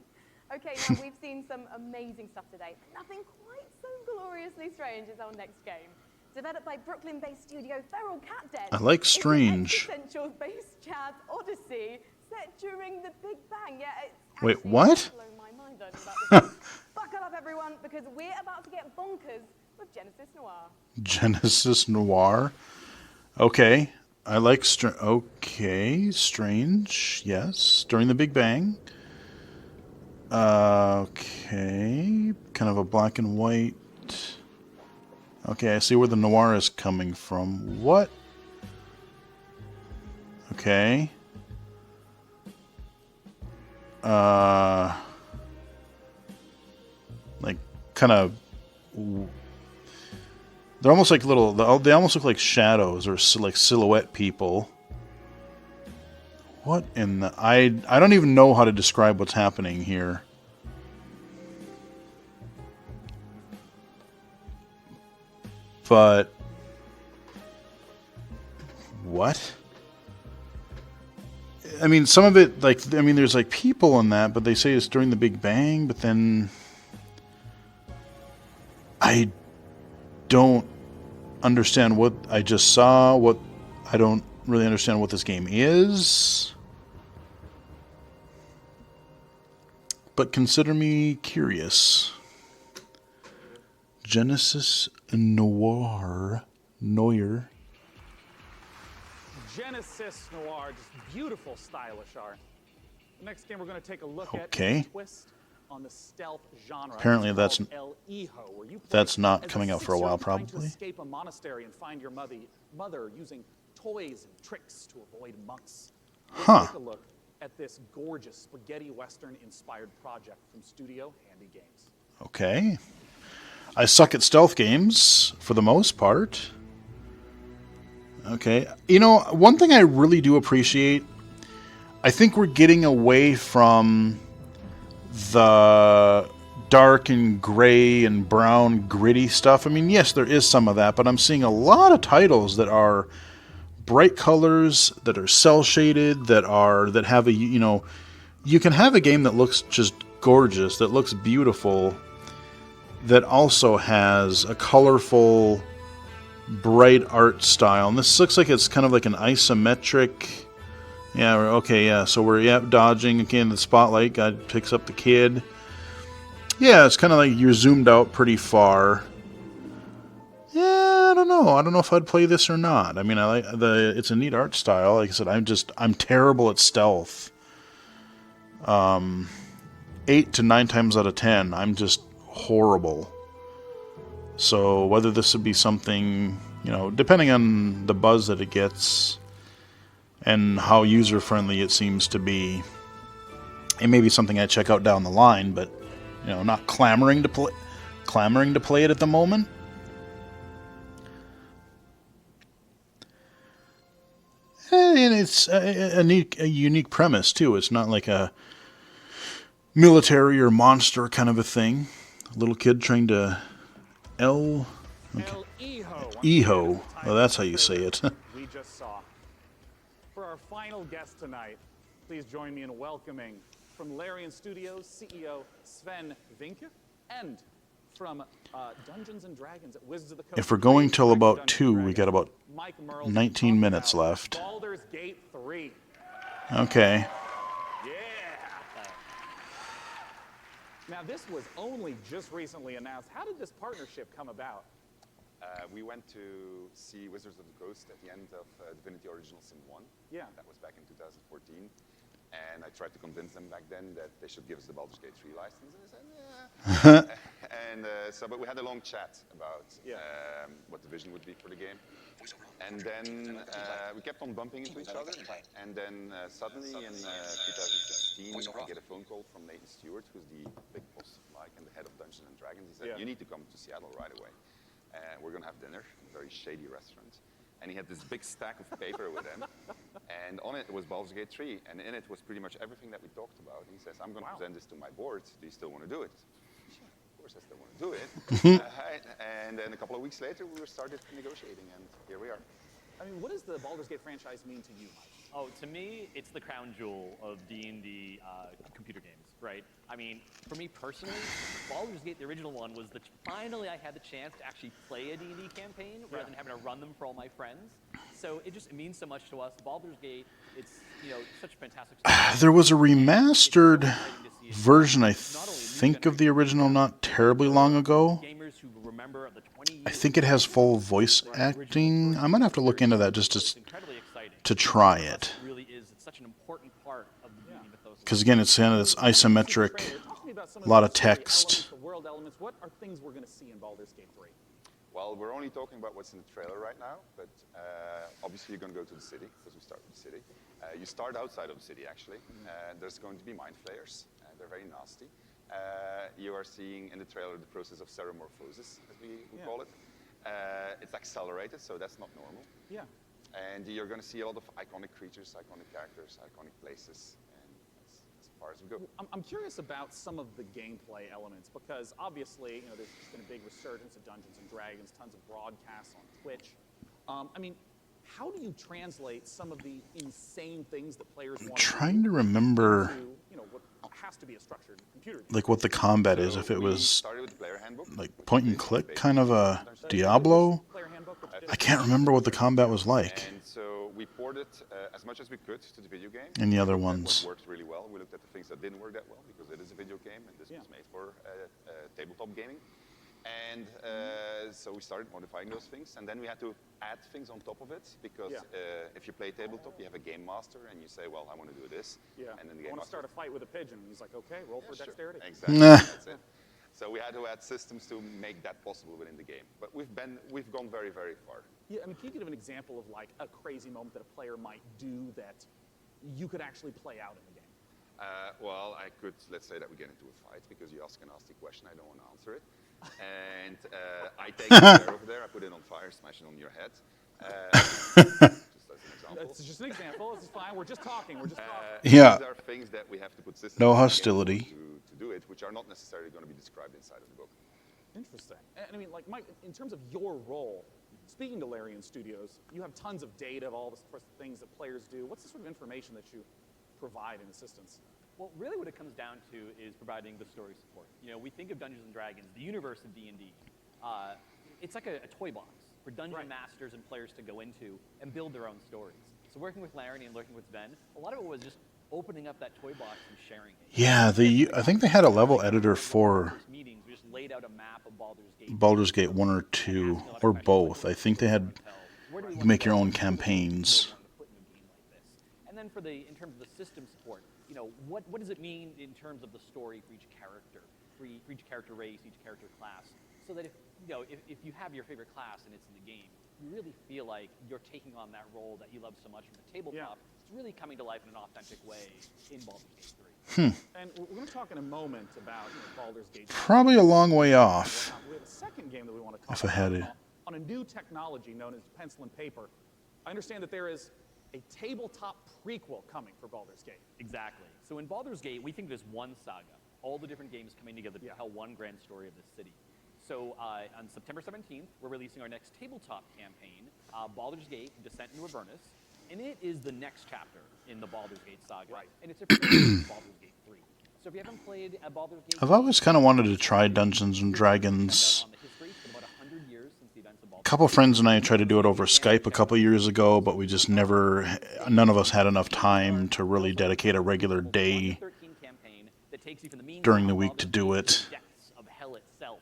Okay, now we've seen some amazing stuff today, but nothing quite so gloriously strange as our next game. Developed by Brooklyn-based studio Feral Cat Den. I like strange. It's an existential-based jazz odyssey set during the Big Bang. Yeah, it's Wait, actually what? blown my mind learning about this. Buckle up, everyone, because we're about to get bonkers with Genesis Noir. Genesis Noir? Okay. I like strange. Yes. During the Big Bang. Okay. Kind of a black and white. Okay, I see where the noir is coming from. What? Okay. Like, kind of... They're almost like little... They almost look like shadows or like silhouette people. What in the... I don't even know how to describe what's happening here. But... What? I mean, some of it, like... I mean, there's like people in that, but they say it's during the Big Bang, but then... I don't understand what I just saw. I don't really understand what this game is. but consider me curious. Genesis Noir. Genesis Noir, just beautiful, stylish art. The next game we're going to take a look at Okay. is a twist on the stealth genre. Apparently It's that's called El Hijo, where you play that's not as coming out for a while, 6-year-old trying to probably. escape a monastery and find your mother using toys and tricks to avoid monks. Let's Huh. take a look at this gorgeous spaghetti western inspired project from Studio Handy Games. Okay. I suck at stealth games for the most part. Okay. You know, one thing I really do appreciate, I think we're getting away from the dark and gray and brown gritty stuff. I mean, yes, there is some of that, but I'm seeing a lot of titles that are bright colors, that are cell shaded, that have a, you know, you can have a game that looks just gorgeous, that looks beautiful, that also has a colorful, bright art style. And this looks like it's kind of like an isometric. Yeah, okay, yeah. So we're dodging again. The spotlight guy picks up the kid. Yeah, it's kind of like you're zoomed out pretty far. Yeah, I don't know. I don't know if I'd play this or not. I mean, it's a neat art style. Like I said, I'm terrible at stealth. 8 to 9 times out of 10, I'm just horrible. So whether this would be something, you know, depending on the buzz that it gets and how user friendly it seems to be, it may be something I check out down the line, but you know, not clamoring to play it at the moment. And it's a unique premise too. It's not like a military or monster kind of a thing. A little kid trying to El Hijo. Well, that's how you say it. We just saw. For our final guest tonight, please join me in welcoming from Larian Studios CEO Sven Vinke, and from Dungeons and Dragons at Wizards of the Coast. If we're going till about 2, we got about 19 minutes left. Baldur's Gate 3. Okay. Now, this was only just recently announced. How did this partnership come about? We went to see Wizards of the Coast at the end of Divinity Original Sin 1. Yeah. That was back in 2014. And I tried to convince them back then that they should give us the Baldur's Gate 3 license. And they said, yeah. But we had a long chat about what the vision would be for the game. And then we kept on bumping into each other. And then suddenly in 2016, I get a phone call from Nathan Stewart, who's the big boss of Mike and the head of Dungeons and Dragons. He said, you need to come to Seattle right away. We're going to have dinner in a very shady restaurant. And he had this big stack of paper with him. And on it was Baldur's Gate 3. And in it was pretty much everything that we talked about. And he says, I'm going to present this to my board. Do you still want to do it? Sure, of course I still want to do it. And then a couple of weeks later, we started negotiating. And here we are. I mean, what does the Baldur's Gate franchise mean to you, Mike? Oh, to me, it's the crown jewel of D&D computer games, right? I mean, for me personally, Baldur's Gate, the original one, was finally I had the chance to actually play a D&D campaign rather than having to run them for all my friends. So it means so much to us. Baldur's Gate, it's, you know, such a fantastic story. There was a remastered version, I think, of the original not terribly long ago. I think it has full voice acting. I might have to look into that just to try it. Because again, it's kind of this isometric, a lot of text. What are things we're going to see in Baldur's Gate 3? Well, we're only talking about what's in the trailer right now, but obviously you're going to go to the city, because we start with the city. You start outside of the city, actually. There's going to be mind flayers. They're very nasty. You are seeing in the trailer the process of ceremorphosis, as we call it. It's accelerated, so that's not normal. Yeah. And you're going to see a lot of iconic creatures, iconic characters, iconic places, and that's as far as we go. I'm curious about some of the gameplay elements, because obviously, you know, there's been a big resurgence of Dungeons and Dragons, tons of broadcasts on Twitch. I mean, how do you translate some of the insane things that players want Trying to remember, to, you know, what has to be a structured computer game? like what the combat is. If it was like point and click, kind of a Diablo. I can't remember what the combat was like. And so we ported as much as we could to the video game. And the other ones. What worked really well. We looked at the things that didn't work that well, because it is a video game. game, and this was made for tabletop gaming. And so we started modifying those things, and then we had to add things on top of it, because if you play tabletop, you have a game master, and you say, well, I want to do this. And then the I game want to master... start a fight with a pigeon. And he's like, okay, roll for dexterity. Exactly, that's it. So we had to add systems to make that possible within the game. But we've gone very, very far. Yeah, I mean, can you give an example of like a crazy moment that a player might do that you could actually play out in the game? Well, I could, let's say that we get into a fight because you ask a nasty question, I don't want to answer it. And I take the chair over there, I put it on fire, smash it on your head. Just as an example. It's just an example, this is fine, we're just talking, These Yeah. are things that we have to put systems No in the game hostility. to do it, which are not necessarily going to be described inside of the book. Interesting. And I mean, like, Mike, in terms of your role, speaking to Larian Studios, you have tons of data of all the sorts of things that players do. What's the sort of information that you provide in assistance? Well, really what it comes down to is providing the story support. You know, we think of Dungeons & Dragons, the universe of D&D. It's like a toy box for dungeon masters and players to go into and build their own stories. So working with Larry and working with Sven, a lot of it was just opening up that toy box and sharing it. Yeah, I think they had a level editor for Meetings, we just laid out a map of Baldur's Gate 1 or 2, or both. I think they had, you can make your own campaigns. And then in terms of the system support, you know, what does it mean in terms of the story for each character, for each character race, each character class, so that if you have your favorite class and it's in the game, you really feel like you're taking on that role that you love so much from the tabletop. It's really coming to life in an authentic way in Baldur's Gate 3. And we're going to talk in a moment about Baldur's Gate 3. Probably a long way off. We have a second game that we want to talk If I had about it. on a new technology known as pencil and paper. I understand that there is a tabletop prequel coming for Baldur's Gate. Exactly. So in Baldur's Gate, we think there's one saga, all the different games coming together to tell one grand story of this city. So on September 17th, we're releasing our next tabletop campaign, Baldur's Gate: Descent into Avernus, and it is the next chapter in the Baldur's Gate saga, and it's a prequel to Baldur's Gate 3. So if you haven't played Baldur's Gate, I've always kind of wanted to try Dungeons and Dragons. A couple friends and I tried to do it over Skype a couple years ago, but we just none of us had enough time to really dedicate a regular day during the week to do it. Of hell itself,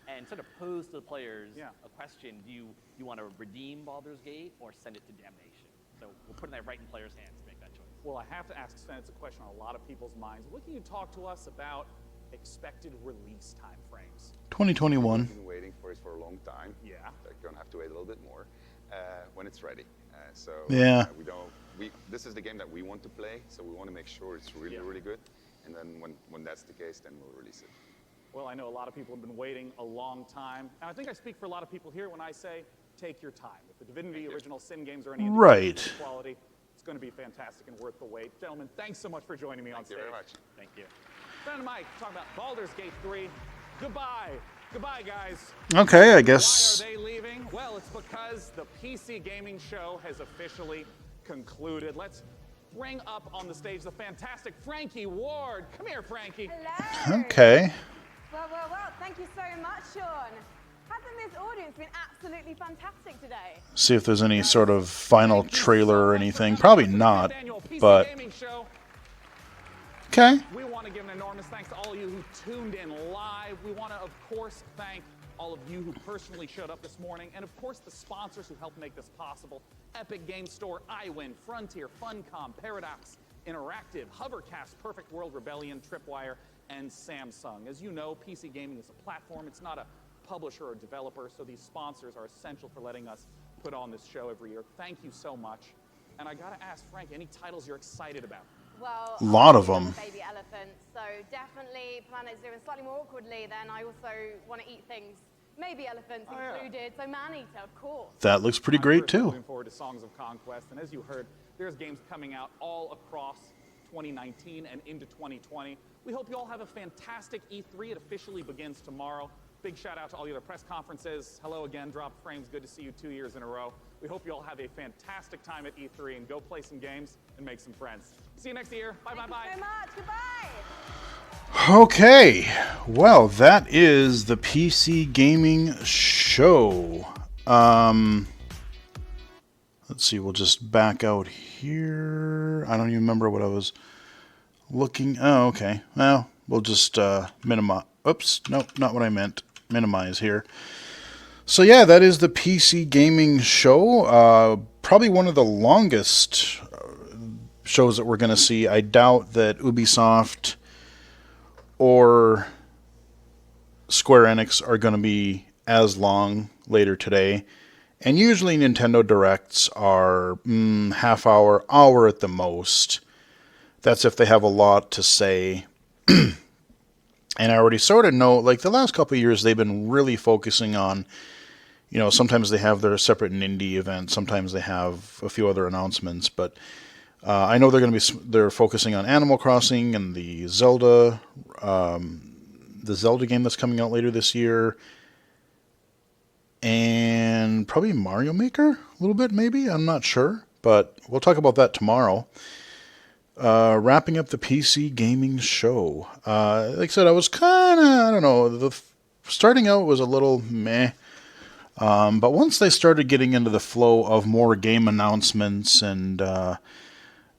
and sort of pose to the players a question: do you want to redeem Baldur's Gate or send it to damnation? So we're putting that right in players' hands to make that choice. Well, I have to ask Sven, it's a question on a lot of people's minds. What can you talk to us about expected release time frames? 2021. We've been waiting for it for a long time. Yeah. They're going to have to wait a little bit more when it's ready. This is the game that we want to play, so we want to make sure it's really, really good. And then when that's the case, then we'll release it. Well, I know a lot of people have been waiting a long time. And I think I speak for a lot of people here when I say, take your time. If the Divinity Original Sin games are any indication of quality, it's going to be fantastic and worth the wait. Gentlemen, thanks so much for joining me on stage. Thank you very much. Thank you. Ben and Mike, talking about Baldur's Gate 3. Goodbye. Goodbye, guys. Okay, I guess. Why are they leaving? Well, it's because the PC Gaming Show has officially concluded. Let's bring up on the stage the fantastic Frankie Ward. Come here, Frankie. Hello. Okay. Well, thank you so much, Sean. Hasn't this audience been absolutely fantastic today? See if there's any sort of final trailer or anything. Probably not, but okay. We want to give an enormous thanks to all of you who tuned in live. We want to, of course, thank all of you who personally showed up this morning, and of course the sponsors who helped make this possible: Epic Game Store, iWin, Frontier, Funcom, Paradox Interactive, Hovercast, Perfect World, Rebellion, Tripwire, and Samsung. As you know, PC Gaming is a platform. It's not a publisher or developer, so these sponsors are essential for letting us put on this show every year. Thank you so much. And I gotta ask, Frank, any titles you're excited about? Well, a lot of them. Baby elephants, so definitely Planet Zoo, and slightly more awkwardly then I also want to eat things, maybe elephants included, so Maneater, of course. That looks pretty great too. Looking forward to Songs of Conquest, and as you heard, there's games coming out all across 2019 and into 2020. We hope you all have a fantastic E3. It officially begins tomorrow. Big shout out to all the other press conferences. Hello again, Drop Frames. Good to see you 2 years in a row. We hope you all have a fantastic time at E3 and go play some games and make some friends. See you next year. Bye, bye, bye. Thank you so much. Goodbye. Okay, well, that is the PC Gaming Show. Let's see, we'll just back out here. I don't even remember what I was looking. Oh, okay. Well, We'll just minimize. Oops, no, not what I meant. Minimize here. So yeah, that is the PC gaming show. Probably one of the longest shows that we're going to see. I doubt that Ubisoft or Square Enix are going to be as long later today. And usually Nintendo Directs are half hour, hour at the most. That's if they have a lot to say. And I already sort of know, like the last couple of years, they've been really focusing on, you know, sometimes they have their separate Indie events, sometimes they have a few other announcements, but I know they're focusing on Animal Crossing and the Zelda game that's coming out later this year, and probably Mario Maker a little bit, maybe. I'm not sure, but we'll talk about that tomorrow. Wrapping up the PC gaming show. Like I said, I was kind of, I don't know, starting out was a little meh. But once they started getting into the flow of more game announcements, and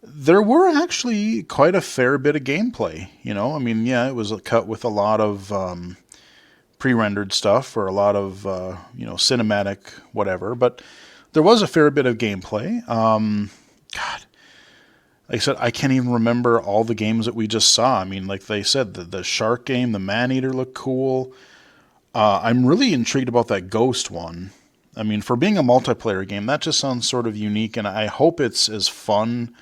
there were actually quite a fair bit of gameplay. You know, I mean, yeah, it was cut with a lot of pre-rendered stuff or a lot of cinematic whatever, but there was a fair bit of gameplay. God. Like I said, I can't even remember all the games that we just saw. I mean, like they said, the shark game, the Maneater looked cool. I'm really intrigued about that Ghost one. I mean, for being a multiplayer game, that just sounds sort of unique, and I hope it's as fun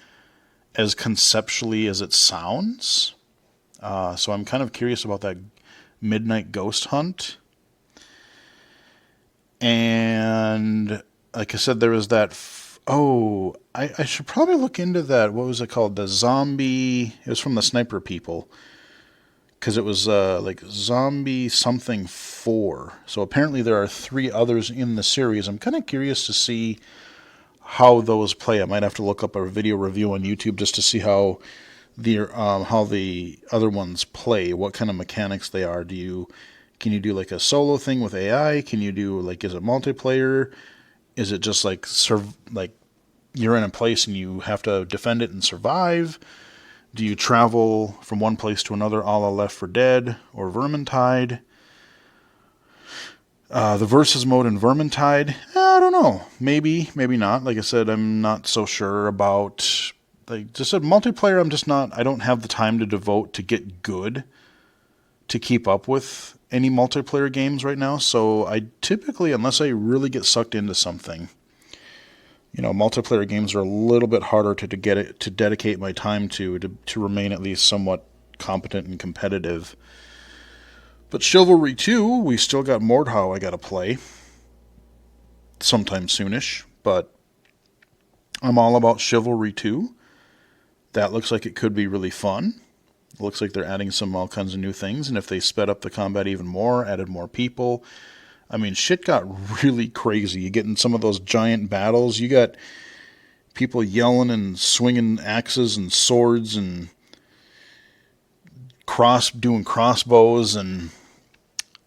as conceptually as it sounds. So I'm kind of curious about that Midnight Ghost Hunt. And like I said, there was that... I should probably look into that. What was it called? The zombie... It was from the Sniper People. Because it was like Zombie Something 4. So apparently there are 3 others in the series. I'm kind of curious to see how those play. I might have to look up a video review on YouTube just to see how the other ones play. What kind of mechanics they are. Can you do like a solo thing with AI? Can you do like, is it multiplayer? Is it just like you're in a place and you have to defend it and survive? Do you travel from one place to another, a la Left 4 Dead or Vermintide? The versus mode in Vermintide, I don't know. Maybe, maybe not. Like I said, I'm not so sure about... Like just said, multiplayer, I don't have the time to devote to get good to keep up with any multiplayer games right now. So I typically, unless I really get sucked into something... You know, multiplayer games are a little bit harder to dedicate my time to remain at least somewhat competent and competitive. But Chivalry 2, we still got Mordhau I got to play sometime soonish, but I'm all about Chivalry 2. That looks like it could be really fun. It looks like they're adding all kinds of new things, and if they sped up the combat even more, added more people... I mean, shit got really crazy. You get in some of those giant battles, you got people yelling and swinging axes and swords and doing crossbows, and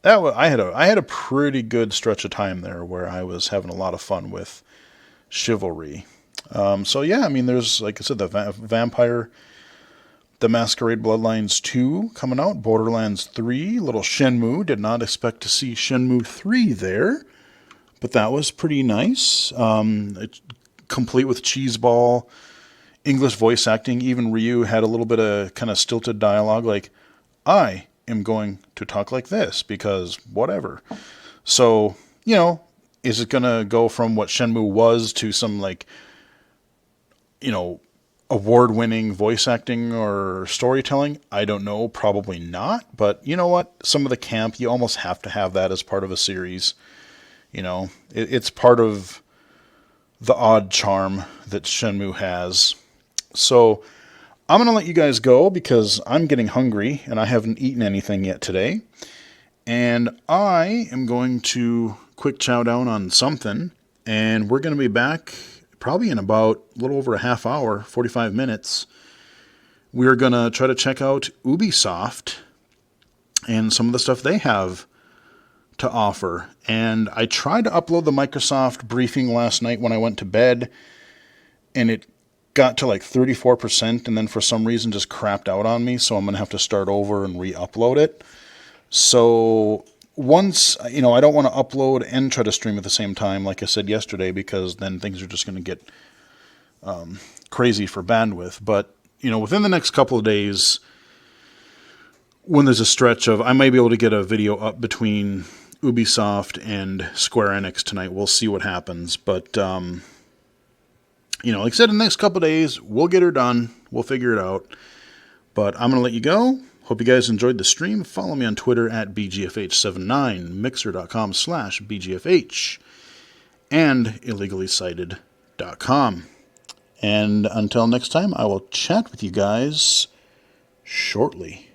I had a pretty good stretch of time there where I was having a lot of fun with Chivalry. So yeah, I mean, there's, like I said, the Vampire The Masquerade Bloodlines 2 coming out, Borderlands 3, little Shenmue. Did not expect to see Shenmue 3 there, but that was pretty nice. Complete with cheeseball, English voice acting. Even Ryu had a little bit of kind of stilted dialogue, like, I am going to talk like this because whatever. So, you know, is it going to go from what Shenmue was to some, like, you know, award-winning voice acting or storytelling? I don't know, probably not, but you know what? Some of the camp, you almost have to have that as part of a series. You know, it's part of the odd charm that Shenmue has. So I'm going to let you guys go because I'm getting hungry and I haven't eaten anything yet today. And I am going to quick chow down on something, and we're going to be back probably in about a little over a half hour, 45 minutes. We're going to try to check out Ubisoft and some of the stuff they have to offer. And I tried to upload the Microsoft briefing last night when I went to bed, and it got to like 34% and then for some reason just crapped out on me, so I'm going to have to start over and re-upload it. So once, I don't want to upload and try to stream at the same time, like I said yesterday, because then things are just going to get crazy for bandwidth. But, within the next couple of days, when there's a stretch of, I may be able to get a video up between Ubisoft and Square Enix tonight. We'll see what happens. But, like I said, in the next couple of days, we'll get her done. We'll figure it out. But I'm going to let you go. Hope you guys enjoyed the stream. Follow me on Twitter at BGFH79, Mixer.com/BGFH, and illegally-cited.com. And until next time, I will chat with you guys shortly.